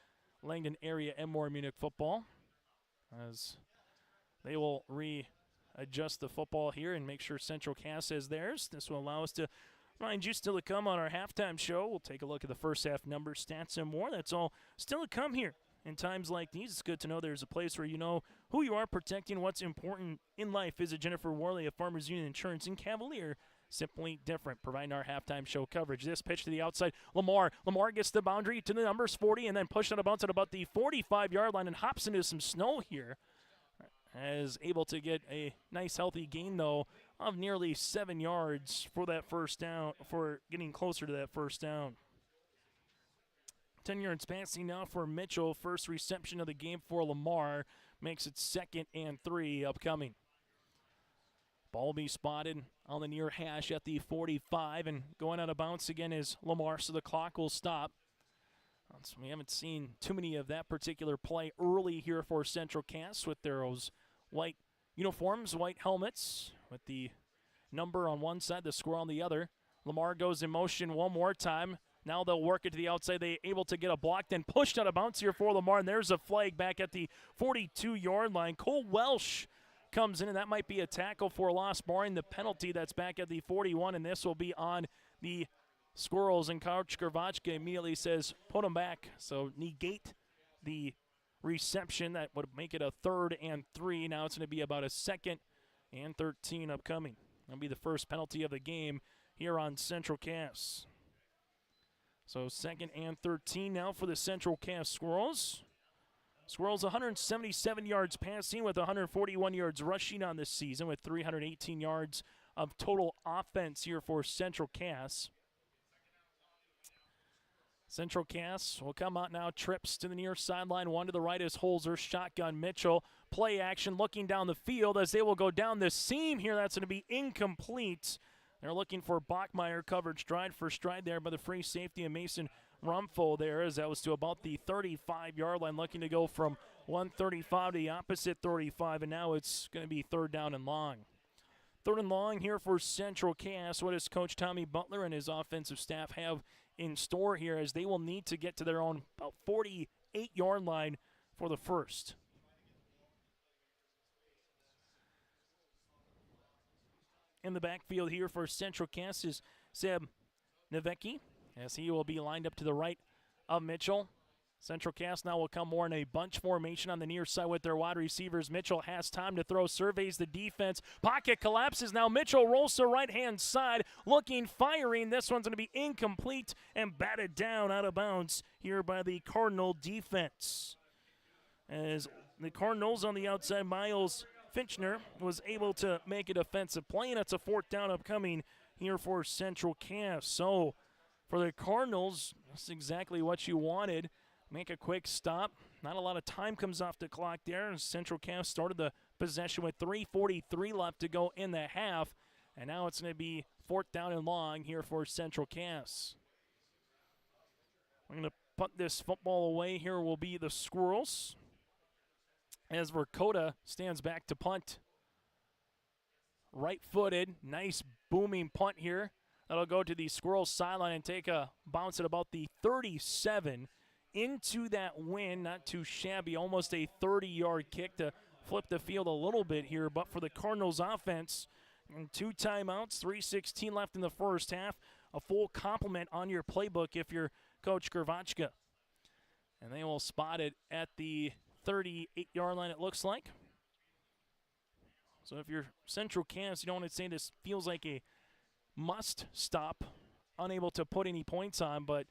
Langdon area Edmore Munich football, as they will readjust the football here and make sure Central Cass has theirs. This will allow us to remind you still to come on our halftime show. We'll take a look at the first half numbers, stats, and more. That's all still to come here. In times like these, it's good to know there's a place where you know who you are, protecting what's important in life. Visit Jennifer Worley of Farmers Union Insurance in Cavalier. Simply different, providing our halftime show coverage. This pitch to the outside, Lamar gets the boundary to the numbers 40 and then pushed out of bounds at about the 45-yard line and hops into some snow here. As able to get a nice healthy gain, though, of nearly 7 yards for that first down, for getting closer to that first down. 10 yards passing now for Mitchell. First reception of the game for Lamar. Makes it 2nd and 3 upcoming. Ball will be spotted on the near hash at the 45, and going out of bounds again is Lamar, so the clock will stop. So we haven't seen too many of that particular play early here for Central Cass with their white uniforms, white helmets, with the number on one side, the square on the other. Lamar goes in motion one more time. Now they'll work it to the outside. They're able to get a block, then pushed out of bounds here for Lamar, and there's a flag back at the 42-yard line. Cole Welsh comes in, and that might be a tackle for loss, barring the penalty that's back at the 41, and this will be on the Squirrels, and Coach Gravachka immediately says, put them back. So negate the reception. That would make it a 3rd and 3. Now it's going to be about a 2nd and 13 upcoming. That'll be the first penalty of the game here on Central Cass. So 2nd and 13 now for the Central Cass Squirrels. Squirrels 177 yards passing with 141 yards rushing on this season, with 318 yards of total offense here for Central Cass. Central Cass will come out now, trips to the near sideline, one to the right is Holzer, shotgun Mitchell. Play action looking down the field as they will go down the seam here. That's going to be incomplete. They're looking for Bachmeyer covered stride for stride there by the free safety and Mason Rumfo there, as that was to about the 35-yard line, looking to go from 135 to the opposite 35, and now it's going to be third down and long. Third and long here for Central Cass. What does Coach Tommy Butler and his offensive staff have in store here, as they will need to get to their own about 48-yard line for the first. In the backfield here for Central Cass is Seb Nevecki, as he will be lined up to the right of Mitchell. Central Cass now will come more in a bunch formation on the near side with their wide receivers. Mitchell has time to throw, surveys the defense. Pocket collapses now. Mitchell rolls to right-hand side, looking, firing. This one's going to be incomplete and batted down out of bounds here by the Cardinal defense. As the Cardinals on the outside, Miles Finchner was able to make a defensive play, and it's a fourth down upcoming here for Central Cass. So for the Cardinals, that's exactly what you wanted. Make a quick stop. Not a lot of time comes off the clock there. Central Cass started the possession with 3:43 left to go in the half. And now it's going to be fourth down and long here for Central Cass. I'm going to punt this football away. Here will be the Squirrels, as Dakota stands back to punt. Right-footed, nice booming punt here. That'll go to the Squirrels sideline and take a bounce at about the 37. Into that win, not too shabby, almost a 30-yard kick to flip the field a little bit here. But for the Cardinals offense, and 2 timeouts, 3:16 left in the first half, a full complement on your playbook if you're Coach Gervachka. And they will spot it at the 38-yard line, it looks like. So if you're Central Cass, you don't want to say this feels like a must stop, unable to put any points on, but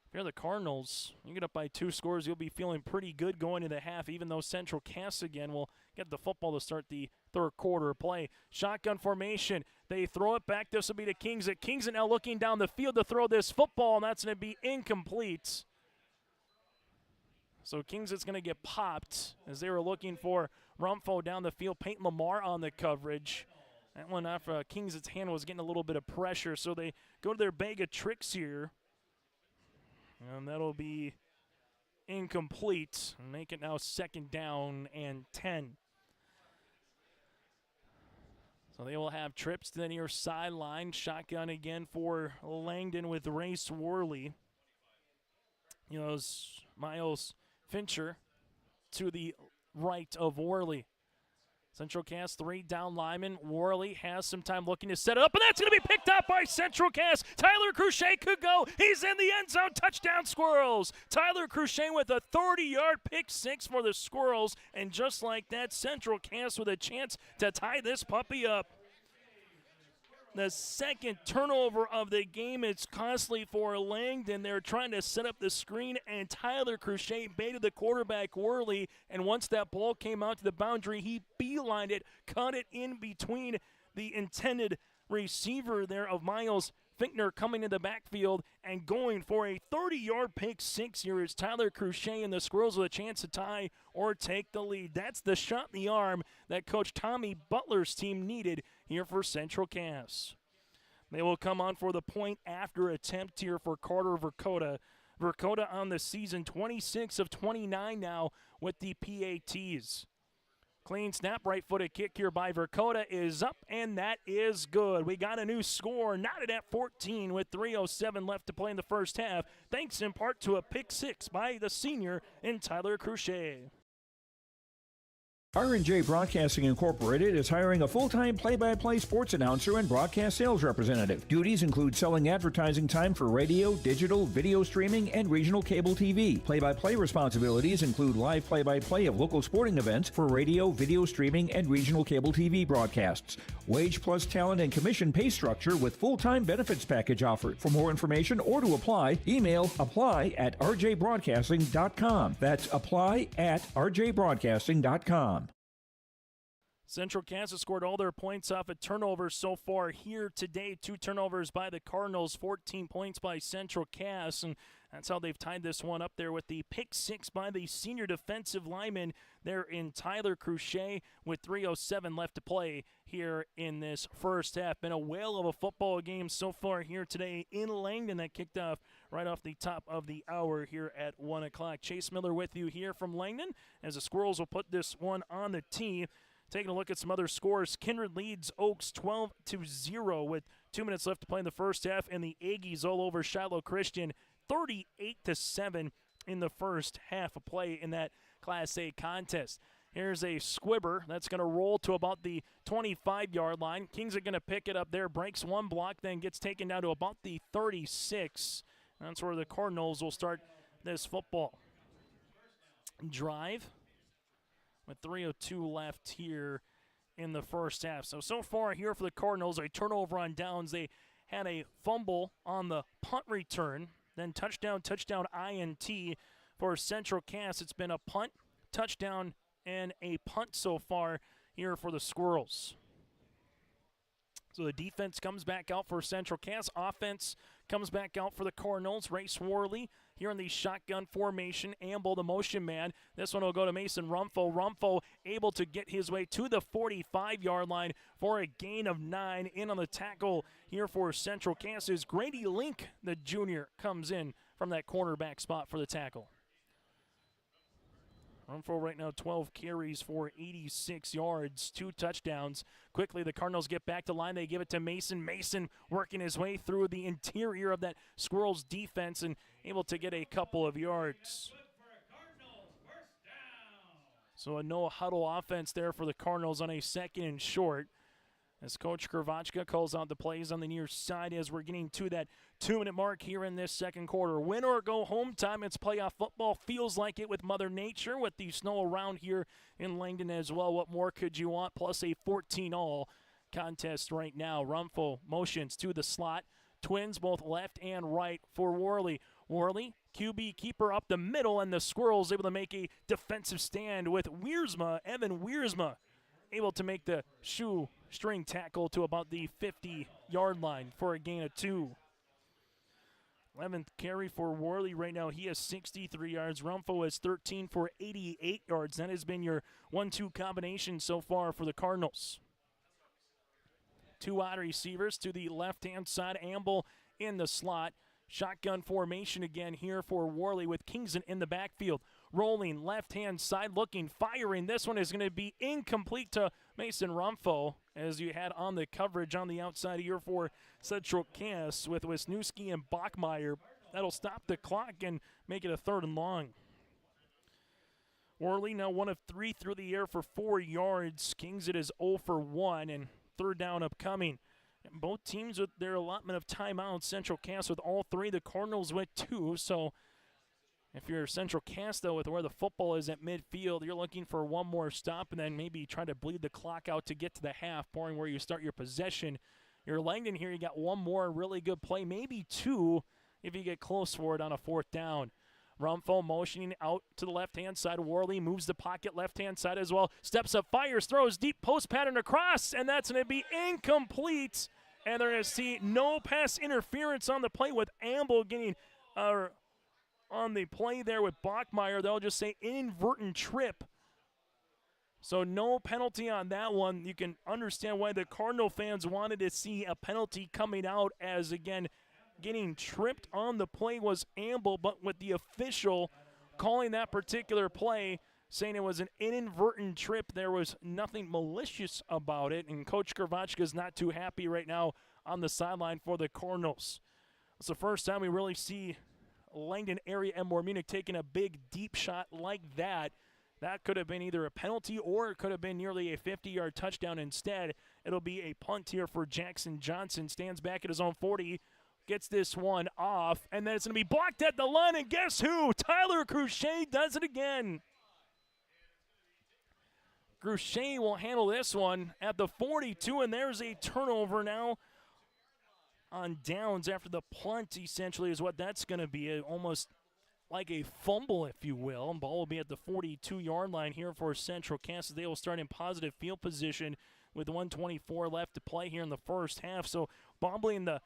if you're the Cardinals, you get up by 2 scores, you'll be feeling pretty good going into the half, even though Central Cass again will get the football to start the third quarter play. Shotgun formation. They throw it back. This will be to Kingsit. Kingsit now looking down the field to throw this football, and that's going to be incomplete. So Kingsit's going to get popped as they were looking for Rumfo down the field. Peyton Lamar on the coverage. That one off Kingsit's hand was getting a little bit of pressure, so they go to their bag of tricks here. And that'll be incomplete. Make it now second down and 10. So they will have trips to the near sideline. Shotgun again for Langdon with Race Worley. Miles Fincher to the right of Worley. Central Cass, 3 down linemen. Worley has some time looking to set it up, and that's going to be picked up by Central Cass. Tyler Cruchet could go. He's in the end zone. Touchdown, Squirrels. Tyler Cruchet with a 30-yard pick six for the Squirrels, and just like that, Central Cass with a chance to tie this puppy up. The second turnover of the game. It's costly for Langdon. They're trying to set up the screen, and Tyler Cruchet baited the quarterback Worley, and once that ball came out to the boundary, he beelined it, caught it in between the intended receiver there of Miles Finkner coming in the backfield and going for a 30-yard pick six here. It's Tyler Cruchet and the Squirrels with a chance to tie or take the lead. That's the shot in the arm that Coach Tommy Butler's team needed here for Central Cass. They will come on for the point after attempt here for Carter Dakota. Dakota on the season, 26 of 29 now with the PATs. Clean snap, right-footed kick here by Dakota is up, and that is good. We got a new score, knotted at 14 with 3:07 left to play in the first half, thanks in part to a pick six by the senior in Tyler Cruchet. R&J Broadcasting Incorporated is hiring a full-time play-by-play sports announcer and broadcast sales representative. Duties include selling advertising time for radio, digital, video streaming, and regional cable TV. Play-by-play responsibilities include live play-by-play of local sporting events for radio, video streaming, and regional cable TV broadcasts. Wage plus talent and commission pay structure with full-time benefits package offered. For more information or to apply, email apply@rjbroadcasting.com. That's apply@rjbroadcasting.com. Central Cass has scored all their points off of turnovers so far here today. 2 turnovers by the Cardinals, 14 points by Central Cass. And That's how they've tied this one up there with the pick six by the senior defensive lineman there in Tyler Cruchet with 3:07 left to play here in this first half. Been a whale of a football game so far here today in Langdon that kicked off right off the top of the hour here at 1 o'clock. Chase Miller with you here from Langdon as the Squirrels will put this one on the tee. Taking a look at some other scores, Kindred leads Oaks 12-0 with 2 minutes left to play in the first half, and the Aggies all over Shiloh Christian 38-7 in the first half of play in that Class A contest. Here's a squibber that's going to roll to about the 25-yard line. Kings are going to pick it up there, breaks one block, then gets taken down to about the 36. That's where the Cardinals will start this football drive with 3:02 left here in the first half. So far here for the Cardinals, a turnover on downs. They had a fumble on the punt return, then touchdown, INT. For Central Cass, it's been a punt, touchdown, and a punt so far here for the Squirrels. So the defense comes back out for Central Cass. Offense comes back out for the Cardinals. Race Worley here in the shotgun formation. Amble, the motion man. This one will go to Mason Rumfo. Rumfo able to get his way to the 45-yard line for a gain of 9. In on the tackle here for Central Cass is Grady Link, the junior, comes in from that cornerback spot for the tackle. Rumfo right now 12 carries for 86 yards, 2 touchdowns. Quickly the Cardinals get back to line. They give it to Mason. Mason working his way through the interior of that Squirrels defense and able to get a couple of yards. So a no huddle offense there for the Cardinals on a 2nd and short. As Coach Kravachka calls out the plays on the near side as we're getting to that 2-minute mark here in this second quarter. Win or go home time. It's playoff football. Feels like it with Mother Nature, with the snow around here in Langdon as well. What more could you want? Plus a 14-all contest right now. Rumfo motions to the slot. Twins both left and right for Worley. Worley, QB keeper up the middle, and the Squirrels able to make a defensive stand with Wiersma, Evan Wiersma, able to make the shoestring tackle to about the 50-yard line for a gain of 2. 11th carry for Worley right now. He has 63 yards. Rumfo has 13 for 88 yards. That has been your 1-2 combination so far for the Cardinals. 2 wide receivers to the left-hand side. Amble in the slot. Shotgun formation again here for Worley with Kingston in the backfield. Rolling left-hand side, looking, firing. This one is going to be incomplete to Mason Rumfo, as you had on the coverage on the outside here for Central Cass with Wisniewski and Bachmeyer. That'll stop the clock and make it a 3rd and long. Worley now 1 of 3 through the air for 4 yards. Kingston is 0 for 1, and 3rd down upcoming. And both teams with their allotment of timeouts. Central Cass with all 3. The Cardinals with 2. So if you're Central Cass, though, with where the football is at midfield, you're looking for one more stop and then maybe try to bleed the clock out to get to the half, pouring where you start your possession. You're Langdon here. You got one more really good play, maybe 2 if you get close for it on a 4th down. Rumfo motioning out to the left-hand side. Worley moves the pocket left-hand side as well. Steps up, fires, throws deep post pattern across, and that's going to be incomplete. And they're going to see no pass interference on the play with Amble getting on the play there with Bachmeyer. They'll just say inadvertent trip. So no penalty on that one. You can understand why the Cardinal fans wanted to see a penalty coming out, as, again, getting tripped on the play was Amble, but with the official calling that particular play, saying it was an inadvertent trip, there was nothing malicious about it, and Coach Kravachka is not too happy right now on the sideline for the Cardinals. It's the first time we really see Langdon area Edmore Munich taking a big, deep shot like that. That could have been either a penalty or it could have been nearly a 50-yard touchdown. Instead, it'll be a punt here for Jackson Johnson. Stands back at his own 40. Gets this one off, and then it's going to be blocked at the line, and guess who? Tyler Cruchet does it again. Cruchet will handle this one at the 42, and there's a turnover now on downs after the punt, essentially, is what that's going to be. Almost like a fumble, if you will. Ball will be at the 42-yard line here for Central Cass. They will start in positive field position with 1:24 left to play here in the first half. So bobbling the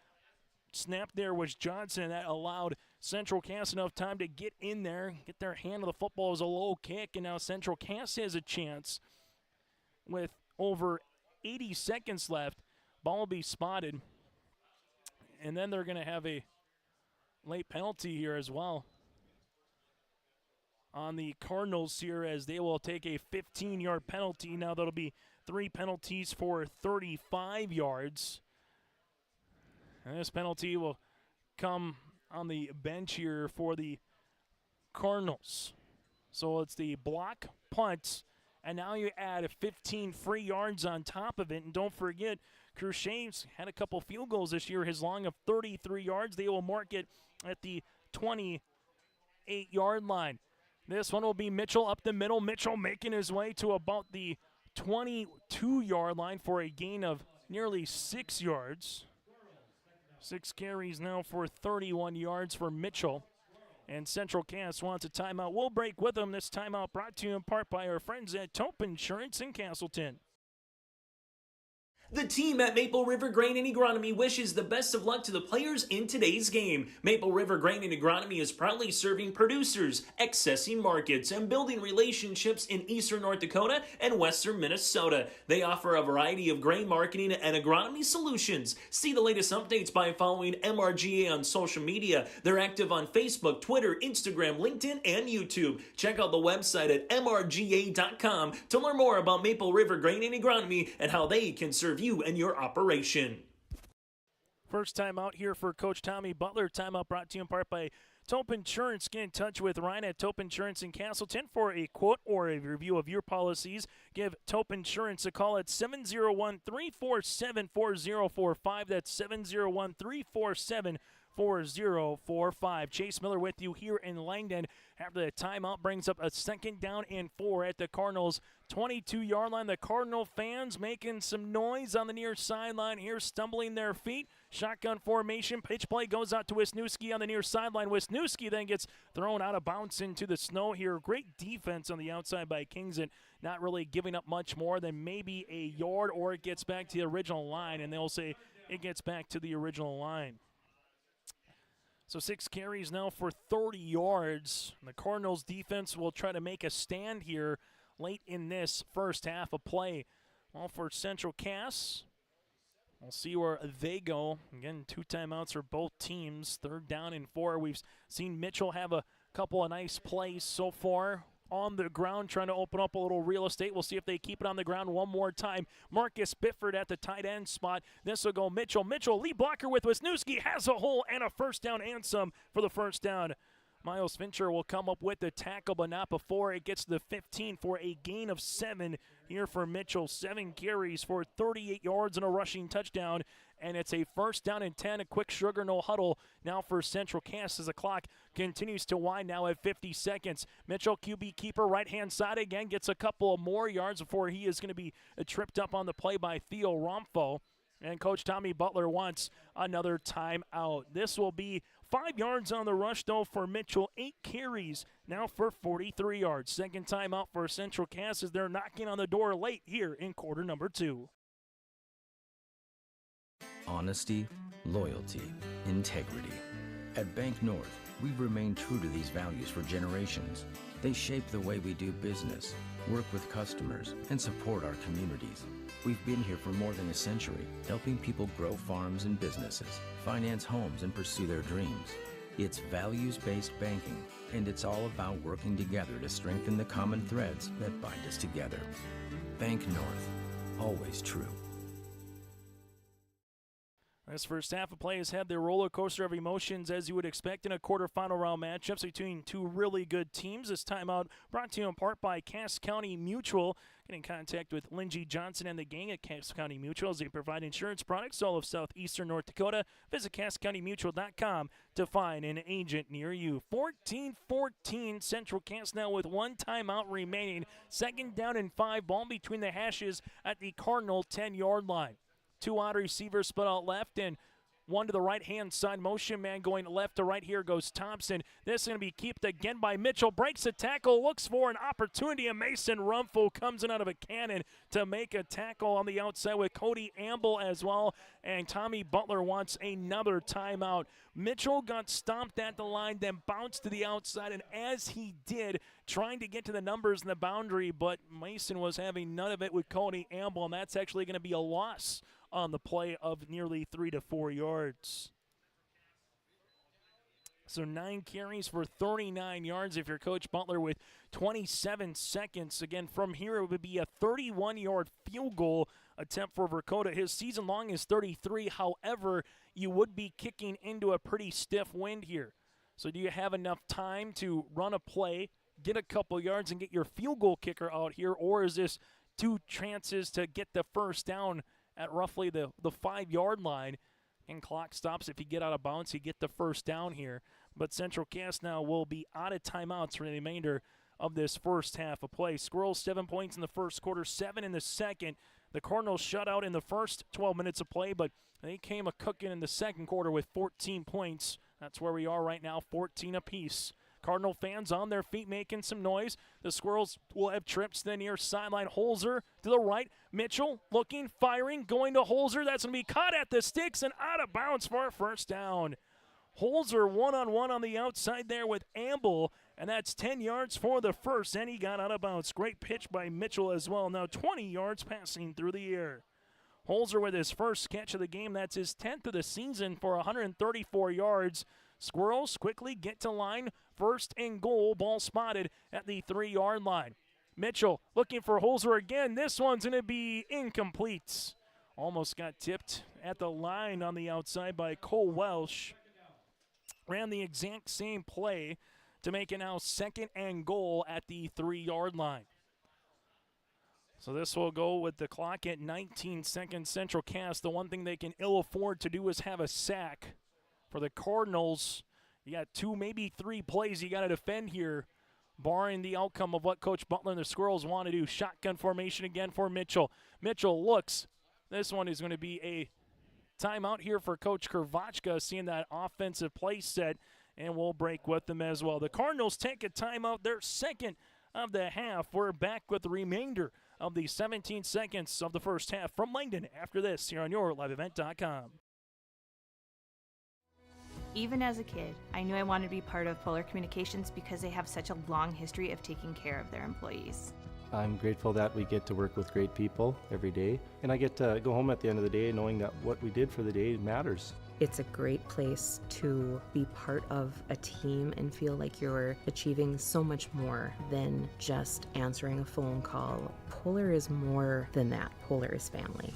snap there was Johnson, and that allowed Central Cass enough time to get in there, get their hand on the football as a low kick, and now Central Cass has a chance with over 80 seconds left. Ball will be spotted, and then they're going to have a late penalty here as well on the Cardinals here, as they will take a 15-yard penalty. Now that'll be 3 penalties for 35 yards. And this penalty will come on the bench here for the Cardinals. So it's the block, punt, and now you add 15 free yards on top of it. And don't forget, Cruchate's had a couple field goals this year, his long of 33 yards. They will mark it at the 28-yard line. This one will be Mitchell up the middle. Mitchell making his way to about the 22-yard line for a gain of nearly 6 yards. 6 carries now for 31 yards for Mitchell. And Central Cass wants a timeout. We'll break with them. This timeout brought to you in part by our friends at Taupe Insurance in Castleton. The team at Maple River Grain and Agronomy wishes the best of luck to the players in today's game. Maple River Grain and Agronomy is proudly serving producers, accessing markets, and building relationships in eastern North Dakota and western Minnesota. They offer a variety of grain marketing and agronomy solutions. See the latest updates by following MRGA on social media. They're active on Facebook, Twitter, Instagram, LinkedIn, and YouTube. Check out the website at mrga.com to learn more about Maple River Grain and Agronomy and how they can serve you and your operation. First time out here for Coach Tommy Butler. Timeout brought to you in part by Taupe Insurance. Get in touch with Ryan at Taupe Insurance in Castleton for a quote or a review of your policies. Give Taupe Insurance a call at 701-347-4045. That's 701-347-4045. Chase Miller with you here in Langdon. After the timeout brings up a 2nd down and 4 at the Cardinals' 22-yard line. The Cardinal fans making some noise on the near sideline here, stumbling their feet. Shotgun formation. Pitch play goes out to Wisniewski on the near sideline. Wisniewski then gets thrown out of bounds into the snow here. Great defense on the outside by Kingston, not really giving up much more than maybe a yard, or it gets back to the original line, and they'll say it gets back to the original line. So 6 carries now for 30 yards. The Cardinals defense will try to make a stand here late in this first half of play. Well, for Central Cass, we'll see where they go. Again, 2 timeouts for both teams. 3rd down and 4. We've seen Mitchell have a couple of nice plays so far on the ground, trying to open up a little real estate. We'll see if they keep it on the ground one more time. Marcus Bifford at the tight end spot. This will go Mitchell. Mitchell, lead blocker with Wisniewski, has a hole and a first down and some for the first down. Miles Fincher will come up with the tackle, but not before it gets to the 15 for a gain of 7 here for Mitchell. 7 carries for 38 yards and a rushing touchdown, and it's a first down and 10. A quick sugar, no huddle now for Central Cass as the clock continues to wind now at 50 seconds. Mitchell, QB keeper, right-hand side again, gets a couple of more yards before he is going to be tripped up on the play by Theo Romfo. And Coach Tommy Butler wants another timeout. This will be 5 yards on the rush, though, for Mitchell. 8 carries now for 43 yards. Second timeout for Central Cass as they're knocking on the door late here in quarter number 2. Honesty, loyalty, integrity. At Bank North, we've remained true to these values for generations. They shape the way we do business, work with customers, and support our communities. We've been here for more than a century, helping people grow farms and businesses, finance homes, and pursue their dreams. It's values-based banking, and it's all about working together to strengthen the common threads that bind us together. Bank North, always true. This first half of play has had the roller coaster of emotions, as you would expect in a quarterfinal round matchups between 2 really good teams. This timeout brought to you in part by Cass County Mutual. Get in contact with Lindsey Johnson and the gang at Cass County Mutual as they provide insurance products all of southeastern North Dakota. Visit CassCountyMutual.com to find an agent near you. 14-14, Central Cass now with 1 timeout remaining. 2nd down and 5, ball between the hashes at the Cardinal 10-yard line. 2 wide receivers split out left, and one to the right-hand side. Motion man going left to right. Here goes Thompson. This is going to be kept again by Mitchell. Breaks a tackle, looks for an opportunity, and Mason Rumpel comes in out of a cannon to make a tackle on the outside with Cody Amble as well. And Tommy Butler wants another timeout. Mitchell got stomped at the line, then bounced to the outside, and as he did, trying to get to the numbers in the boundary, but Mason was having none of it with Cody Amble, and that's actually going to be a loss on the play of nearly 3 to 4 yards. So 9 carries for 39 yards if you're Coach Butler with 27 seconds. Again, from here it would be a 31-yard field goal attempt for Dakota. His season long is 33. However, you would be kicking into a pretty stiff wind here. So do you have enough time to run a play, get a couple yards, and get your field goal kicker out here? Or is this 2 chances to get the first down at roughly the 5-yard line? And clock stops if you get out of bounds, you get the first down here. But Central Cass now will be out of timeouts for the remainder of this first half of play. Squirrels 7 points in the first quarter, 7 in the second. The Cardinals shut out in the first 12 minutes of play, but they came a-cooking in the second quarter with 14 points. That's where we are right now, 14 apiece. Cardinal fans on their feet making some noise. The Squirrels will have trips to the near sideline. Holzer to the right. Mitchell looking, firing, going to Holzer. That's going to be caught at the sticks and out of bounds for a first down. Holzer one-on-one on the outside there with Amble, and that's 10 yards for the first, and he got out of bounds. Great pitch by Mitchell as well. Now 20 yards passing through the air. Holzer with his first catch of the game. That's his 10th of the season for 134 yards. Squirrels quickly get to line. First and goal, ball spotted at the 3-yard line. Mitchell looking for Holzer again. This one's going to be incomplete. Almost got tipped at the line on the outside by Cole Welsh. Ran the exact same play to make it now 2nd and goal at the 3-yard line. So this will go with the clock at 19 seconds. Central Cass, the one thing they can ill afford to do is have a sack. For the Cardinals, you got 2, maybe 3 plays you got to defend here, barring the outcome of what Coach Butler and the Squirrels want to do. Shotgun formation again for Mitchell. Mitchell looks. This one is going to be a timeout here for Coach Krvachka, seeing that offensive play set, and we'll break with them as well. The Cardinals take a timeout, their second of the half. We're back with the remainder of the 17 seconds of the first half from Langdon after this here on YourLiveEvent.com. Even as a kid, I knew I wanted to be part of Polar Communications because they have such a long history of taking care of their employees. I'm grateful that we get to work with great people every day, and I get to go home at the end of the day knowing that what we did for the day matters. It's a great place to be part of a team and feel like you're achieving so much more than just answering a phone call. Polar is more than that. Polar is family.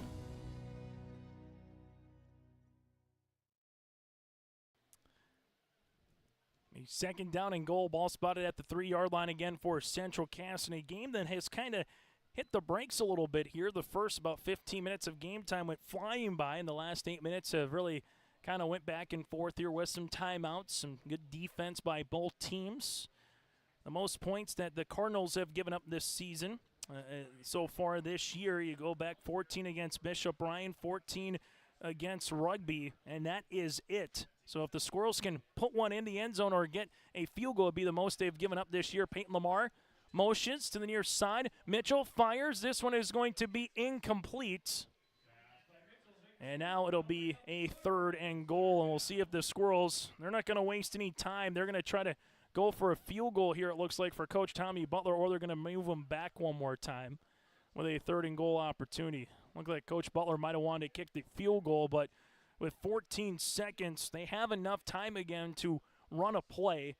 Second down and goal, ball spotted at the 3-yard line again for Central Cass in a game that has kind of hit the brakes a little bit here. The first about 15 minutes of game time went flying by, and the last 8 minutes have really kind of went back and forth here with some timeouts, some good defense by both teams. The most points that the Cardinals have given up this season so far this year, you go back 14 against Bishop Ryan, 14 against Rugby, and that is it. So if the Squirrels can put one in the end zone or get a field goal, it would be the most they've given up this year. Peyton Lamar motions to the near side. Mitchell fires. This one is going to be incomplete. And now it'll be a 3rd and goal, and we'll see if the Squirrels, they're not going to waste any time. They're going to try to go for a field goal here, it looks like, for Coach Tommy Butler, or they're going to move them back one more time with a 3rd and goal opportunity. Looks like Coach Butler might have wanted to kick the field goal, but with 14 seconds, they have enough time again to run a play.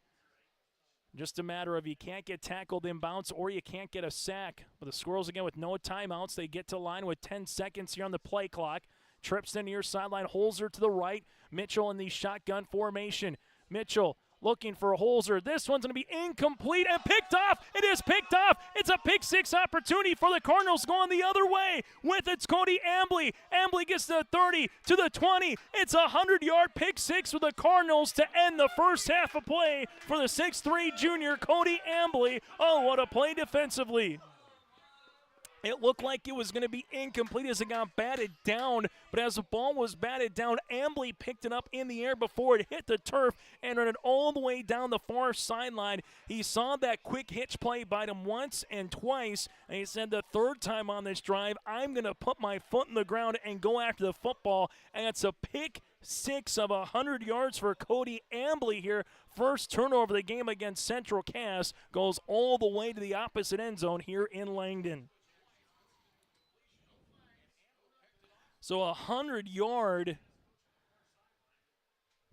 Just a matter of you can't get tackled in bounds or you can't get a sack. But the Squirrels, again, with no timeouts, they get to line with 10 seconds here on the play clock. Trips to near sideline, Holzer to the right. Mitchell in the shotgun formation. Mitchell looking for a Holzer. This one's going to be incomplete and picked off. It is picked off. It's a pick 6 opportunity for the Cardinals going the other way. With it's Cody Amble. Amble gets to the 30, to the 20. It's a 100-yard pick 6 for the Cardinals to end the first half of play for the 6'3 junior Cody Amble. Oh, what a play defensively. It looked like it was going to be incomplete as it got batted down, but as the ball was batted down, Ambly picked it up in the air before it hit the turf and ran it all the way down the far sideline. He saw that quick hitch play bite him once and twice, and he said the third time on this drive, I'm going to put my foot in the ground and go after the football, and it's a pick 6 of 100 yards for Cody Ambly here. First turnover of the game against Central Cass, goes all the way to the opposite end zone here in Langdon. So a 100-yard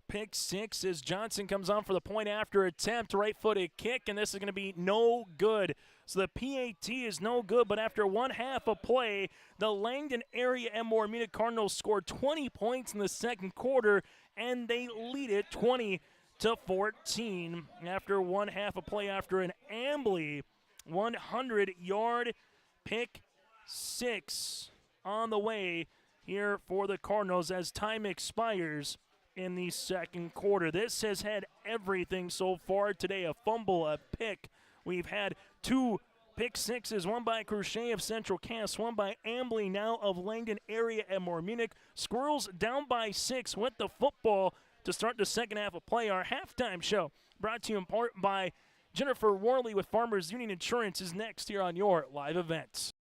pick 6 as Johnson comes on for the point after attempt, right-footed kick, and this is going to be no good. So the PAT is no good, but after one half of play, the Langdon area Edmore Munich Cardinals scored 20 points in the second quarter, and they lead it 20-14 after one half of play after an Ambly 100-yard pick 6 on the way here for the Cardinals as time expires in the second quarter. This has had everything so far today, a fumble, a pick. We've had 2 pick 6s, one by Crochet of Central Cass, one by Ambly now of Langdon area Edmore Munich. Squirrels down by 6 with the football to start the second half of play. Our halftime show brought to you in part by Jennifer Worley with Farmers Union Insurance is next here on your live events.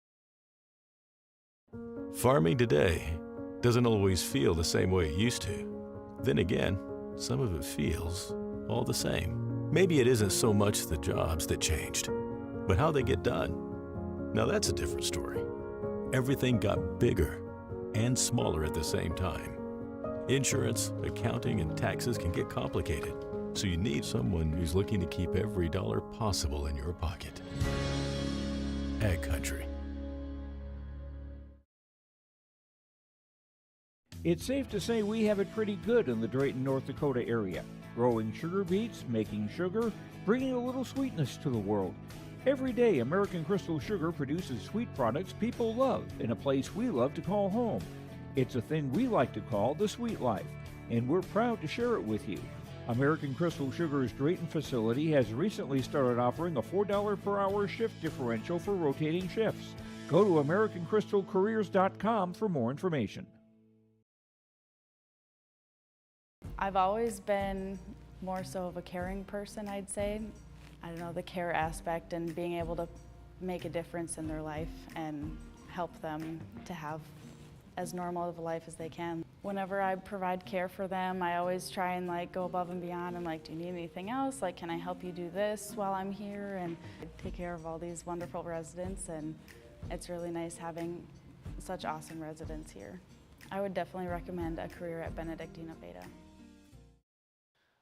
Farming today doesn't always feel the same way it used to. Then again, some of it feels all the same. Maybe it isn't so much the jobs that changed, but how they get done. Now that's a different story. Everything got bigger and smaller at the same time. Insurance, accounting, and taxes can get complicated, so you need someone who's looking to keep every dollar possible in your pocket. Ag Country. It's safe to say we have it pretty good in the Drayton, North Dakota area. Growing sugar beets, making sugar, bringing a little sweetness to the world. Every day, American Crystal Sugar produces sweet products people love in a place we love to call home. It's a thing we like to call the sweet life, and we're proud to share it with you. American Crystal Sugar's Drayton facility has recently started offering a $4 per hour shift differential for rotating shifts. Go to AmericanCrystalCareers.com for more information. I've always been more so of a caring person, I'd say. I don't know, the care aspect and being able to make a difference in their life and help them to have as normal of a life as they can. Whenever I provide care for them, I always try and go above and beyond. I'm like, do you need anything else? Can I help you do this while I'm here? And take care of all these wonderful residents, and it's really nice having such awesome residents here. I would definitely recommend a career at Benedictine Beta.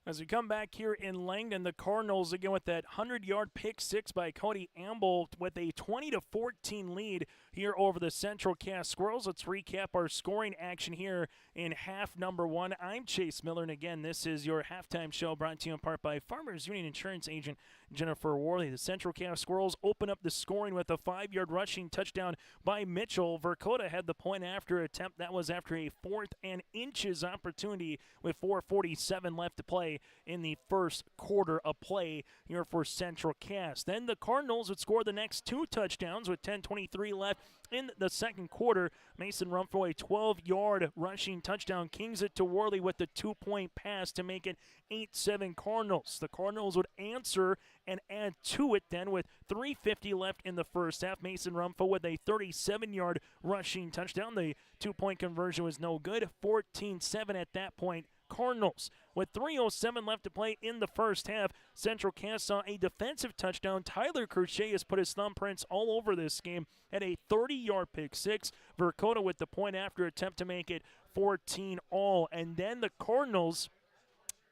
As we come back here in Langdon, the Cardinals again with that 100-yard pick 6 by Cody Ambly with a 20-14 lead here over the Central Cass Squirrels. Let's recap our scoring action here in half number 1. I'm Chase Miller, and again, this is your halftime show brought to you in part by Farmers Union Insurance agent Jennifer Worley. The Central Cass Squirrels open up the scoring with a 5-yard rushing touchdown by Mitchell. Dakota had the point after attempt. That was after a 4th and inches opportunity with 4:47 left to play in the first quarter of play here for Central Cass. Then the Cardinals would score the next 2 touchdowns with 10:23 left in the second quarter. Mason Rumpho, a 12-yard rushing touchdown, kings it to Worley with the 2-point pass to make it 8-7 Cardinals. The Cardinals would answer and add to it then with 3:50 left in the first half. Mason Rumpho with a 37-yard rushing touchdown. The 2-point conversion was no good. 14-7 at that point. Cardinals. With 3:07 left to play in the first half, Central Cass saw a defensive touchdown. Tyler Crochet has put his thumbprints all over this game at a 30-yard pick 6. Dakota with the point after attempt to make it 14-all. And then the Cardinals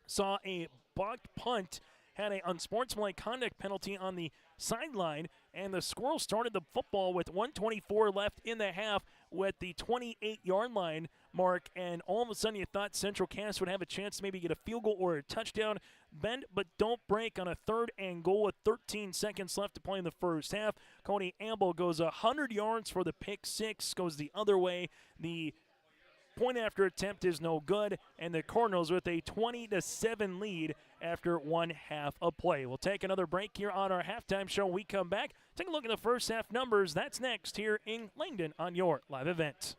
saw a blocked punt, had an unsportsmanlike conduct penalty on the sideline, and the Squirrels started the football with 1:24 left in the half with the 28-yard line mark, and all of a sudden you thought Central Cass would have a chance to maybe get a field goal or a touchdown. Bend but don't break on a 3rd and goal with 13 seconds left to play in the first half. Cody Ambly goes 100 yards for the pick 6, goes the other way. The point after attempt is no good, and the Cardinals with a 20-7 lead after one half of play. We'll take another break here on our halftime show. When we come back, take a look at the first half numbers. That's next here in Langdon on your live event.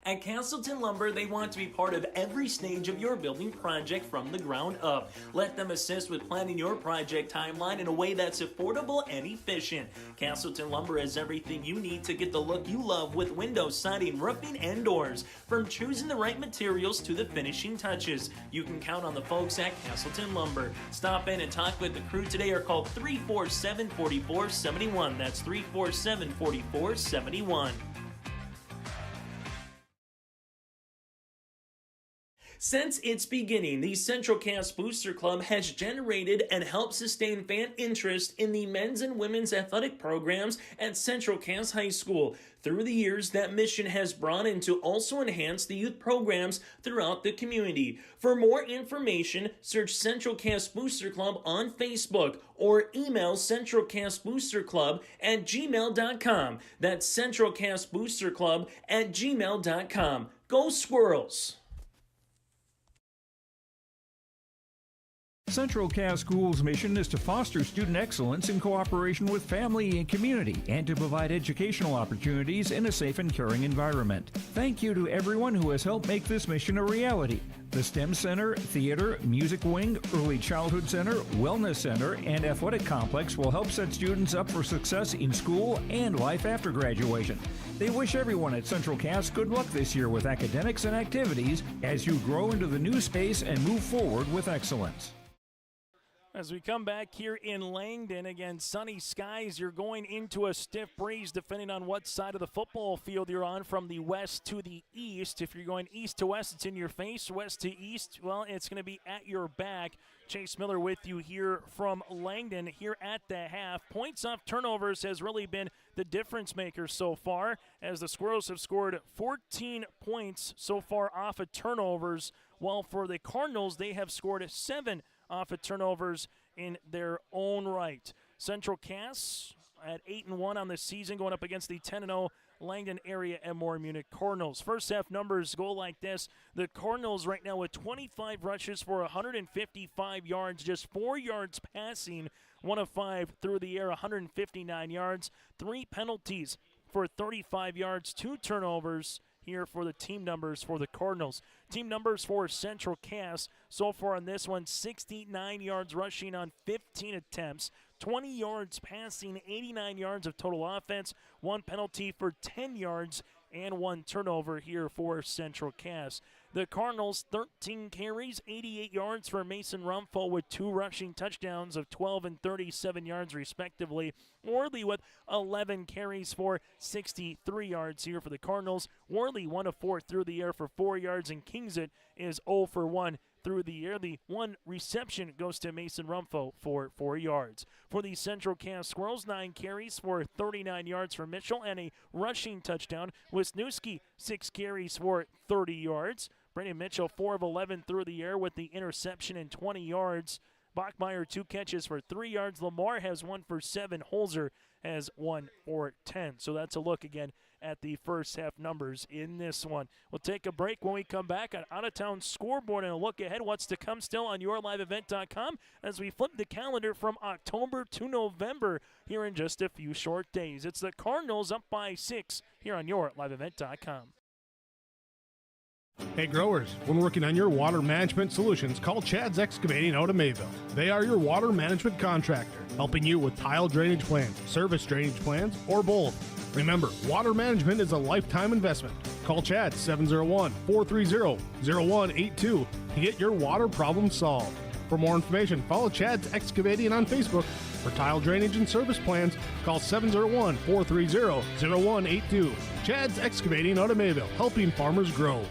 At Castleton Lumber, they want to be part of every stage of your building project from the ground up. Let them assist with planning your project timeline in a way that's affordable and efficient. Castleton Lumber has everything you need to get the look you love with windows, siding, roofing, and doors. From choosing the right materials to the finishing touches, you can count on the folks at Castleton Lumber. Stop in and talk with the crew today or call 347-4471. That's 347-4471. Since its beginning, the Central Cass Booster Club has generated and helped sustain fan interest in the men's and women's athletic programs at Central Cass High School. Through the years, that mission has broadened to also enhance the youth programs throughout the community. For more information, search Central Cass Booster Club on Facebook or email centralcassboosterclub@gmail.com. That's centralcassboosterclub@gmail.com. Go Squirrels! Central Cass School's mission is to foster student excellence in cooperation with family and community and to provide educational opportunities in a safe and caring environment. Thank you to everyone who has helped make this mission a reality. The STEM Center, Theater, Music Wing, Early Childhood Center, Wellness Center, and Athletic Complex will help set students up for success in school and life after graduation. They wish everyone at Central Cass good luck this year with academics and activities as you grow into the new space and move forward with excellence. As we come back here in Langdon, again, sunny skies. You're going into a stiff breeze depending on what side of the football field you're on, from the west to the east. If you're going east to west, it's in your face. West to east, well, it's going to be at your back. Chase Miller with you here from Langdon here at the half. Points off turnovers has really been the difference maker so far, as the Squirrels have scored 14 points so far off of turnovers, while for the Cardinals, they have scored 7 off of turnovers in their own right. Central Cass at 8-1 on the season, going up against the 10-0 Langdon area Edmore Munich Cardinals. First half numbers go like this. The Cardinals right now with 25 rushes for 155 yards, just 4 yards passing, 1 of 5 through the air, 159 yards, 3 penalties for 35 yards, 2 turnovers here for the team numbers for the Cardinals. Team numbers for Central Cass so far on this one: 69 yards rushing on 15 attempts, 20 yards passing, 89 yards of total offense, 1 penalty for 10 yards, and 1 turnover here for Central Cass. The Cardinals, 13 carries, 88 yards for Mason Rumpho with 2 rushing touchdowns of 12 and 37 yards respectively. Worley with 11 carries for 63 yards here for the Cardinals. Worley 1 of 4 through the air for 4 yards, and Kingsit is 0 for 1 through the air. The 1 reception goes to Mason Rumpho for 4 yards. For the Central Cass Squirrels, 9 carries for 39 yards for Mitchell and a rushing touchdown. Wisniewski, 6 carries for 30 yards. Brandon Mitchell, 4 of 11 through the air with the interception and 20 yards. Bachmeyer, 2 catches for 3 yards. Lamar has 1 for 7. Holzer has 1 for 10. So that's a look again at the first half numbers in this one. We'll take a break. When we come back on Out of Town Scoreboard and a look ahead what's to come still on yourliveevent.com as we flip the calendar from October to November here in just a few short days. It's the Cardinals up by 6 here on yourliveevent.com. Hey growers, when working on your water management solutions, call Chad's Excavating out of Mayville. They are your water management contractor, helping you with tile drainage plans, service drainage plans, or both. Remember, water management is a lifetime investment. Call Chad 701-430-0182 to get your water problem solved. For more information, follow Chad's Excavating on Facebook. For tile drainage and service plans, call 701-430-0182. Chad's Excavating out of Mayville, helping farmers grow.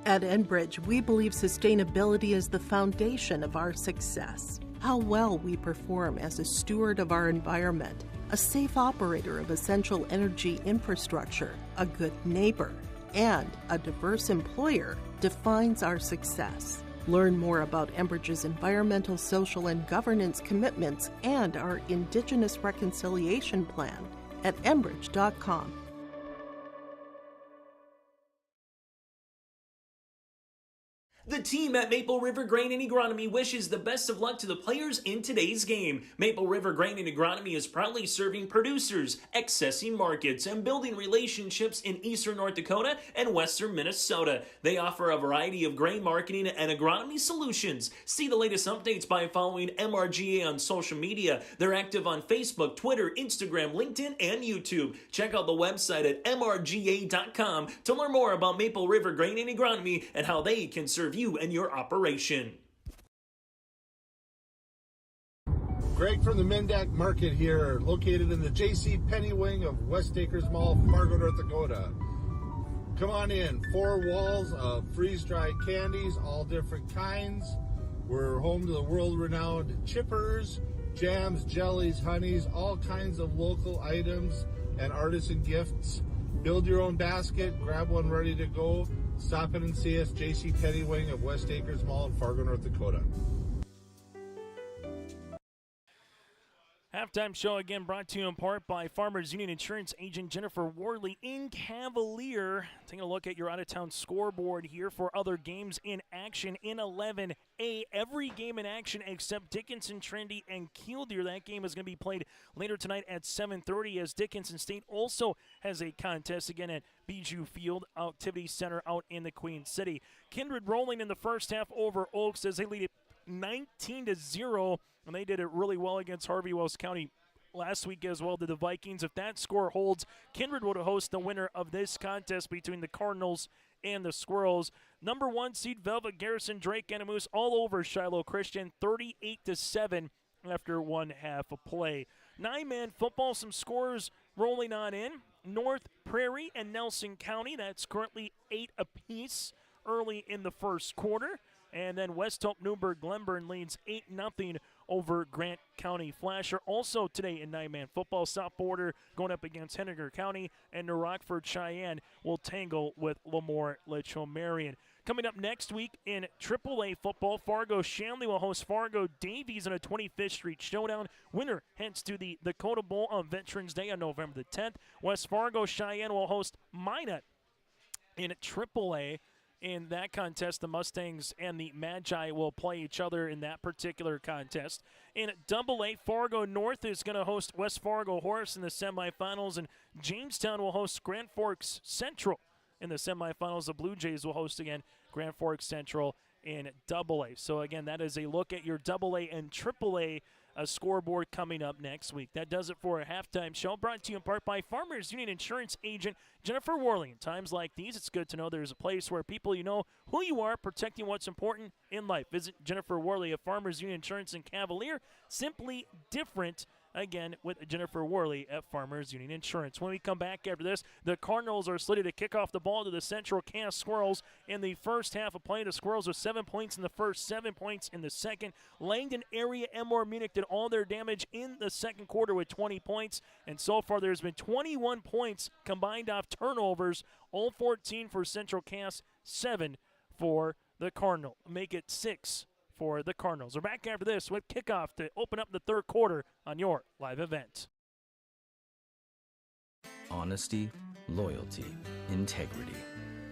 At Enbridge, we believe sustainability is the foundation of our success. How well we perform as a steward of our environment, a safe operator of essential energy infrastructure, a good neighbor, and a diverse employer defines our success. Learn more about Enbridge's environmental, social, and governance commitments and our Indigenous Reconciliation Plan at enbridge.com. The team at Maple River Grain and Agronomy wishes the best of luck to the players in today's game. Maple River Grain and Agronomy is proudly serving producers, accessing markets, and building relationships in eastern North Dakota and western Minnesota. They offer a variety of grain marketing and agronomy solutions. See the latest updates by following MRGA on social media. They're active on Facebook, Twitter, Instagram, LinkedIn, and YouTube. Check out the website at mrga.com to learn more about Maple River Grain and Agronomy and how they can serve you and your operation. Greg from the Mendak Market here, located in the J.C. Penney wing of West Acres Mall, Fargo, North Dakota. Come on in. 4 walls of freeze-dried candies, all different kinds. We're home to the world-renowned chippers, jams, jellies, honeys, all kinds of local items and artisan gifts. Build your own basket, grab one ready to go. Stop in and see us, J.C. Penney wing of West Acres Mall in Fargo, North Dakota. Halftime show again brought to you in part by Farmers Union Insurance Agent Jennifer Worley in Cavalier. Taking a look at your out-of-town scoreboard here for other games in action in 11A. Every game in action except Dickinson, Trinity, and Killdeer. That game is going to be played later tonight at 7:30 as Dickinson State also has a contest again at Bijou Field Activity Center out in the Queen City. Kindred rolling in the first half over Oaks as they lead it 19-0. And they did it really well against Harvey Wells County last week as well, did the Vikings. If that score holds, Kindred would host the winner of this contest between the Cardinals and the Squirrels. Number 1 seed Velvet Garrison Drake Animus all over Shiloh Christian, 38-7 after one half of play. 9-man football, some scores rolling on in. North Prairie and Nelson County, that's currently 8 apiece early in the first quarter. And then West Hope Newburgh Glenburn leads 8-0 over Grant County Flasher. Also today in 9-man football, South Border going up against Henniker County, and New Rockford Cheyenne will tangle with Lemoore Litchfield Marion. Coming up next week in AAA football, Fargo Shanley will host Fargo Davies in a 25th Street showdown. Winner heads to the Dakota Bowl on Veterans Day on November the 10th. West Fargo Cheyenne will host Minot in AAA. In that contest, the Mustangs and the Magi will play each other in that particular contest. In AA, Fargo North is going to host West Fargo Horace in the semifinals, and Jamestown will host Grand Forks Central in the semifinals. The Blue Jays will host again Grand Forks Central in AA. So again, that is a look at your AA and AAA scoreboard coming up next week. That does it for a halftime show, brought to you in part by Farmers Union Insurance Agent Jennifer Worley. In times like these, it's good to know there's a place where people you know who you are, protecting what's important in life. Visit Jennifer Worley of Farmers Union Insurance in Cavalier. Simply different. Again, with Jennifer Worley at Farmers Union Insurance. When we come back after this, the Cardinals are slated to kick off the ball to the Central Cass Squirrels in the first half of play. The Squirrels with 7 points in the first, 7 points in the second. Langdon area Edmore Munich did all their damage in the second quarter with 20 points. And so far, there's been 21 points combined off turnovers, all 14 for Central Cass, 7 for the Cardinal. Make it 6 for the Cardinals. We're back after this with kickoff to open up the third quarter on your live event. Honesty, loyalty, integrity.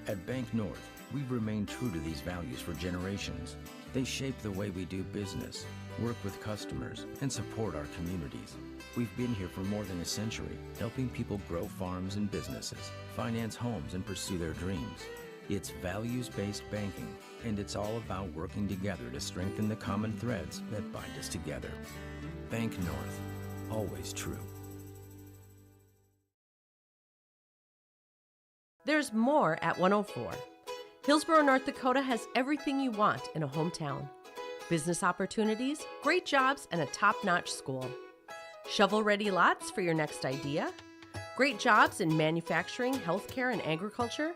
At Bank North, we've remained true to these values for generations. They shape the way we do business, work with customers, and support our communities. We've been here for more than a century, helping people grow farms and businesses, finance homes, and pursue their dreams. It's values-based banking, and it's all about working together to strengthen the common threads that bind us together. Bank North, always true. There's more at 104. Hillsborough, North Dakota has everything you want in a hometown. Business opportunities, great jobs, and a top-notch school. Shovel-ready lots for your next idea. Great jobs in manufacturing, healthcare, and agriculture.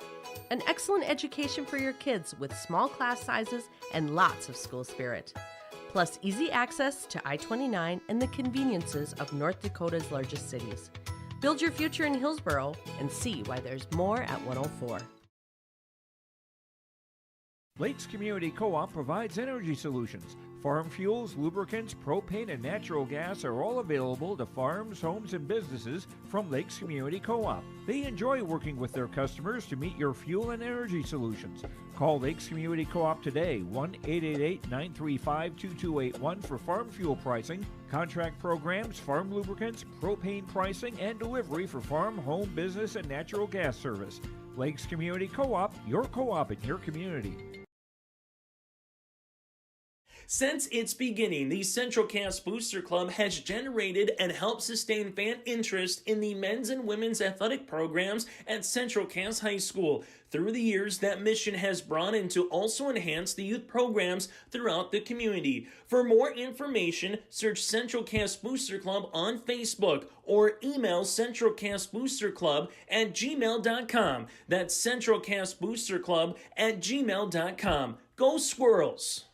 An excellent education for your kids with small class sizes and lots of school spirit. Plus easy access to I-29 and the conveniences of North Dakota's largest cities. Build your future in Hillsborough and see why there's more at 104. Lakes Community Co-op provides energy solutions Farm fuels, lubricants, propane, and natural gas are all available to farms, homes, and businesses from Lakes Community Co-op. They enjoy working with their customers to meet your fuel and energy solutions. Call Lakes Community Co-op today, 1-888-935-2281 for farm fuel pricing, contract programs, farm lubricants, propane pricing, and delivery for farm, home, business, and natural gas service. Lakes Community Co-op, your co-op in your community. Since its beginning, the Central Cass Booster Club has generated and helped sustain fan interest in the men's and women's athletic programs at Central Cass High School. Through the years, that mission has broadened to also enhance the youth programs throughout the community. For more information, search Central Cass Booster Club on Facebook or email centralcassboosterclub@gmail.com. That's centralcassboosterclub@gmail.com. Go Squirrels!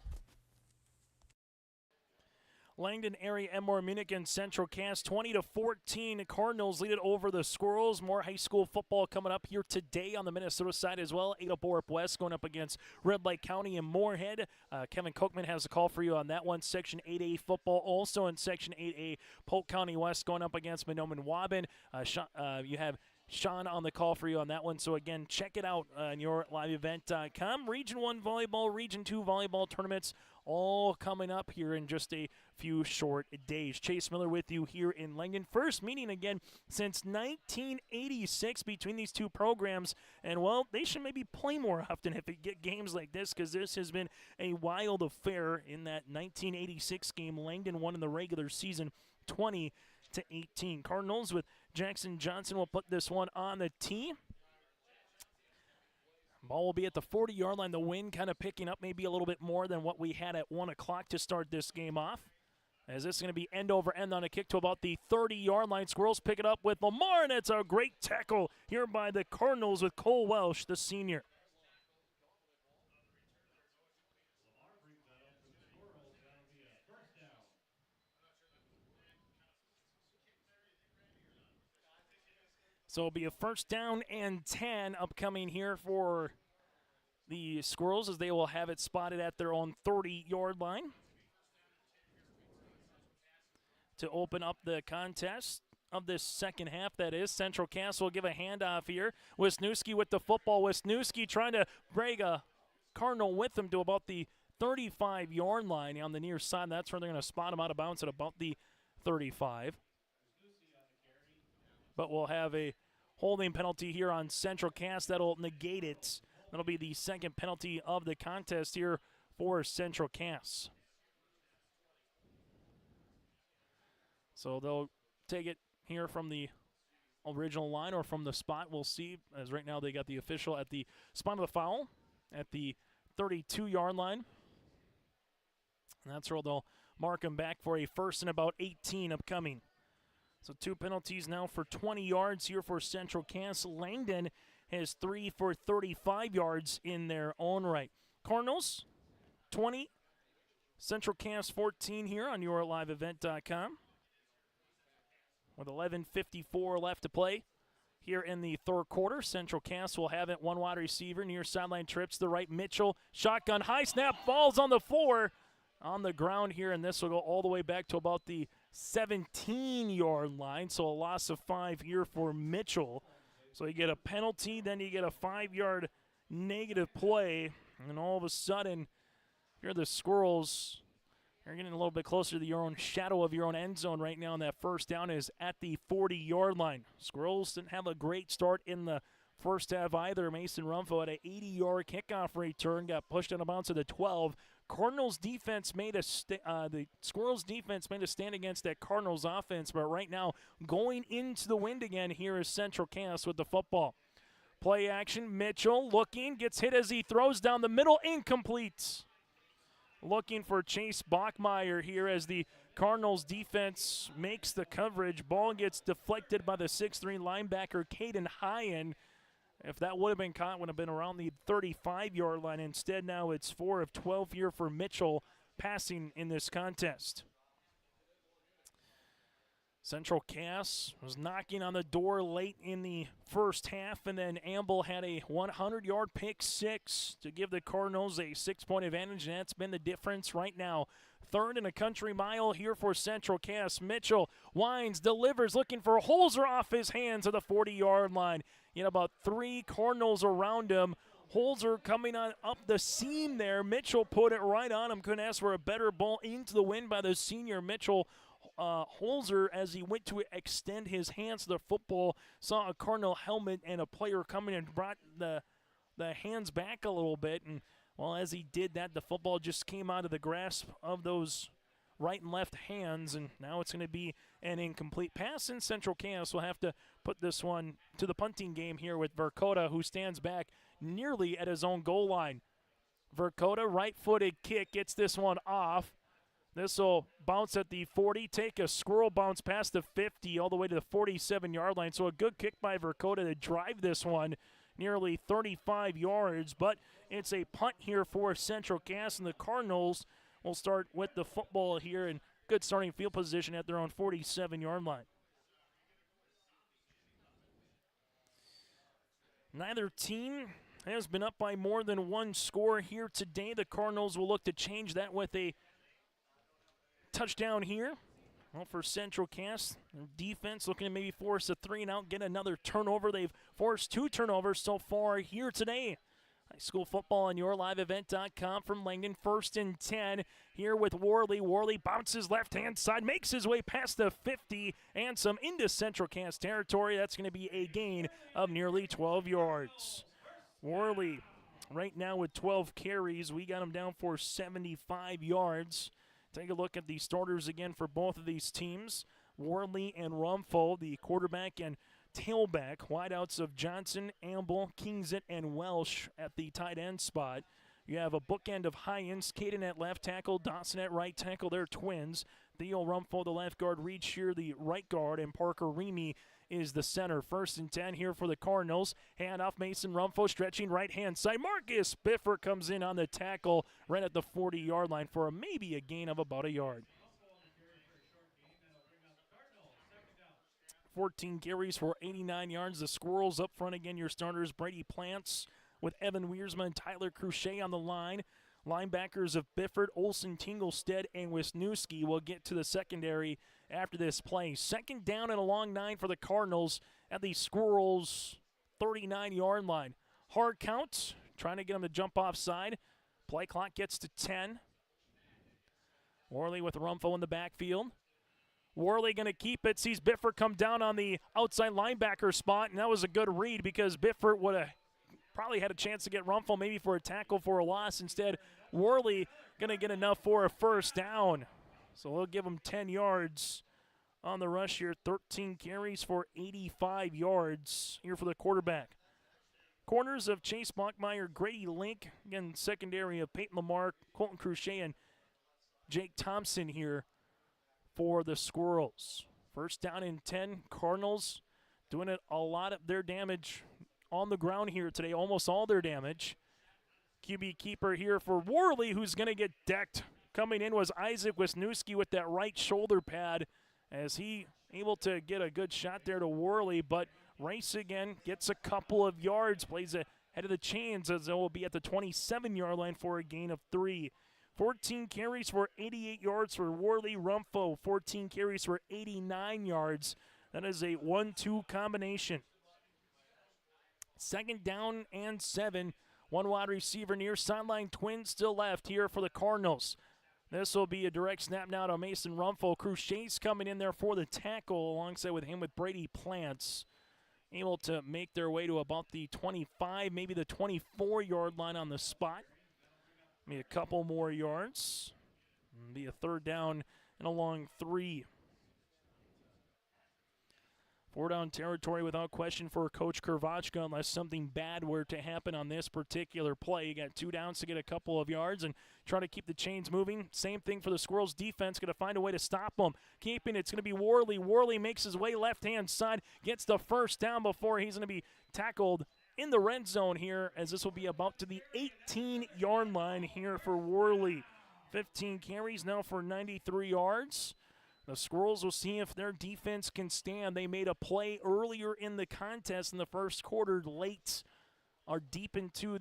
Langdon area, Edmore, Munich, and Central Cass 20-14. Cardinals lead it over the Squirrels. More high school football coming up here today on the Minnesota side as well. Ada Borup West going up against Red Lake County and Moorhead. Kevin Kochman has a call for you on that one. Section 8A football also in Section 8A. Polk County West going up against Mahnomen-Waban. You have Sean on the call for you on that one. So, again, check it out on yourliveevent.com. Region 1 volleyball, Region 2 volleyball tournaments all coming up here in just a few short days. Chase Miller with you here in Langdon. First meeting again since 1986 between these two programs. And, well, they should maybe play more often if they get games like this, because this has been a wild affair. In that 1986 game, Langdon won in the regular season 20-18. Cardinals with Jackson Johnson will put this one on the tee. Ball will be at the 40-yard line. The wind kind of picking up maybe a little bit more than what we had at 1 o'clock to start this game off. As this is going to be end over end on a kick to about the 30-yard line. Squirrels pick it up with Lamar, and it's a great tackle here by the Cardinals with Cole Welsh, the senior. So it'll be a 1st down and 10 upcoming here for the Squirrels, as they will have it spotted at their own 30-yard line to open up the contest of this second half. That is, Central Cass will give a handoff here. Wisniewski with the football. Wisniewski trying to drag a Cardinal with him to about the 35-yard line on the near side. That's where they're going to spot him out of bounds at about the 35. But we'll have a holding penalty here on Central Cass that'll negate it. That'll be the second penalty of the contest here for Central Cass. So they'll take it here from the original line or from the spot. We'll see, as right now they got the official at the spot of the foul at the 32-yard line. And that's where they'll mark him back for a 1st and about 18 upcoming. So 2 penalties now for 20 yards here for Central Cass. Langdon has 3 for 35 yards in their own right. Cardinals 20, Central Cass 14 here on yourliveevent.com. With 11:54 left to play here in the third quarter. Central Cass will have it, one wide receiver, near sideline trips to the right. Mitchell, shotgun, high snap, falls on the floor on the ground here, and this will go all the way back to about the 17-yard line, so a loss of 5 here for Mitchell. So you get a penalty, then you get a 5-yard negative play, and all of a sudden, here the Squirrels are getting a little bit closer to your own shadow of your own end zone right now, and that 1st down is at the 40-yard line. Squirrels didn't have a great start in the first half either. Mason Rumfo had an 80-yard kickoff return, got pushed out of bounds to the 12. Cardinals defense made the Squirrels defense made a stand against that Cardinals offense, but right now going into the wind again here is Central Cass with the football. Play action, Mitchell looking, gets hit as he throws down the middle, incomplete. Looking for Chase Bachmeyer here as the Cardinals defense makes the coverage. Ball gets deflected by the 6'3 linebacker, Caden Hyen. If that would have been caught, it would have been around the 35-yard line. Instead, now it's 4 of 12 here for Mitchell passing in this contest. Central Cass was knocking on the door late in the first half, and then Amble had a 100-yard pick six to give the Cardinals a 6-point advantage, and that's been the difference right now. Third and a country mile here for Central Cass. Mitchell winds, delivers, looking for Holzer off his hands at the 40-yard line. Yet about 3 Cardinals around him. Holzer coming on up the seam there. Mitchell put it right on him. Couldn't ask for a better ball into the wind by the senior Mitchell. Holzer, as he went to extend his hands to the football, saw a Cardinal helmet and a player coming and brought the hands back a little bit. And, well, as he did that, the football just came out of the grasp of those right and left hands, and now it's going to be an incomplete pass, and Central Cass will have to put this one to the punting game here with Dakota, who stands back nearly at his own goal line. Dakota, right-footed kick, gets this one off. This will bounce at the 40, take a squirrel bounce past the 50 all the way to the 47-yard line. So a good kick by Dakota to drive this one nearly 35 yards. But it's a punt here for Central Cass, and the Cardinals will start with the football here in good starting field position at their own 47-yard line. Neither team has been up by more than one score here today. The Cardinals will look to change that with a touchdown here. Well, for Central Cass, their defense looking to maybe force a 3-and-out, get another turnover. They've forced 2 turnovers so far here today. High school football on yourliveevent.com from Langdon. 1st and 10 here with Worley. Worley bounces left-hand side, makes his way past the 50 and some into Central Cass territory. That's going to be a gain of nearly 12 yards. Worley right now with 12 carries. We got him down for 75 yards. Take a look at the starters again for both of these teams. Worley and Rumfo, the quarterback and tailback. Wideouts of Johnson, Amble, Kingsit, and Welsh at the tight end spot. You have a bookend of Hyens, Caden at left tackle, Dawson at right tackle. They're twins. Theo Rumfo, the left guard, Reed Shear, the right guard, and Parker Remy is the center. 1st and 10 here for the Cardinals. Hand off Mason Rumfo, stretching right-hand side. Marcus Biffert comes in on the tackle right at the 40-yard line for maybe a gain of about a yard. 14 carries for 89 yards. The Squirrels up front again, your starters, Brady Plants with Evan Wiersma and Tyler Cruchet on the line. Linebackers of Bifford, Olsen, Tinglestead, and Wisniewski will get to the secondary after this play. 2nd down and a long 9 for the Cardinals at the Squirrels' 39-yard line. Hard count, trying to get them to jump offside. Play clock gets to 10. Worley with Rumfo in the backfield. Worley going to keep it, sees Biffert come down on the outside linebacker spot, and that was a good read because Biffert would have probably had a chance to get Rumfo maybe for a tackle for a loss. Instead, Worley going to get enough for a 1st down. So we'll give him 10 yards on the rush here. 13 carries for 85 yards here for the quarterback. Corners of Chase Bachmeyer, Grady Link, again secondary of Peyton Lamar, Colton Cruchet, and Jake Thompson here for the Squirrels. 1st down and 10. Cardinals doing a lot of their damage on the ground here today, almost all their damage. QB keeper here for Worley, who's going to get decked. Coming in was Isaac Wisniewski with that right shoulder pad as he able to get a good shot there to Worley, but Rice again gets a couple of yards, plays ahead of the chains as it will be at the 27-yard line for a gain of 3. 14 carries for 88 yards for Worley. Rumfo, 14 carries for 89 yards. That is a 1-2 combination. 2nd down and 7. One wide receiver near sideline. Twins still left here for the Cardinals. This will be a direct snap now to Mason Rumfo. Cruchet's coming in there for the tackle alongside with him with Brady Plants. Able to make their way to about the 25, maybe the 24-yard line on the spot. Maybe a couple more yards. It'll be a 3rd down and a long 3. 4-down territory without question for Coach Krvachka unless something bad were to happen on this particular play. You got 2 downs to get a couple of yards and try to keep the chains moving. Same thing for the Squirrels defense. Going to find a way to stop them. Keeping it's going to be Worley. Worley makes his way left-hand side. Gets the 1st down before he's going to be tackled in the red zone here as this will be about to the 18-yard line here for Worley. 15 carries now for 93 yards. The Squirrels will see if their defense can stand. They made a play earlier in the contest in the first quarter late. Are deep into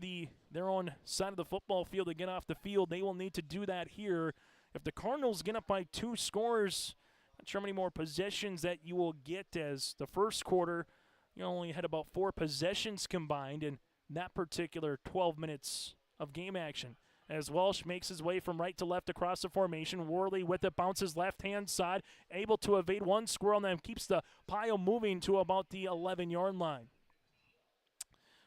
their own side of the football field to get off the field. They will need to do that here. If the Cardinals get up by 2 scores, not sure how many more possessions that you will get, as the first quarter, you only had about 4 possessions combined in that particular 12 minutes of game action. As Welsh makes his way from right to left across the formation. Worley with it, bounces left-hand side, able to evade one squirrel, and then keeps the pile moving to about the 11-yard line.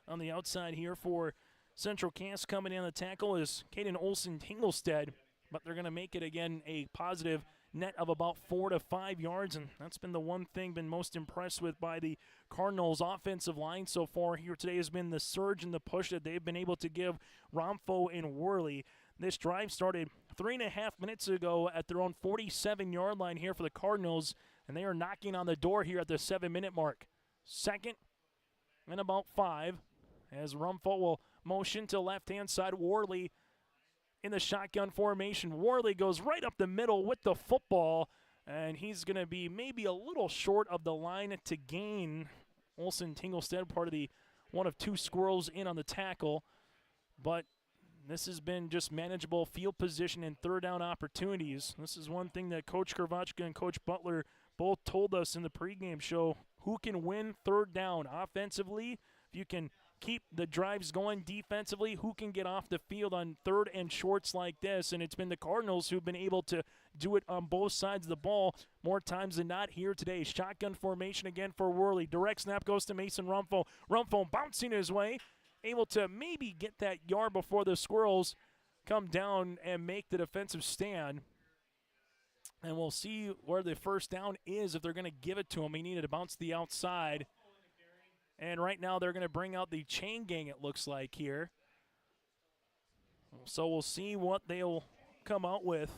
On the outside here for Central Cass, coming in the tackle is Caden Olsen-Tinglestead, but they're going to make it again a positive net of about 4 to 5 yards, and that's been the one thing been most impressed with by the Cardinals' offensive line so far here today has been the surge and the push that they've been able to give Romfo and Worley. This drive started 3.5 minutes ago at their own 47-yard line here for the Cardinals, and they are knocking on the door here at the 7-minute mark. Second and about 5, as Romfo will motion to left-hand side. Worley in the shotgun formation. Worley goes right up the middle with the football, and he's going to be maybe a little short of the line to gain. Olsen-Tinglestead, part of the one of 2 squirrels in on the tackle, but this has been just manageable field position and third down opportunities. This is one thing that Coach Kravachka and Coach Butler both told us in the pregame show. Who can win third down offensively? If you can keep the drives going defensively, who can get off the field on third and shorts like this? And it's been the Cardinals who've been able to do it on both sides of the ball more times than not here today. Shotgun formation again for Worley. Direct snap goes to Mason Romfo. Romfo bouncing his way, able to maybe get that yard before the Squirrels come down and make the defensive stand. And we'll see where the first down is if they're going to give it to him. He needed to bounce the outside. And right now they're going to bring out the chain gang, it looks like, here. So we'll see what they'll come out with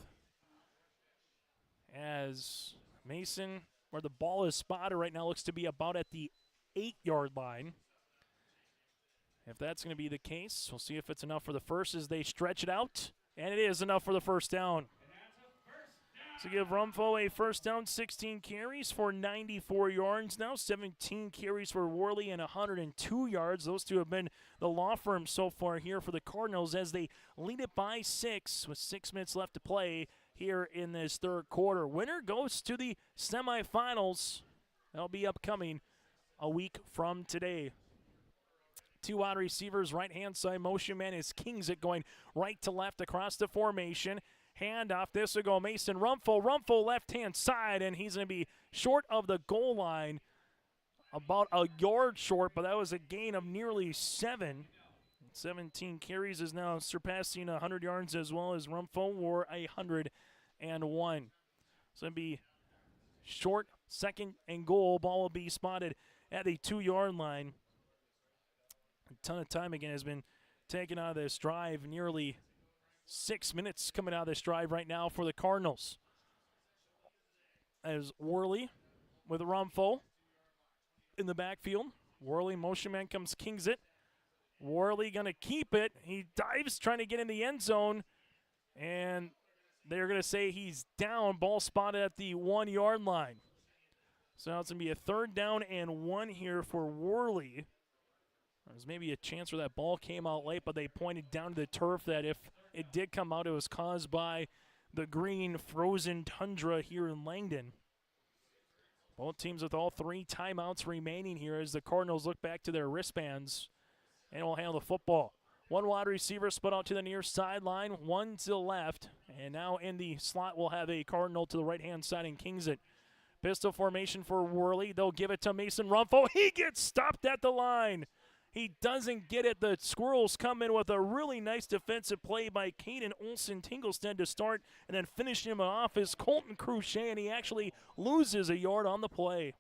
as Mason, where the ball is spotted right now, looks to be about at the 8-yard line. If that's going to be the case, we'll see if it's enough for the first as they stretch it out. And it is enough for the first down. So give Romfo a first down, 16 carries for 94 yards now, 17 carries for Worley and 102 yards. Those two have been the law firm so far here for the Cardinals as they lead it by 6 with 6 minutes left to play here in this third quarter. Winner goes to the semifinals. That'll be upcoming a week from today. 2 wide receivers, right-hand side motion man is Kingsit going right to left across the formation. Handoff, this will go Mason Romfo. Romfo left-hand side, and he's going to be short of the goal line, about a yard short, but that was a gain of nearly 7. 17 carries is now surpassing 100 yards as well as Romfo wore 101. So it'll be short, second and goal. Ball will be spotted at the 2-yard line. A ton of time again has been taken out of this drive, nearly 6 minutes coming out of this drive right now for the Cardinals. As Worley with Romfo in the backfield. Worley, motion man comes Kingsit. Worley going to keep it. He dives trying to get in the end zone. And they're going to say he's down. Ball spotted at the 1-yard line. So now it's going to be a 3rd down and 1 here for Worley. There's maybe a chance where that ball came out late, but they pointed down to the turf that if it did come out, it was caused by the green frozen tundra here in Langdon. Both teams with all 3 timeouts remaining here as the Cardinals look back to their wristbands and will handle the football. 1 wide receiver split out to the near sideline, 1 to the left. And now in the slot we'll have a Cardinal to the right-hand side in Kingsit. Pistol formation for Worley. They'll give it to Mason Romfo. He gets stopped at the line. He doesn't get it. The Squirrels come in with a really nice defensive play by Caden Olsen-Tinglestead to start, and then finish him off is Colton Cruchet, and he actually loses a yard on the play.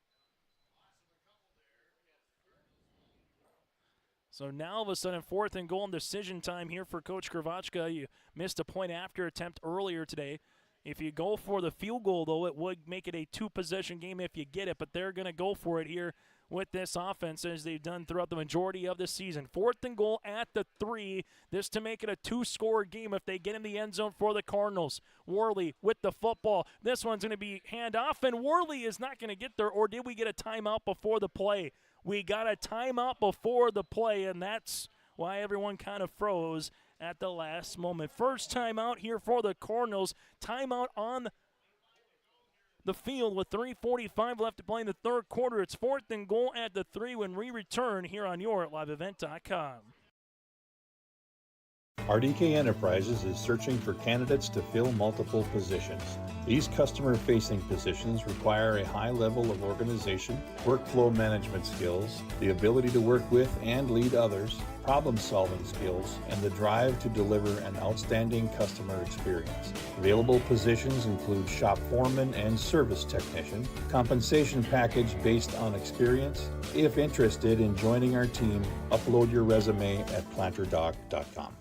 So now all of a sudden 4th and goal and decision time here for Coach Kravachka. You missed a point after attempt earlier today. If you go for the field goal, though, it would make it a 2-possession game if you get it, but they're going to go for it here with this offense as they've done throughout the majority of the season. 4th and goal at the 3. This to make it a 2-score game if they get in the end zone for the Cardinals. Worley with the football. This one's going to be handoff, and Worley is not going to get there, or did we get a timeout before the play? We got a timeout before the play, and that's why everyone kind of froze at the last moment. First timeout here for the Cardinals. Timeout on the field with 3:45 left to play in the third quarter. It's 4th and goal at the 3 when we return here on your liveevent.com. RDK Enterprises is searching for candidates to fill multiple positions. These customer-facing positions require a high level of organization, workflow management skills, the ability to work with and lead others, problem-solving skills, and the drive to deliver an outstanding customer experience. Available positions include shop foreman and service technician. Compensation package based on experience. If interested in joining our team, upload your resume at planterdoc.com.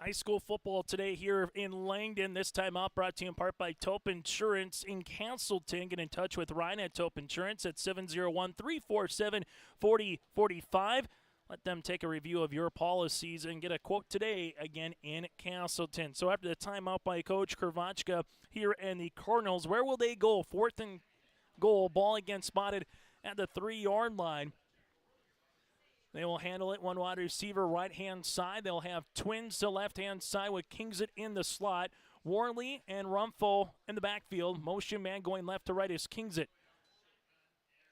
High school football today here in Langdon. This time out brought to you in part by Taupe Insurance in Castleton. Get in touch with Ryan at Taupe Insurance at 701-347-4045. Let them take a review of your policies and get a quote today again in Castleton. So after the timeout by Coach Krvachka here in the Cardinals, where will they go? 4th and goal. Ball again spotted at the 3-yard line. They will handle it. One wide receiver right-hand side. They'll have twins to left-hand side with Kingsit in the slot. Worley and Rumpho in the backfield. Motion man going left to right is Kingsit.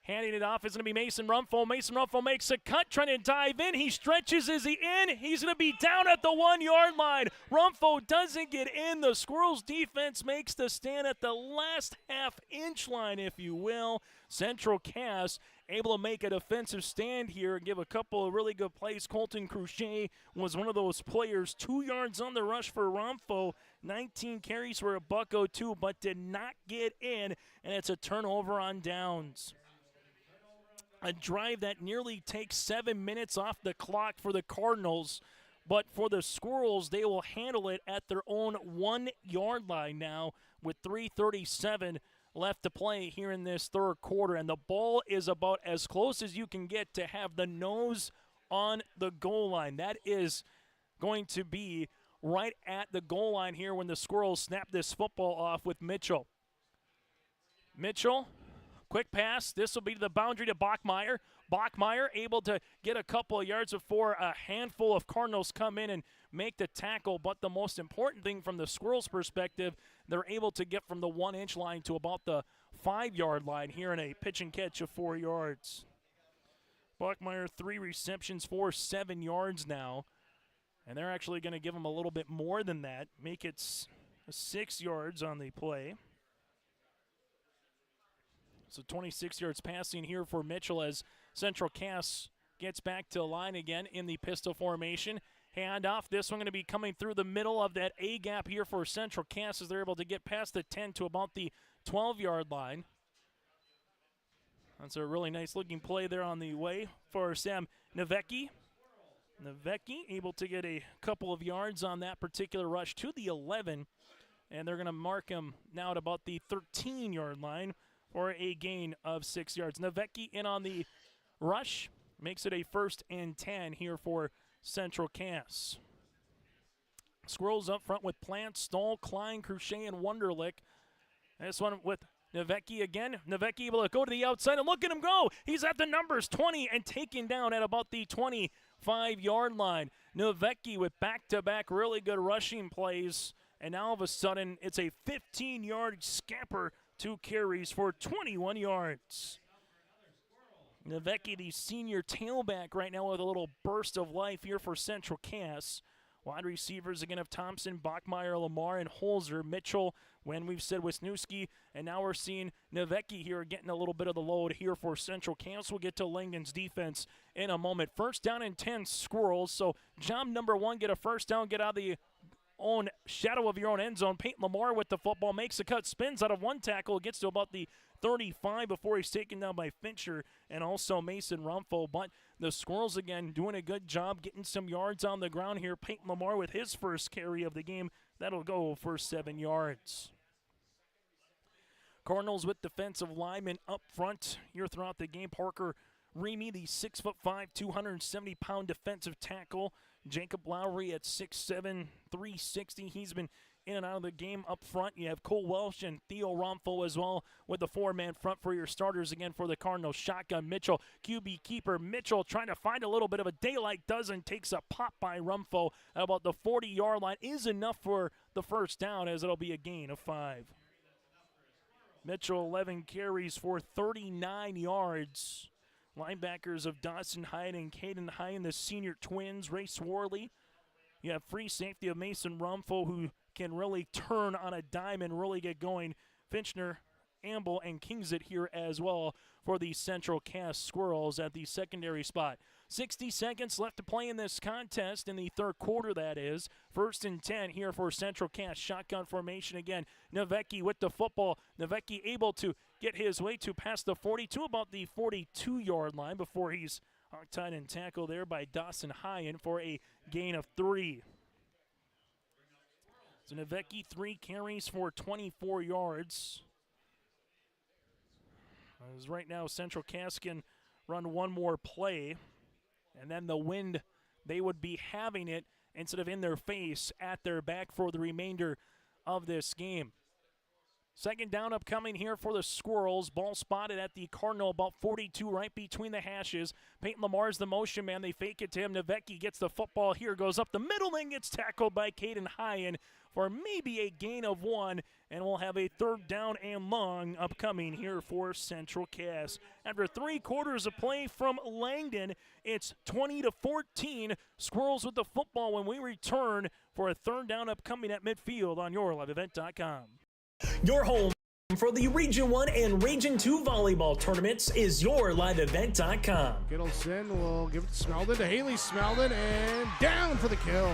Handing it off is going to be Mason Rumpho. Mason Rumpho makes a cut, trying to dive in. He stretches. Is he in? He's going to be down at the 1-yard line. Rumpho doesn't get in. The Squirrels defense makes the stand at the last half-inch line, if you will. Central Cass able to make a defensive stand here and give a couple of really good plays. Colton Cruchet was one of those players. 2 yards on the rush for Rumpho. 19 carries for a $102, but did not get in, and it's a turnover on downs. A drive that nearly takes 7 minutes off the clock for the Cardinals. But for the Squirrels, they will handle it at their own 1-yard line now with 3:37 left to play here in this third quarter. And the ball is about as close as you can get to have the nose on the goal line. That is going to be right at the goal line here when the Squirrels snap this football off with Mitchell. Mitchell. Quick pass. This will be to the boundary to Bachmeyer. Bachmeyer able to get a couple of yards before a handful of Cardinals come in and make the tackle. But the most important thing from the Squirrels' perspective, they're able to get from the 1-inch line to about the 5-yard line here in a pitch and catch of 4 yards. Bachmeyer, 3 receptions for 7 yards now. And they're actually going to give him a little bit more than that. Make it 6 yards on the play. So 26 yards passing here for Mitchell as Central Cass gets back to the line again in the pistol formation. Handoff. This one going to be coming through the middle of that A gap here for Central Cass as they're able to get past the 10 to about the 12-yard line. That's a really nice looking play there on the way for Sam Navecki. Navecki able to get a couple of yards on that particular rush to the 11. And they're going to mark him now at about the 13-yard line for a gain of 6 yards. Navecki in on the rush. Makes it a 1st and 10 here for Central Cass. Squirrels up front with Plant, Stoll, Klein, Cruchet, and Wunderlich. This one with Navecki again. Navecki able to go to the outside, and look at him go. He's at the numbers 20 and taken down at about the 25-yard line. Navecki with back-to-back really good rushing plays. And now all of a sudden, it's a 15-yard scamper. 2 carries for 21 yards. Navecki, the senior tailback right now with a little burst of life here for Central Cass. Wide receivers again of Thompson, Bachmeyer, Lamar, and Holzer. Mitchell, when we've said Wisniewski, and now we're seeing Navecki here getting a little bit of the load here for Central Cass. We'll get to Langdon's defense in a moment. 1st down and 10 Squirrels. So job number 1, get a 1st down, get out of the own shadow of your own end zone. Peyton Lamar with the football, makes a cut, spins out of 1 tackle, gets to about the 35 before he's taken down by Fincher and also Mason Rumpho. But the Squirrels again doing a good job getting some yards on the ground here. Peyton Lamar with his first carry of the game That'll go for 7 yards. Cardinals with defensive linemen up front here throughout the game. Parker Remy, the 6'5", 270-pound defensive tackle. Jacob Lowry at 6'7", 360. He's been in and out of the game up front. You have Cole Welsh and Theo Romfo as well with the 4-man front for your starters again for the Cardinals. Shotgun Mitchell, QB keeper. Mitchell trying to find a little bit of a daylight, doesn't, takes a pop by Romfo at about the 40-yard line. Is enough for the first down as it'll be a gain of 5. Mitchell 11 carries for 39 yards. Linebackers of Dawson Hyde and Caden Hyde, the senior twins. Ray Swarley. You have free safety of Mason Rumfo, who can really turn on a dime and really get going. Finchner, Amble, and Kingsit here as well for the Central Cass Squirrels at the secondary spot. 60 seconds left to play in this contest, in the third quarter, that is. 1st and 10 here for Central Cass. Shotgun formation again. Navecki with the football. Navecki able to get his way to past the 42, about the 42-yard line, before he's hog-tied and tackled there by Dawson Hyen for a gain of 3. So Navecki, 3 carries for 24 yards. As right now, Central Cass can run one more play, and then the Wind, they would be having it instead of in their face, at their back for the remainder of this game. 2nd down upcoming here for the Squirrels. Ball spotted at the Cardinal, about 42, right between the hashes. Peyton Lamar's the motion man. They fake it to him. Navecki gets the football here, goes up the middle, and gets tackled by Caden Hyen for maybe a gain of 1, and we'll have a 3rd down and long upcoming here for Central Cass. After 3 quarters of play from Langdon, it's 20-14. Squirrels with the football when we return for a 3rd down upcoming at midfield on YourLiveEvent.com. Your home for the Region 1 and Region 2 volleyball tournaments is YourLiveEvent.com. Kittleson will give it to Smeldon, to Haley Smeldon, and down for the kill.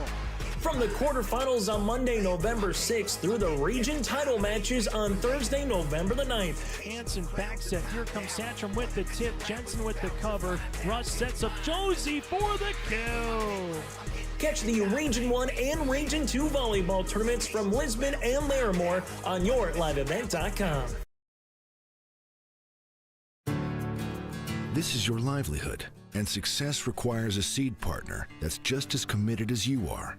From the quarterfinals on Monday, November 6th, through the region title matches on Thursday, November the 9th. Hansen back set. Here comes Satcham with the tip. Jensen with the cover. Russ sets up Josie for the kill. Catch the Region 1 and Region 2 volleyball tournaments from Lisbon and Larimore on YourLiveEvent.com. This is your livelihood, and success requires a seed partner that's just as committed as you are.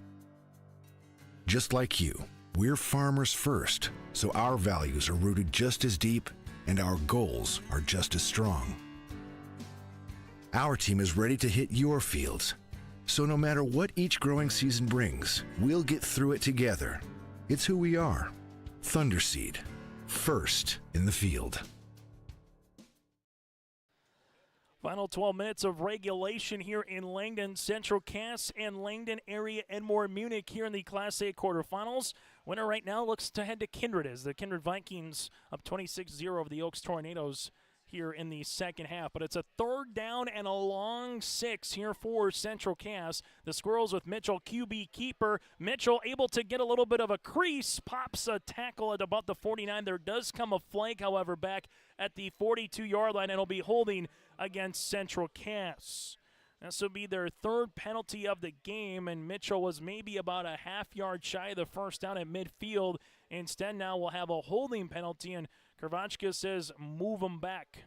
Just like you, we're farmers first, so our values are rooted just as deep and our goals are just as strong. Our team is ready to hit your fields, so no matter what each growing season brings, we'll get through it together. It's who we are. Thunderseed, first in the field. Final 12 minutes of regulation here in Langdon. Central Cass and Langdon area Edmore Munich here in the Class A quarterfinals. Winner right now looks to head to Kindred as the Kindred Vikings up 26-0 over the Oaks Tornadoes here in the second half. But it's a 3rd down and a long 6 here for Central Cass. The Squirrels with Mitchell, QB keeper. Mitchell able to get a little bit of a crease, pops a tackle at about the 49. There does come a flag, however, back at the 42-yard line, and it'll be holding against Central Cass. This will be their 3rd penalty of the game, and Mitchell was maybe about a half-yard shy of the first down at midfield. Instead, now we'll have a holding penalty, and Kravachka says move them back.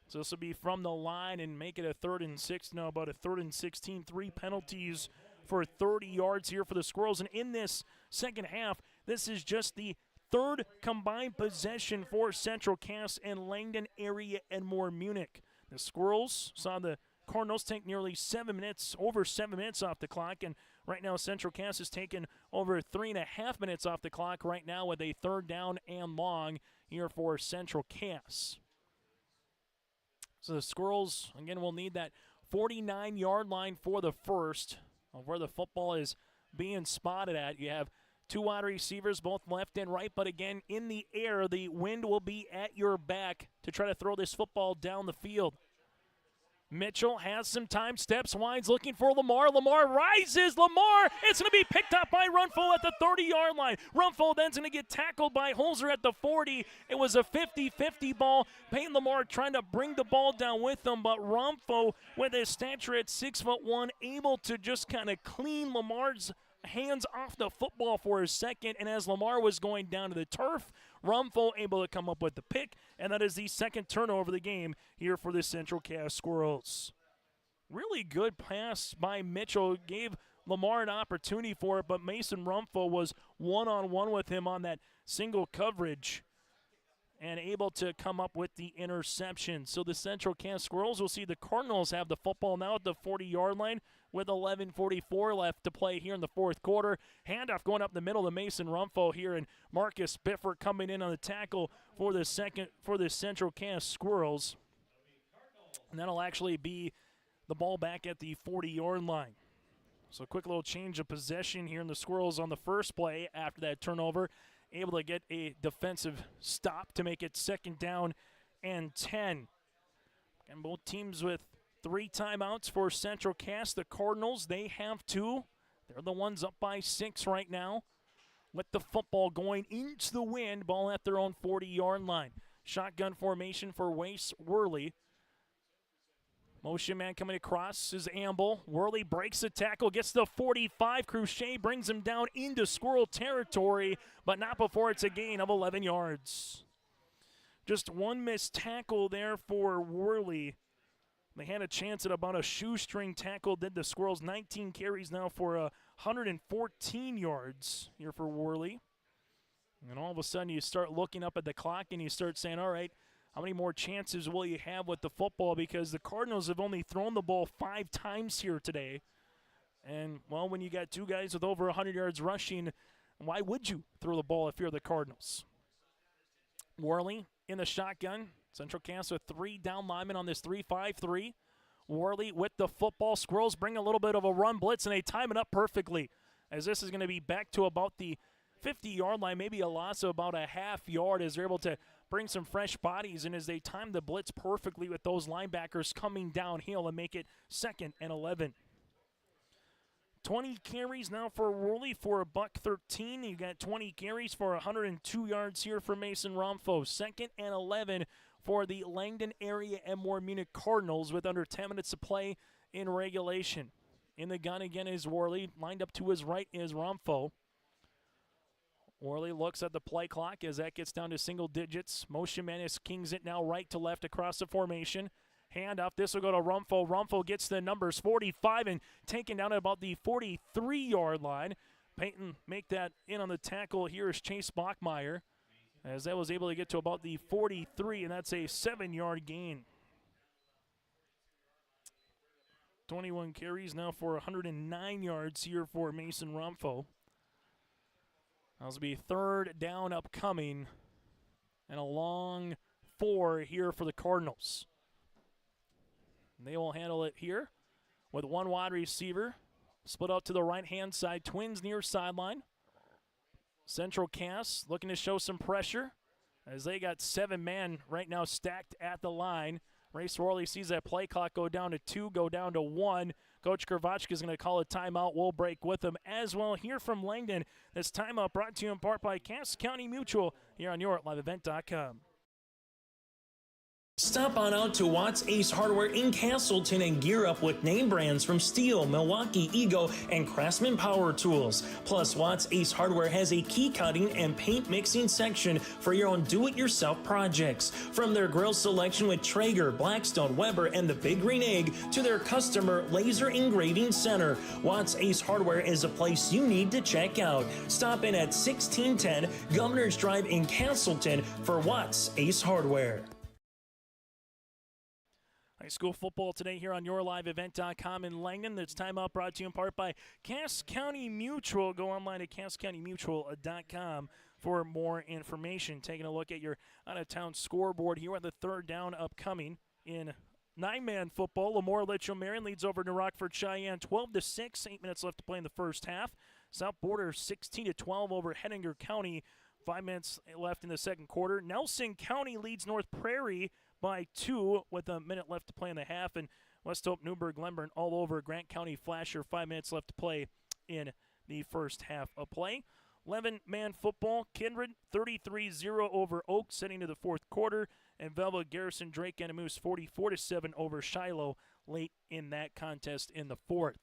So this will be from the line and make it a 3rd and 6. Now about a 3rd and 16. 3 penalties for 30 yards here for the Squirrels. And in this second half, this is just the 3rd combined possession for Central Cass and Langdon area Edmore Munich. The Squirrels saw the Cardinals take nearly 7 minutes, over 7 minutes off the clock, and right now Central Cass has taken over 3.5 minutes off the clock right now with a 3rd down and long here for Central Cass. So the Squirrels, again, will need that 49-yard line for the first of where the football is being spotted at. You have 2 wide receivers, both left and right, but again, in the air, the wind will be at your back to try to throw this football down the field. Mitchell has some time, steps wide, looking for Lamar. Lamar rises. Lamar, it's going to be picked up by Runfo at the 30-yard line. Runfo then's going to get tackled by Holzer at the 40. It was a 50-50 ball. Peyton Lamar trying to bring the ball down with him, but Runfo, with his stature at 6'1", able to just kind of clean Lamar's hands off the football for a second, and as Lamar was going down to the turf, Rumfo able to come up with the pick, and that is the second turnover of the game here for the Central Cass Squirrels. Really good pass by Mitchell, gave Lamar an opportunity for it, but Mason Rumfo was one-on-one with him on that single coverage and able to come up with the interception. So the Central Cass Squirrels will see the Cardinals have the football now at the 40-yard line with 11:44 left to play here in the fourth quarter. Handoff going up the middle to Mason Rumfo here, and Marcus Bifford coming in on the tackle for the Central Cass Squirrels. And that'll actually be the ball back at the 40-yard line. So a quick little change of possession here in the Squirrels on the first play after that turnover. Able to get a defensive stop to make it second down and 10. And both teams with 3 timeouts for Central Cass. The Cardinals, they have 2. They're the ones up by 6 right now. With the football going into the wind, ball at their own 40-yard line. Shotgun formation for Wace Worley. Motion man coming across is Amble. Worley breaks the tackle, gets the 45. Cruchet brings him down into Squirrel territory, but not before it's a gain of 11 yards. Just one missed tackle there for Worley. They had a chance at about a shoestring tackle, did the Squirrels. 19 carries now for 114 yards here for Worley. And all of a sudden you start looking up at the clock and you start saying, all right, how many more chances will you have with the football? Because the Cardinals have only thrown the ball 5 times here today. And, well, when you got 2 guys with over 100 yards rushing, why would you throw the ball if you're the Cardinals? Worley in the shotgun. Central Cass with 3 down linemen on this 3-5-3. Worley with the football. Squirrels bring a little bit of a run blitz, and they time it up perfectly, as this is going to be back to about the 50-yard line, maybe a loss of about a half yard as they're able to bring some fresh bodies, and as they time the blitz perfectly with those linebackers coming downhill and make it 2nd and 11. 20 carries now for Worley for $113. You got 20 carries for 102 yards here for Mason Rumfo. 2nd and 11 for the Langdon area Edmore Munich Cardinals with under 10 minutes to play in regulation. In the gun again is Worley. Lined up to his right is Rumfo. Worley looks at the play clock as that gets down to single digits. Motion man is kings it now right to left across the formation. Handoff. This will go to Rumfo. Rumfo gets the numbers 45 and taken down at about the 43-yard line. Peyton make that in on the tackle. Here is Chase Bachmeyer, as that was able to get to about the 43, and that's a 7-yard gain. 21 carries now for 109 yards here for Mason Rumfo. That'll be 3rd down upcoming, and a long 4 here for the Cardinals. They will handle it here with 1 wide receiver. Split out to the right-hand side. Twins near sideline. Central Cass looking to show some pressure as they got 7 men right now stacked at the line. Race Worley sees that play clock go down to 2, go down to 1. Coach Kravachka is going to call a timeout. We'll break with him as well. Here from Langdon, this timeout brought to you in part by Cass County Mutual here on your LiveEvent.com. Stop on out to Watts Ace Hardware in Castleton and gear up with name brands from Steel, Milwaukee, Ego, and Craftsman Power Tools. Plus, Watts Ace Hardware has a key cutting and paint mixing section for your own do-it-yourself projects. From their grill selection with Traeger, Blackstone, Weber, and the Big Green Egg to their customer laser engraving center, Watts Ace Hardware is a place you need to check out. Stop in at 1610 Governor's Drive in Castleton for Watts Ace Hardware. High school football today here on YourLiveEvent.com in Langdon. This timeout brought to you in part by Cass County Mutual. Go online at CassCountyMutual.com for more information. Taking a look at your out-of-town scoreboard here with the 3rd down upcoming in 9-man football. Lemoore Litchfield Marion leads over New Rockford Cheyenne 12-6. 8 minutes left to play in the first half. South Border 16-12 over Hettinger County. 5 minutes left in the second quarter. Nelson County leads North Prairie by 2 with a minute left to play in the half. And West Hope, Newburgh, Glenburn all over Grant County Flasher. 5 minutes left to play in the first half of play. 11-man football. Kindred 33-0 over Oak, setting to the fourth quarter. And Velva, Garrison, Drake, and Moose 44-7 over Shiloh late in that contest in the fourth.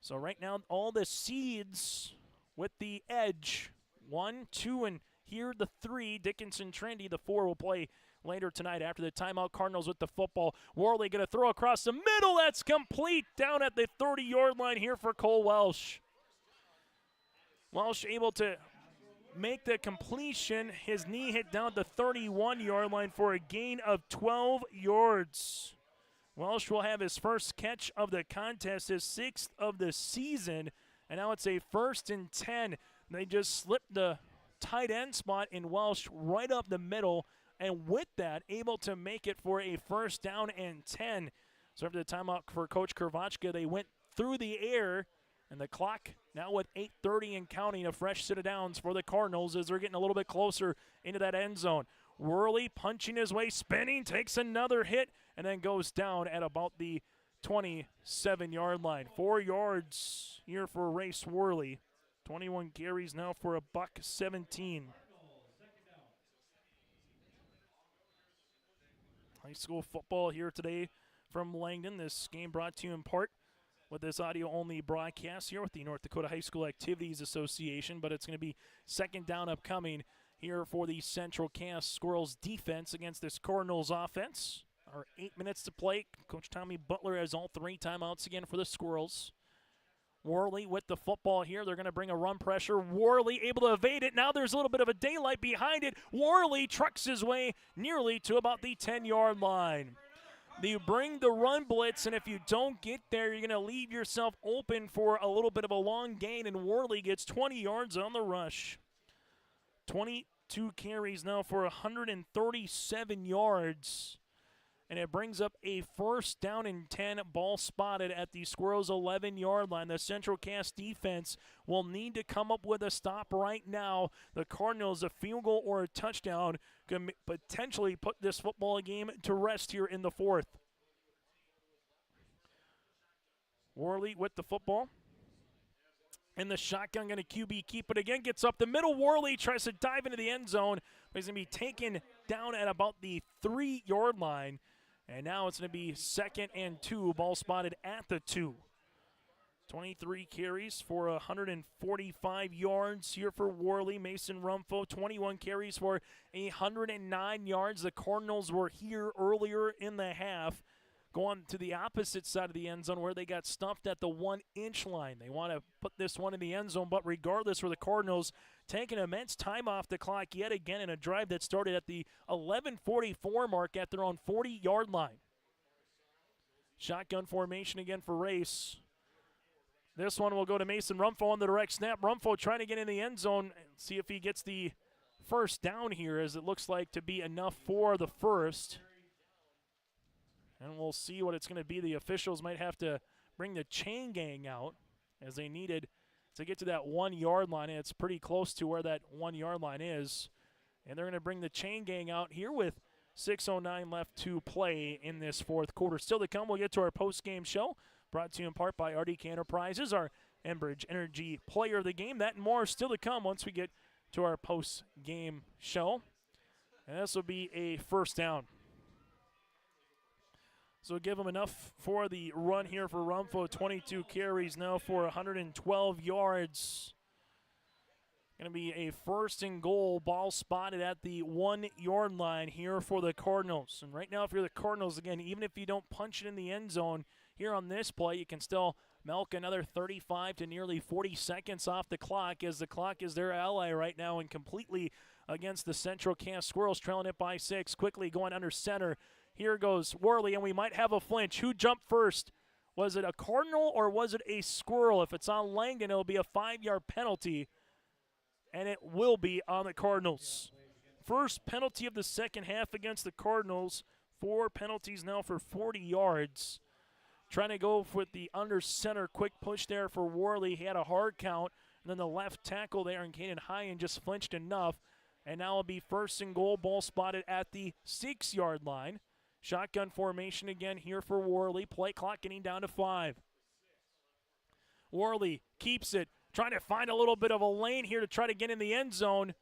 So right now, all the seeds with the edge. 1, 2, and here the 3. Dickinson, Trendy, the 4 will play later tonight after the timeout. Cardinals with the football. Worley going to throw across the middle. That's complete down at the 30-yard line here for Cole Welsh. Welsh able to make the completion. His knee hit down at the 31-yard line for a gain of 12 yards. Welsh will have his first catch of the contest, his 6th of the season, and now it's a 1st and 10. They just slipped the tight end spot in Welsh right up the middle, and with that, able to make it for a 1st down and 10. So after the timeout for Coach Krvachka, they went through the air, and the clock now with 8:30 and counting, a fresh set of downs for the Cardinals as they're getting a little bit closer into that end zone. Worley punching his way, spinning, takes another hit, and then goes down at about the 27-yard line. 4 yards here for Race Worley. 21 carries now for a $117. High school football here today from Langdon. This game brought to you in part with this audio-only broadcast here with the North Dakota High School Activities Association, but it's going to be 2nd down upcoming here for the Central Cass Squirrels defense against this Cardinals offense. Our 8 minutes to play. Coach Tommy Butler has all 3 timeouts again for the Squirrels. Worley with the football here. They're going to bring a run pressure. Worley able to evade it. Now there's a little bit of a daylight behind it. Worley trucks his way nearly to about the 10-yard line. You bring the run blitz, and if you don't get there, you're going to leave yourself open for a little bit of a long gain, and Worley gets 20 yards on the rush. 22 carries now for 137 yards. And it brings up a 1st down and 10, ball spotted at the Squirrels' 11-yard line. The Central Cass defense will need to come up with a stop right now. The Cardinals, a field goal or a touchdown, can potentially put this football game to rest here in the 4th. Worley with the football. In the shotgun, going to QB keep it again. Gets up the middle. Worley tries to dive into the end zone, but he's going to be taken down at about the 3-yard line. And now it's going to be 2nd and 2, ball spotted at the 2. 23 carries for 145 yards here for Worley. Mason Rumfo, 21 carries for 109 yards. The Cardinals were here earlier in the half, going to the opposite side of the end zone where they got stuffed at the 1-inch line. They want to put this one in the end zone, but regardless, for the Cardinals, taking immense time off the clock yet again in a drive that started at the 11:44 mark at their own 40-yard line. Shotgun formation again for Race. This one will go to Mason Rumfo on the direct snap. Rumfo trying to get in the end zone and see if he gets the 1st down here, as it looks like to be enough for the 1st. And we'll see what it's going to be. The officials might have to bring the chain gang out, as they needed to get to that 1-yard line. And it's pretty close to where that 1-yard line is. And they're going to bring the chain gang out here with 6:09 left to play in this 4th quarter. Still to come, we'll get to our post-game show, brought to you in part by RDK Enterprises, our Enbridge Energy Player of the Game. That and more still to come once we get to our post-game show. And this will be a 1st down. So give him enough for the run here for Rumfo. 22 carries now for 112 yards. Going to be a 1st and goal, ball spotted at the 1-yard line here for the Cardinals. And right now, if you're the Cardinals, again, even if you don't punch it in the end zone here on this play, you can still milk another 35 to nearly 40 seconds off the clock, as the clock is their ally right now and completely against the Central Cass Squirrels, trailing it by 6. Quickly going under center. Here goes Worley, and we might have a flinch. Who jumped first? Was it a Cardinal or was it a Squirrel? If it's on Langdon, it'll be a 5-yard penalty, and it will be on the Cardinals. First penalty of the second half against the Cardinals. 4 penalties now for 40 yards. Trying to go with the under center quick push there for Worley. He had a hard count, and then the left tackle there in Caden Hyen just flinched enough. And now it'll be 1st and goal, ball spotted at the 6-yard line. Shotgun formation again here for Worley. Play clock getting down to 5. Worley keeps it, trying to find a little bit of a lane here to try to get in the end zone.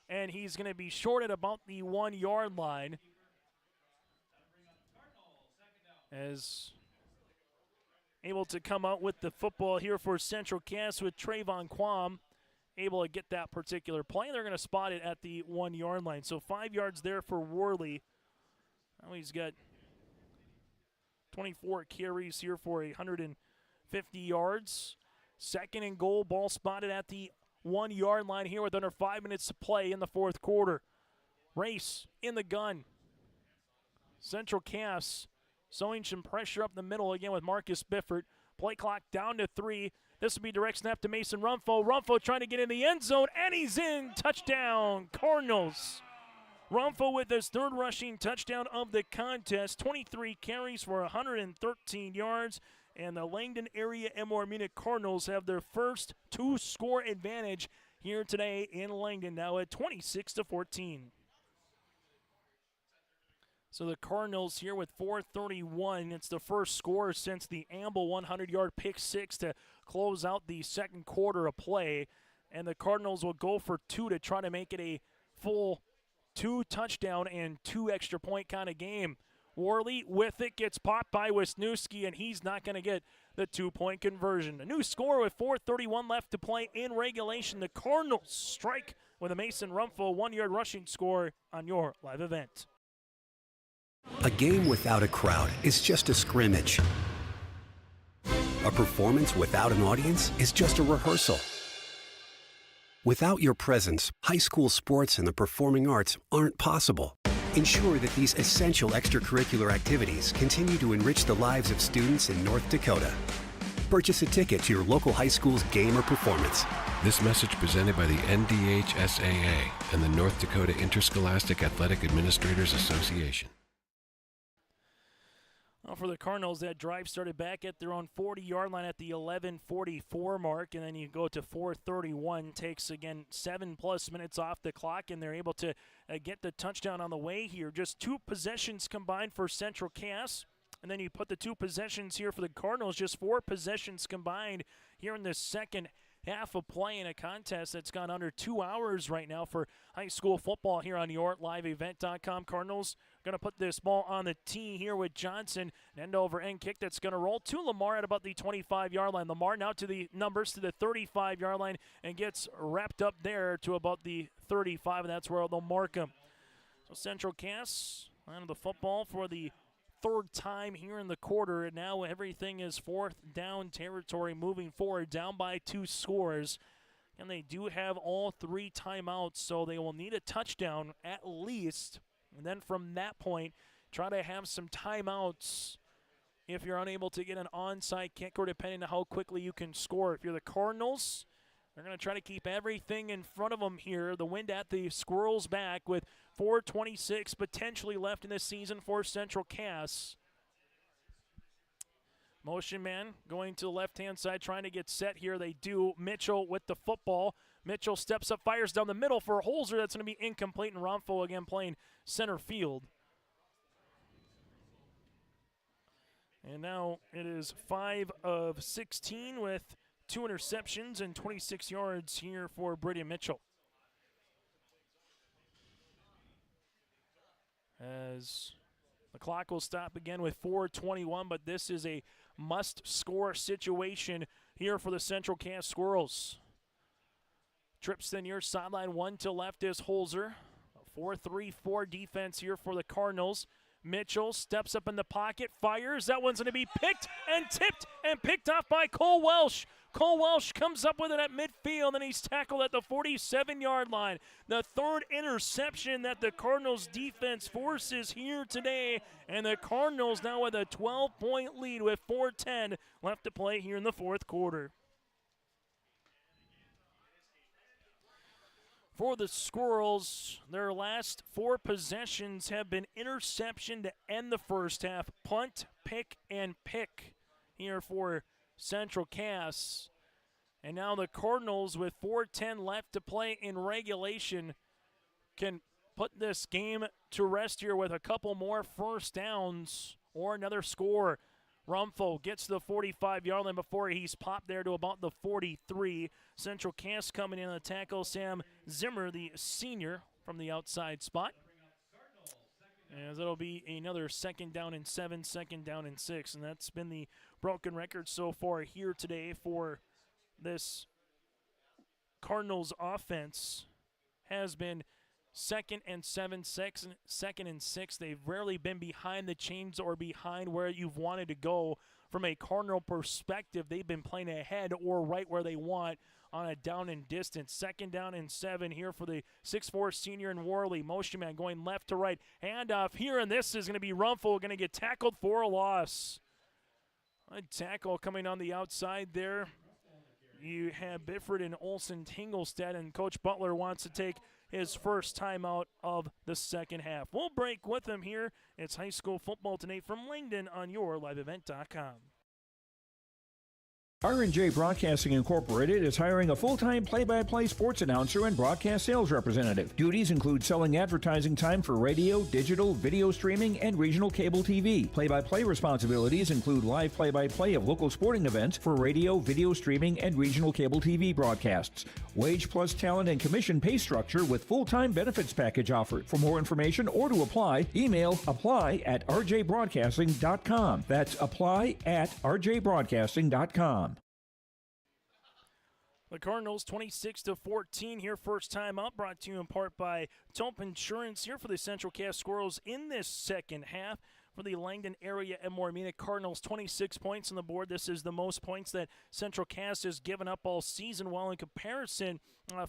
And he's going to be short at about the 1-yard line. As able to come out with the football here for Central Cass with Trayvon Quam able to get that particular play. They're going to spot it at the 1 yard line. So 5 yards there for Worley. Now he's got 24 carries here for 150 yards. Second and goal, ball spotted at the 1 yard line here with under 5 minutes to play in the fourth quarter. Race in the gun. Central Cass sowing some pressure up the middle again with Marcus Bifford. Play clock down to 3. This will be direct snap to Mason Rumfo. Rumfo trying to get in the end zone, and he's in. Touchdown, Cardinals. Rumfo with his third rushing touchdown of the contest. 23 carries for 113 yards. And the Langdon area Edmore Munich Cardinals have their first 2-score advantage here today in Langdon, now at 26-14. So the Cardinals here with 4:31. It's the first score since the Amble 100-yard pick six to close out the second quarter of play. And the Cardinals will go for 2 to try to make it a full 2-touchdown and 2 extra point kind of game. Worley with it, gets popped by Wisniewski, and he's not going to get the 2-point conversion. A new score with 4:31 left to play in regulation. The Cardinals strike with a Mason Rumfo 1-yard rushing score on your live event. A game without a crowd is just a scrimmage. A performance without an audience is just a rehearsal. Without your presence, high school sports and the performing arts aren't possible. Ensure that these essential extracurricular activities continue to enrich the lives of students in North Dakota. Purchase a ticket to your local high school's game or performance. This message presented by the NDHSAA and the North Dakota Interscholastic Athletic Administrators Association. Well, for the Cardinals, that drive started back at their own 40-yard line at the 11:44 mark, and then you go to 4:31. Takes, again, 7+ minutes off the clock, and they're able to get the touchdown on the way here. Just 2 possessions combined for Central Cass, and then you put the 2 possessions here for the Cardinals, just 4 possessions combined here in the second half of play in a contest that's gone under 2 hours right now for high school football here on YourLiveEvent.com. Cardinals going to put this ball on the tee here with Johnson. An end-over-end kick that's going to roll to Lamar at about the 25-yard line. Lamar now to the numbers to the 35-yard line and gets wrapped up there to about the 35, and that's where they'll mark him. So Central Cass on the football for the third time here in the quarter, and now everything is fourth down territory moving forward, down by 2 scores. And they do have all 3 timeouts, so they will need a touchdown at least. And then from that point, try to have some timeouts if you're unable to get an onside kick or depending on how quickly you can score. If you're the Cardinals, they're going to try to keep everything in front of them here. The wind at the Squirrels back with 4:26 potentially left in this season for Central Cass. Motion man going to the left-hand side, trying to get set here. They do. Mitchell with the football. Mitchell steps up, fires down the middle for a Holzer. That's going to be incomplete, and Romfo again playing center field. And now it is 5 of 16 with 2 interceptions and 26 yards here for Brady Mitchell. As the clock will stop again with 4:21, but this is a must-score situation here for the Central Cass Squirrels. Trips the near sideline, 1 to left is Holzer. A 4-3-4 defense here for the Cardinals. Mitchell steps up in the pocket, fires. That one's going to be picked and tipped and picked off by Cole Welsh. Cole Welsh comes up with it at midfield, and he's tackled at the 47-yard line. The third interception that the Cardinals defense forces here today, and the Cardinals now with a 12-point lead with 4:10 left to play here in the fourth quarter. For the Squirrels, their last 4 possessions have been interception to end the first half. Punt, pick, and pick here for Central Cass. And now the Cardinals, with 4:10 left to play in regulation, can put this game to rest here with a couple more first downs or another score. Rumfo gets to the 45-yard line before he's popped there to about the 43. Central Cass coming in on the tackle. Sam Zimmer, the senior, from the outside spot. as it'll be another 2nd down and 7, 2nd down and 6, and that's been the broken record so far here today for this Cardinals offense. Has been 2nd and 7, 2nd and 6. They've rarely been behind the chains or behind where you've wanted to go. From a Cardinal perspective, they've been playing ahead or right where they want on a down and distance. 2nd down and 7 here for the 6'4 senior in Worley. Motion man going left to right. Handoff here, and this is going to be Rumpel going to get tackled for a loss. A tackle coming on the outside there. You have Bifford and Olsen Tingelstead, and Coach Butler wants to take his first timeout of the second half. We'll break with him here. It's high school football tonight from Langdon on yourliveevent.com. R&J Broadcasting Incorporated is hiring a full-time play-by-play sports announcer and broadcast sales representative. Duties include selling advertising time for radio, digital, video streaming, and regional cable TV. Play-by-play responsibilities include live play-by-play of local sporting events for radio, video streaming, and regional cable TV broadcasts. Wage plus talent and commission pay structure with full-time benefits package offered. For more information or to apply, email apply@rjbroadcasting.com. That's apply@rjbroadcasting.com. The Cardinals 26-14 here, first time up, brought to you in part by Tope Insurance here for the Central Cass Squirrels in this second half. For the Langdon area Edmore Munich Cardinals, 26 points on the board. This is the most points that Central Cass has given up all season, while in comparison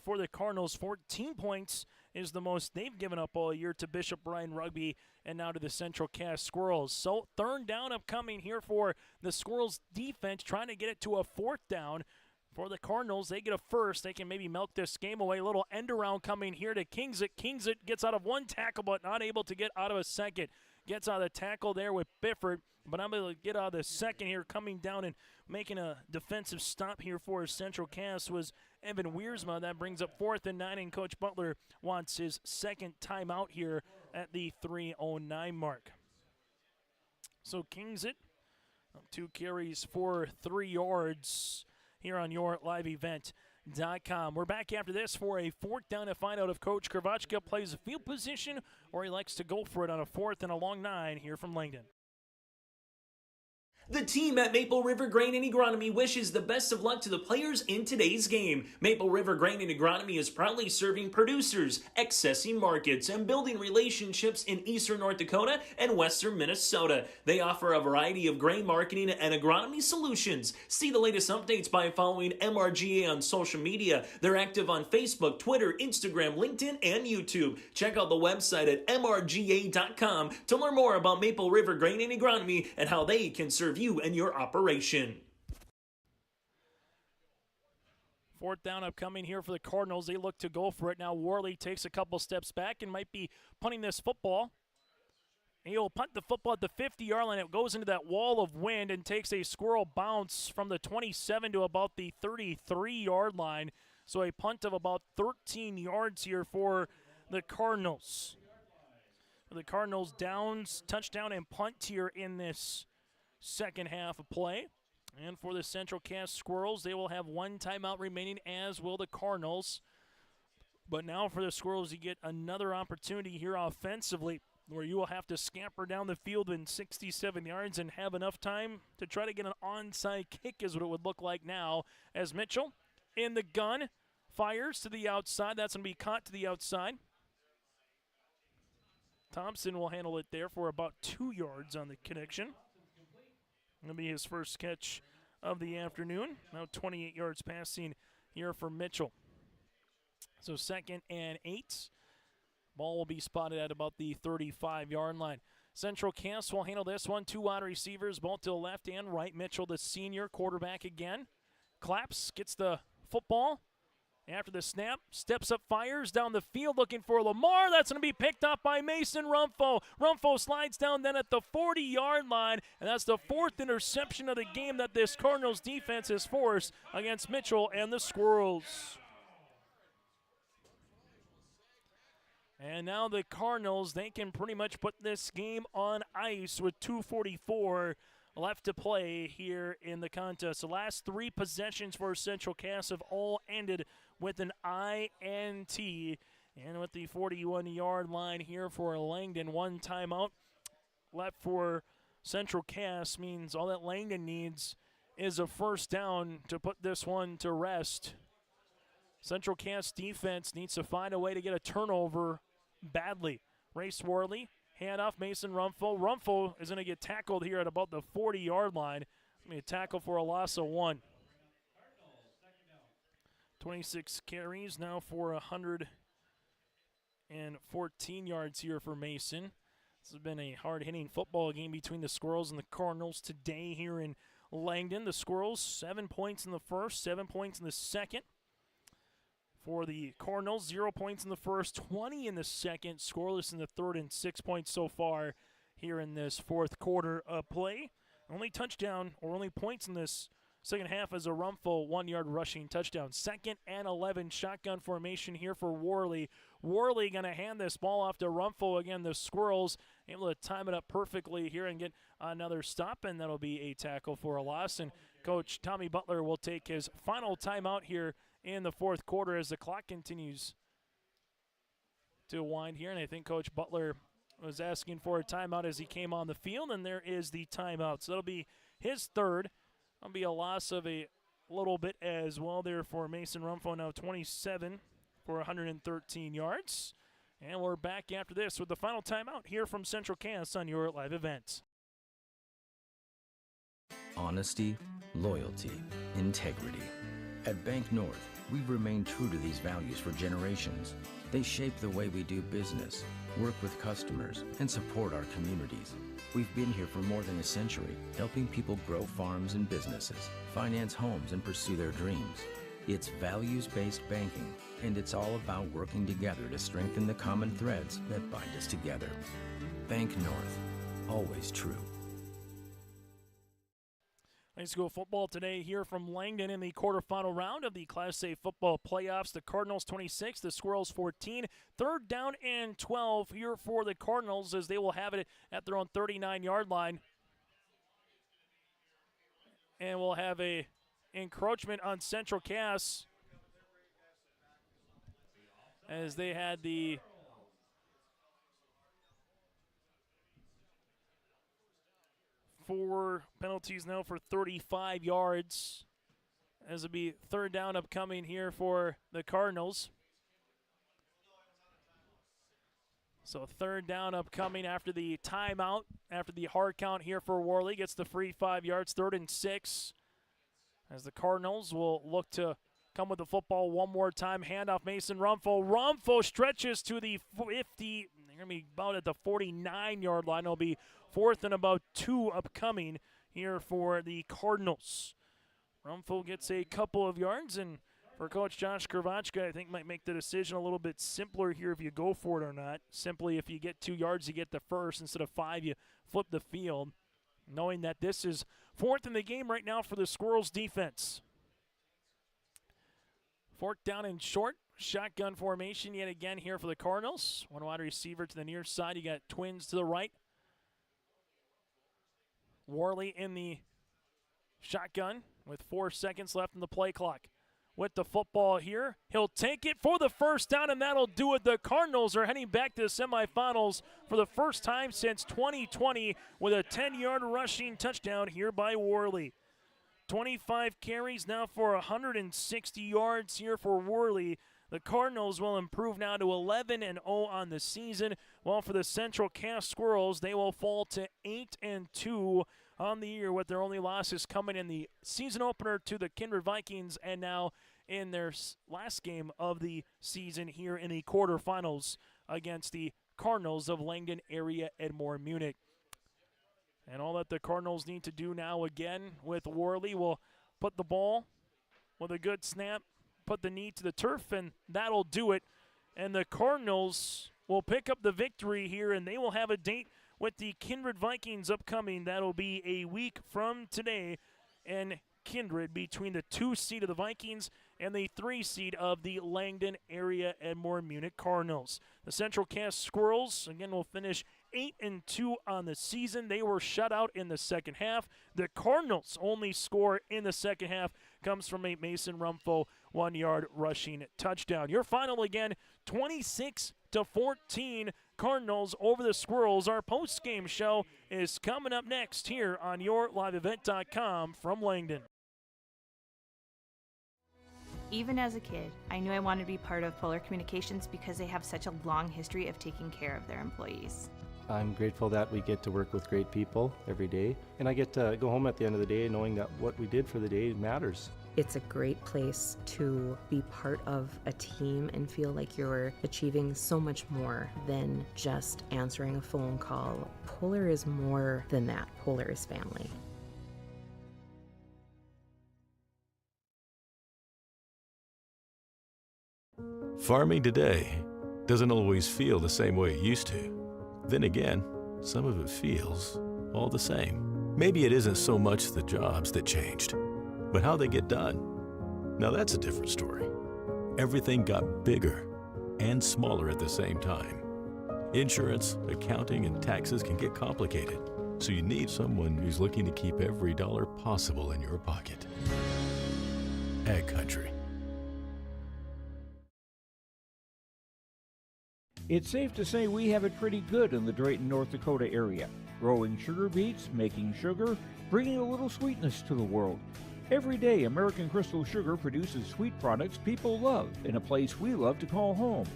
for the Cardinals, 14 points is the most they've given up all year to Bishop Bryan Rugby and now to the Central Cass Squirrels. So 3rd down upcoming here for the Squirrels defense, trying to get it to a 4th down. For the Cardinals, they get a first. They can maybe milk this game away. A little end around coming here to Kingsit. Kingsit gets out of one tackle, but not able to get out of a second. Gets out of the tackle there with Bifford, but I'm able to get out of the second here. Coming down and making a defensive stop here for Central Cass was Evan Wiersma. That brings up 4th and 9, and Coach Butler wants his second timeout here at the 3:09 mark. So Kingsit, 2 carries for 3 yards. Here on yourliveevent.com. We're back after this for a 4th down to find out if Coach Kravachka plays a field position or he likes to go for it on a 4th and a long 9 here from Langdon. The team at Maple River Grain and Agronomy wishes the best of luck to the players in today's game. Maple River Grain and Agronomy is proudly serving producers, accessing markets, and building relationships in eastern North Dakota and western Minnesota. They offer a variety of grain marketing and agronomy solutions. See the latest updates by following MRGA on social media. They're active on Facebook, Twitter, Instagram, LinkedIn, and YouTube. Check out the website at mrga.com to learn more about Maple River Grain and Agronomy and how they can serve you and your operation. 4th down upcoming here for the Cardinals. They look to go for it. Now Worley takes a couple steps back and might be punting this football. He'll punt the football at the 50-yard line. It goes into that wall of wind and takes a squirrel bounce from the 27 to about the 33-yard line. So a punt of about 13 yards here for the Cardinals. The Cardinals downs, touchdown, and punt here in this second half of play. And for the Central Cass Squirrels, they will have 1 timeout remaining, as will the Cardinals. But now for the Squirrels, you get another opportunity here offensively where you will have to scamper down the field in 67 yards and have enough time to try to get an onside kick is what it would look like now, as Mitchell in the gun fires to the outside. That's going to be caught to the outside. Thompson will handle it there for about 2 yards on the connection. That'll be his first catch of the afternoon. Now 28 yards passing here for Mitchell. So 2nd and 8. Ball will be spotted at about the 35-yard line. Central Cass will handle this one. 2 wide receivers, both to the left and right. Mitchell, the senior quarterback again. Claps, gets the football. After the snap, steps up, fires down the field looking for Lamar. That's going to be picked up by Mason Rumpho. Rumpho slides down then at the 40-yard line, and that's the 4th interception of the game that this Cardinals defense has forced against Mitchell and the Squirrels. And now the Cardinals, they can pretty much put this game on ice with 2:44 left to play here in the contest. The last 3 possessions for Central Cass have all ended with an INT And with the 41-yard line here for Langdon, one timeout left for Central Cass means all that Langdon needs is a first down to put this one to rest. Central Cass defense needs to find a way to get a turnover badly. Race Worley, handoff, Mason Rumpho. Rumpho is going to get tackled here at about the 40-yard line. It's going to be a tackle for a loss of 1. 26 carries now for 114 yards here for Mason. This has been a hard-hitting football game between the Squirrels and the Cardinals today here in Langdon. The Squirrels, 7 points in the first, 7 points in the second. For the Cardinals, 0 points in the first, 20 in the second, scoreless in the third, and 6 points so far here in this fourth quarter of play. Only touchdown or only points in this second half is a Rumpho 1-yard rushing touchdown. 2nd and 11, shotgun formation here for Worley. Worley going to hand this ball off to Rumpho. Again, the Squirrels able to time it up perfectly here and get another stop, and that'll be a tackle for a loss. And Coach Tommy Butler will take his final timeout here in the fourth quarter as the clock continues to wind here. And I think Coach Butler was asking for a timeout as he came on the field, and there is the timeout. So that'll be his third. That'll be a loss of a little bit as well there for Mason Rumpho, now 27 for 113 yards. And we're back after this with the final timeout here from Central Cass on your live event. Honesty, loyalty, integrity. At Bank North, we've remained true to these values for generations. They shape the way we do business, work with customers, and support our communities. We've been here for more than a century, helping people grow farms and businesses, finance homes, and pursue their dreams. It's values-based banking, and it's all about working together to strengthen the common threads that bind us together. Bank North, always true. High school football today here from Langdon in the quarterfinal round of the Class A football playoffs. The Cardinals 26, the Squirrels 14. 3rd down and 12 here for the Cardinals as they will have it at their own 39-yard line. And we'll have a encroachment on Central Cass as they had the four penalties now for 35 yards as it'll be 3rd down upcoming here for the Cardinals. So 3rd down upcoming after the timeout, after the hard count here for Worley. Gets the free 5 yards, 3rd and 6. As the Cardinals will look to come with the football one more time. Handoff Mason Rumpho. Rumpho stretches to the 50. They're going to be about at the 49-yard line. It'll be 4th and about 2 upcoming here for the Cardinals. Rumpho gets a couple of yards, and for Coach Josh Kravachka, I think might make the decision a little bit simpler here if you go for it or not. Simply, if you get 2 yards, you get the first. Instead of 5, you flip the field, knowing that this is 4th in the game right now for the Squirrels defense. 4th down and short. Shotgun formation yet again here for the Cardinals. One wide receiver to the near side. You got twins to the right. Worley in the shotgun with 4 seconds left in the play clock. With the football here, he'll take it for the first down, and that'll do it. The Cardinals are heading back to the semifinals for the first time since 2020 with a 10-yard rushing touchdown here by Worley. 25 carries now for 160 yards here for Worley. The Cardinals will improve now to 11-0 on the season, while for the Central Cass Squirrels, they will fall to 8-2 on the year, with their only losses coming in the season opener to the Kindred Vikings and now in their last game of the season here in the quarterfinals against the Cardinals of Langdon area Edmore, Munich. And all that the Cardinals need to do now again with Worley will put the ball with a good snap, put the knee to the turf, and that'll do it. And the Cardinals will pick up the victory here, and they will have a date with the Kindred Vikings upcoming. That'll be a week from today. And Kindred between the 2 seed of the Vikings and the 3 seed of the Langdon area Edmore Munich Cardinals. The Central Cass Squirrels, again, will finish 8-2 on the season. They were shut out in the second half. The Cardinals' only score in the second half comes from a Mason Rumpho 1-yard rushing touchdown. Your final again, 26-14. Cardinals over the Squirrels. Our post-game show is coming up next here on YourLiveEvent.com from Langdon. Even as a kid, I knew I wanted to be part of Polar Communications because they have such a long history of taking care of their employees. I'm grateful that we get to work with great people every day, and I get to go home at the end of the day knowing that what we did for the day matters. It's a great place to be part of a team and feel like you're achieving so much more than just answering a phone call. Polar is more than that. Polar is family. Farming today doesn't always feel the same way it used to. Then again, some of it feels all the same. Maybe it isn't so much the jobs that changed, but how they get done. Now that's a different story. Everything got bigger and smaller at the same time. Insurance, accounting, and taxes can get complicated, so you need someone who's looking to keep every dollar possible in your pocket. Ag Country. It's safe to say we have it pretty good in the Drayton, North Dakota area. Growing sugar beets, making sugar, bringing a little sweetness to the world. Every day, American Crystal Sugar produces sweet products people love in a place we love to call home.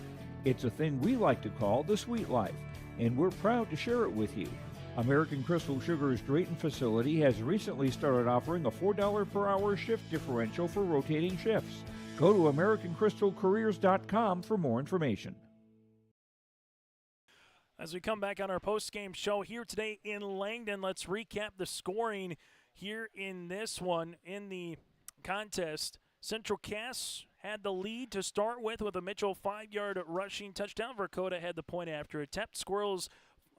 It's a thing we like to call the sweet life, and we're proud to share it with you. American Crystal Sugar's Drayton facility has recently started offering a $4 per hour shift differential for rotating shifts. Go to AmericanCrystalCareers.com for more information. As we come back on our post-game show here today in Langdon, let's recap the scoring here in this one in the contest. Central Cass had the lead to start with a Mitchell 5-yard rushing touchdown. Dakota had the point after attempt. Squirrels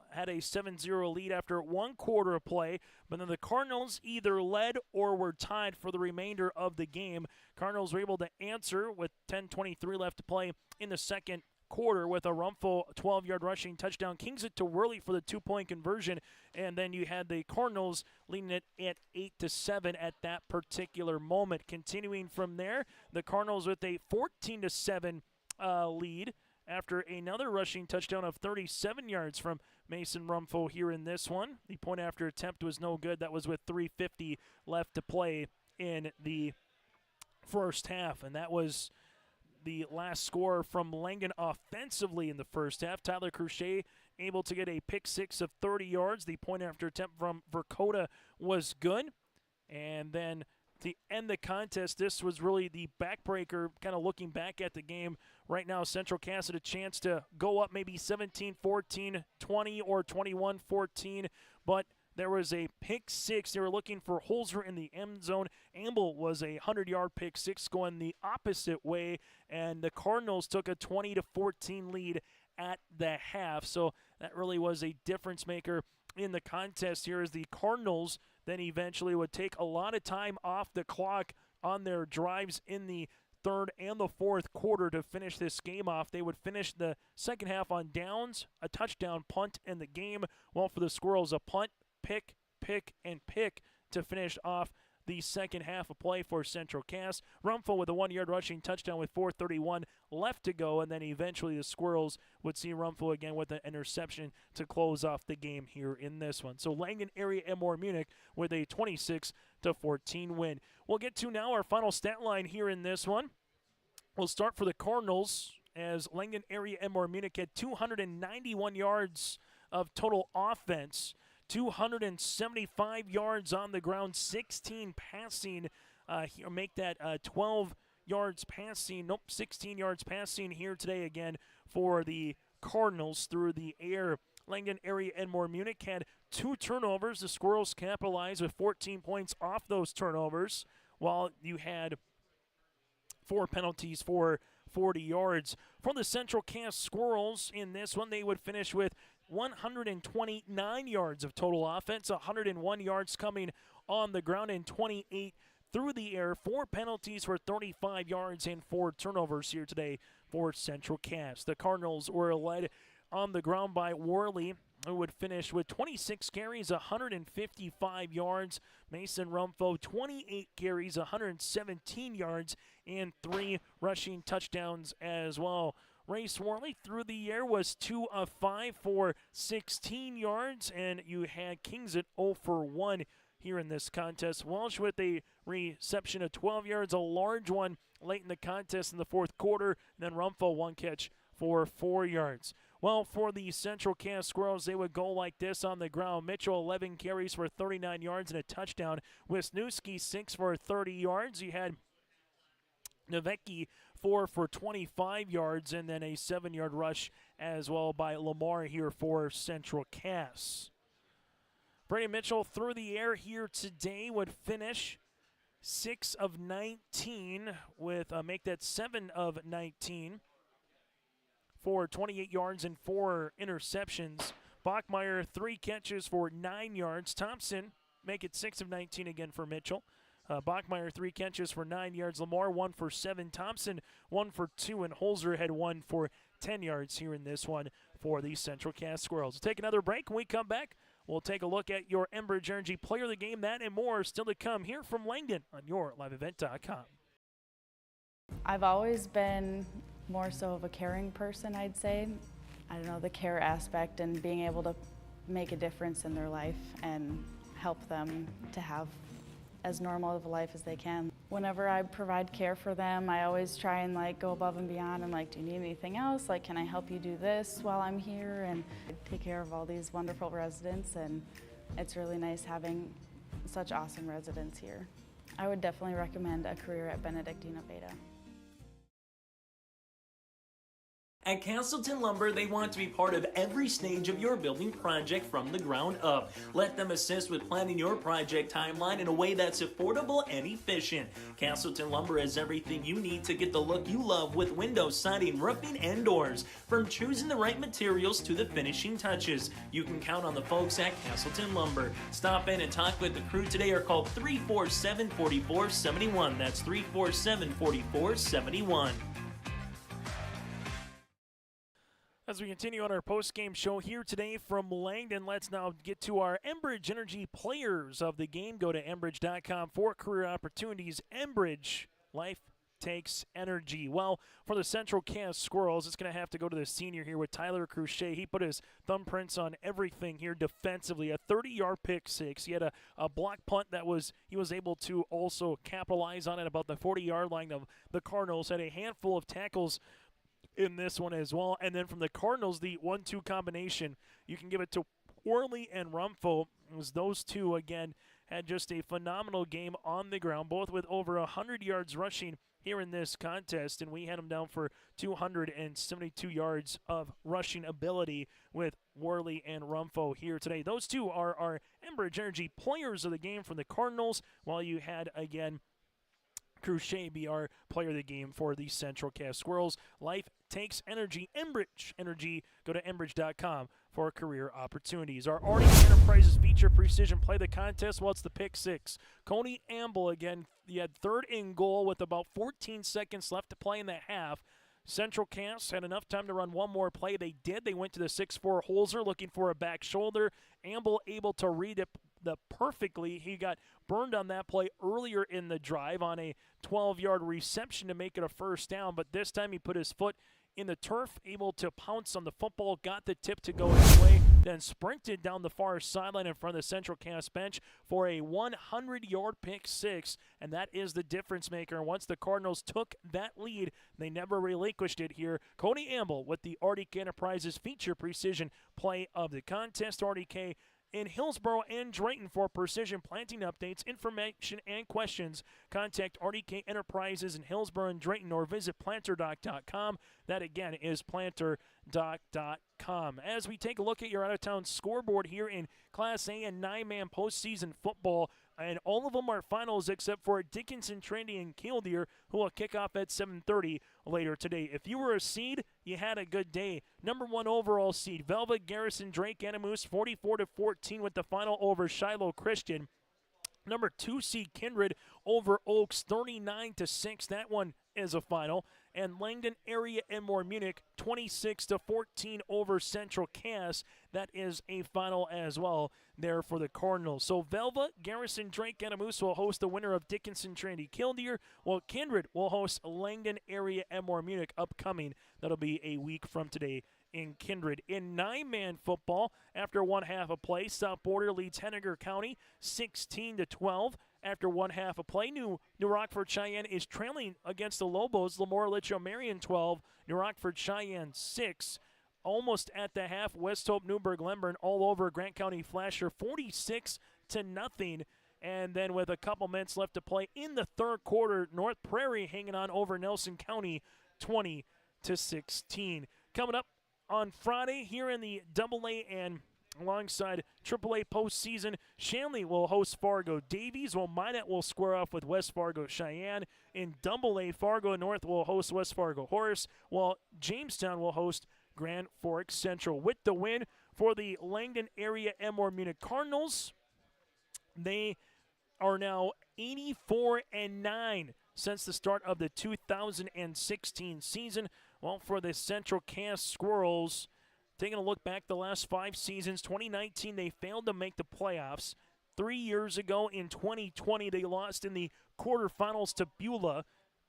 had a 7-0 lead after 1 quarter of play, but then the Cardinals either led or were tied for the remainder of the game. Cardinals were able to answer with 10:23 left to play in the second quarter with a Rumpho 12-yard rushing touchdown. Kings it to Worley for the 2-point conversion, and then you had the Cardinals leading it at 8-7 at that particular moment. Continuing from there, the Cardinals with a 14-7 lead after another rushing touchdown of 37 yards from Mason Rumpho here in this one. The point after attempt was no good. That was with 3:50 left to play in the first half, and that was the last score from Langdon offensively in the first half. Tyler Crochet able to get a pick six of 30 yards. The point after attempt from Dakota was good. And then to end the contest, this was really the backbreaker, kind of looking back at the game. Right now, Central Cass had a chance to go up maybe 17-14, 20 or 21-14, but there was a pick six. They were looking for Holzer in the end zone. Amble was a 100-yard pick six going the opposite way, and the Cardinals took a 20-14 lead at the half. So that really was a difference maker in the contest here, as the Cardinals then eventually would take a lot of time off the clock on their drives in the third and the fourth quarter to finish this game off. They would finish the second half on downs, a touchdown, punt, and the game. Well, for the Squirrels, a punt, pick, and pick to finish off the second half of play for Central Cass. Rumpho with a 1-yard rushing touchdown with 4:31 left to go, and then eventually the Squirrels would see Rumpho again with an interception to close off the game here in this one. So Langdon area Edmore Munich with a 26-14 win. We'll get to now our final stat line here in this one. We'll start for the Cardinals, as Langdon area Edmore Munich had 291 yards of total offense, 275 yards on the ground, 16 passing, make that 12 yards passing, 16 yards passing here today again for the Cardinals through the air. Langdon area Edmore Munich had 2 turnovers. The Squirrels capitalized with 14 points off those turnovers, while you had 4 penalties for 40 yards. For the Central Cass Squirrels in this one, they would finish with 129 yards of total offense, 101 yards coming on the ground, and 28 through the air. 4 penalties for 35 yards and 4 turnovers here today for Central Cass. The Cardinals were led on the ground by Worley who would finish with 26 carries, 155 yards. Mason Rumfo, 28 carries, 117 yards, and 3 rushing touchdowns as well. Race Worley through the air was 2 of 5 for 16 yards, and you had Kings at 0 for 1 here in this contest. Walsh with a reception of 12 yards, a large one late in the contest in the fourth quarter, and then Rumfo 1 catch for 4 yards. Well, for the Central Cass Squirrels, they would go like this on the ground. Mitchell, 11 carries for 39 yards and a touchdown. Wisniewski, 6 for 30 yards. You had Novecki, 4 for 25 yards, and then a 7-yard rush as well by Lamar here for Central Cass. Brady Mitchell through the air here today would finish 6 of 19 with make that 7 of 19 for 28 yards and 4 interceptions. Bachmeyer, 3 catches for 9 yards. Thompson make it 6 of 19 again for Mitchell. Bachmeyer, 3 catches for 9 yards. Lamar, 1 for 7. Thompson, 1 for 2. And Holzer had 1 for 10 yards here in this one for the Central Cass Squirrels. We'll take another break. When we come back, we'll take a look at your Enbridge Energy Player of the Game. That and more still to come here from Langdon on YourLiveEvent.com. I've always been more so of a caring person, I'd say. I don't know, the care aspect and being able to make a difference in their life and help them to have as normal of a life as they can. Whenever I provide care for them, I always try and go above and beyond and do you need anything else? Can I help you do this while I'm here? And take care of all these wonderful residents, and it's really nice having such awesome residents here. I would definitely recommend a career at Benedictine Beta. At Castleton Lumber, they want to be part of every stage of your building project from the ground up. Let them assist with planning your project timeline in a way that's affordable and efficient. Castleton Lumber has everything you need to get the look you love with windows, siding, roofing, and doors. From choosing the right materials to the finishing touches, you can count on the folks at Castleton Lumber. Stop in and talk with the crew today or call 347-4471. That's 347-4471. As we continue on our post-game show here today from Langdon, let's now get to our Enbridge Energy Players of the Game. Go to Enbridge.com for career opportunities. Enbridge, life takes energy. Well, for the Central Cass Squirrels, it's going to have to go to the senior here with Tyler Cruchet. He put his thumbprints on everything here defensively. A 30-yard pick six. He had a block punt that he was able to also capitalize on at about the 40-yard line of the Cardinals. Had a handful of tackles in this one as well. And then from the Cardinals, the 1-2 combination, you can give it to Worley and Rumfo. It was those two, again, had just a phenomenal game on the ground, both with over 100 yards rushing here in this contest, and we had them down for 272 yards of rushing ability with Worley and Rumfo here today. Those two are our Enbridge Energy Players of the Game from the Cardinals, while you had, again, Cruchet be our player of the game for the Central Cass Squirrels. Life takes energy. Enbridge Energy. Go to Enbridge.com for career opportunities. Our RDK Enterprises feature precision play the contest. Well, it's the pick six. Coney Amble, again, he had 3rd and goal with about 14 seconds left to play in the half. Central Cass had enough time to run one more play. They did. They went to the 6'4 Holzer looking for a back shoulder. Amble able to read it perfectly. He got burned on that play earlier in the drive on a 12-yard reception to make it a first down, but this time he put his foot in the turf, able to pounce on the football, got the tip to go his way, then sprinted down the far sideline in front of the Central Cass bench for a 100-yard pick six, and that is the difference maker. Once the Cardinals took that lead, they never relinquished it here. Coney Amble with the RDK Enterprises feature precision play of the contest. RDK in Hillsborough and Drayton for precision planting updates, information, and questions. Contact RDK Enterprises in Hillsborough and Drayton or visit planterdoc.com. That, again, is planterdoc.com. As we take a look at your out-of-town scoreboard here in Class A and 9-man postseason football, and all of them are finals except for Dickinson, Trinity, and Killdeer, who will kick off at 7:30 later today. If you were a seed, you had a good day. Number 1 overall seed, Velva Garrison Drake Animus, 44-14 with the final over Shiloh Christian. Number 2 seed, Kindred over Oaks, 39-6. That one is a final. And Langdon area Edmore Munich 26-14 over Central Cass. That is a final as well there for the Cardinals. So Velva, Garrison, Drake, and Moose will host the winner of Dickinson, Trinity, Killdeer, while Kindred will host Langdon area Edmore Munich upcoming. That'll be a week from today in Kindred. In 9-man football, after one half of play, South Border leads Henniger County 16-12. After one half of play, New Rockford Cheyenne is trailing against the Lobos. Lamora Litchfield Marion 12, New Rockford Cheyenne 6. Almost at the half, West Hope Newburgh Lemburn all over Grant County Flasher 46-0. And then with a couple minutes left to play in the third quarter, North Prairie hanging on over Nelson County 20-16. Coming up on Friday here in the AA and alongside AAA postseason, Shanley will host Fargo Davies, while Minot will square off with West Fargo Cheyenne. In AA, Fargo North will host West Fargo Horace, while Jamestown will host Grand Forks Central. With the win for the Langdon area Edmore Munich Cardinals, they are now 84-9 since the start of the 2016 season. Well, for the Central Cass Squirrels, taking a look back the last 5 seasons, 2019 they failed to make the playoffs. 3 years ago in 2020 they lost in the quarterfinals to Beulah.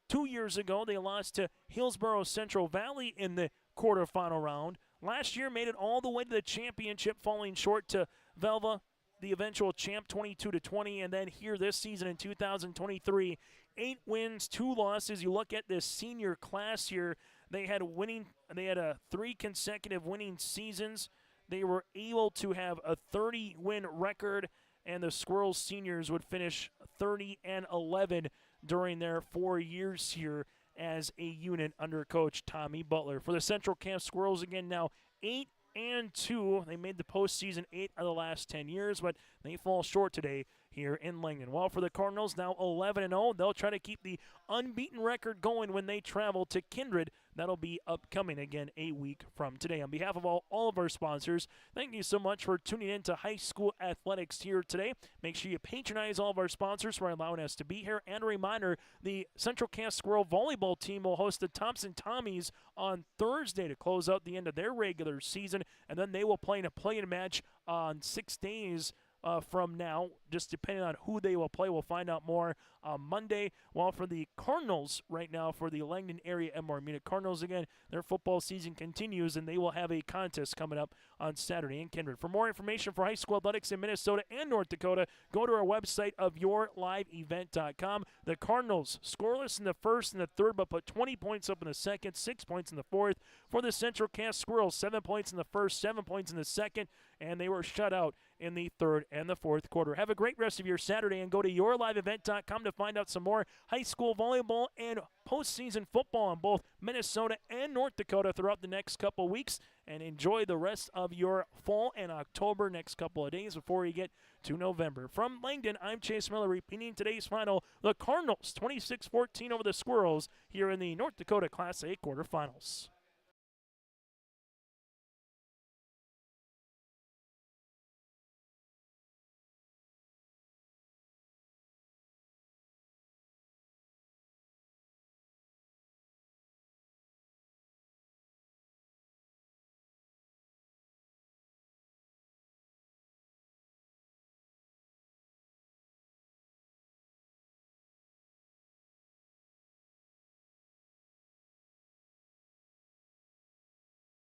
2 years ago they lost to Hillsborough Central Valley in the quarterfinal round. Last year made it all the way to the championship, falling short to Velva, the eventual champ, 22-20. And then here this season in 2023, 8 wins, 2 losses. You look at this senior class here, they had 3 consecutive winning seasons. They were able to have a 30-win record, and the Squirrels seniors would finish 30-11 during their 4 years here as a unit under coach Tommy Butler. For the Central Cass Squirrels, again, now 8-2. They made the postseason 8 of the last 10 years, but they fall short today here in Langdon. While for the Cardinals, now 11-0. They'll try to keep the unbeaten record going when they travel to Kindred. That'll be upcoming again a week from today. On behalf of all of our sponsors, thank you so much for tuning in to high school athletics here today. Make sure you patronize all of our sponsors for allowing us to be here. And a reminder, the Central Cass Squirrel volleyball team will host the Thompson Tommies on Thursday to close out the end of their regular season, and then they will play in a play-in match on 6 days from now, just depending on who they will play. We'll find out more on Monday. While for the Cardinals right now, for the Langdon area Edmore Munich Cardinals, again, their football season continues, and they will have a contest coming up on Saturday in Kindred. For more information for high school athletics in Minnesota and North Dakota, go to our website of yourliveevent.com. The Cardinals scoreless in the first and the third, but put 20 points up in the second, 6 points in the fourth. For the Central Cass Squirrels, 7 points in the first, 7 points in the second, and they were shut out in the third and the fourth quarter. Have a great rest of your Saturday, and go to yourliveevent.com to find out some more high school volleyball and postseason football in both Minnesota and North Dakota throughout the next couple weeks, and enjoy the rest of your fall and October next couple of days before you get to November. From Langdon, I'm Chase Miller, repeating today's final. The Cardinals 26-14 over the Squirrels here in the North Dakota Class A quarterfinals.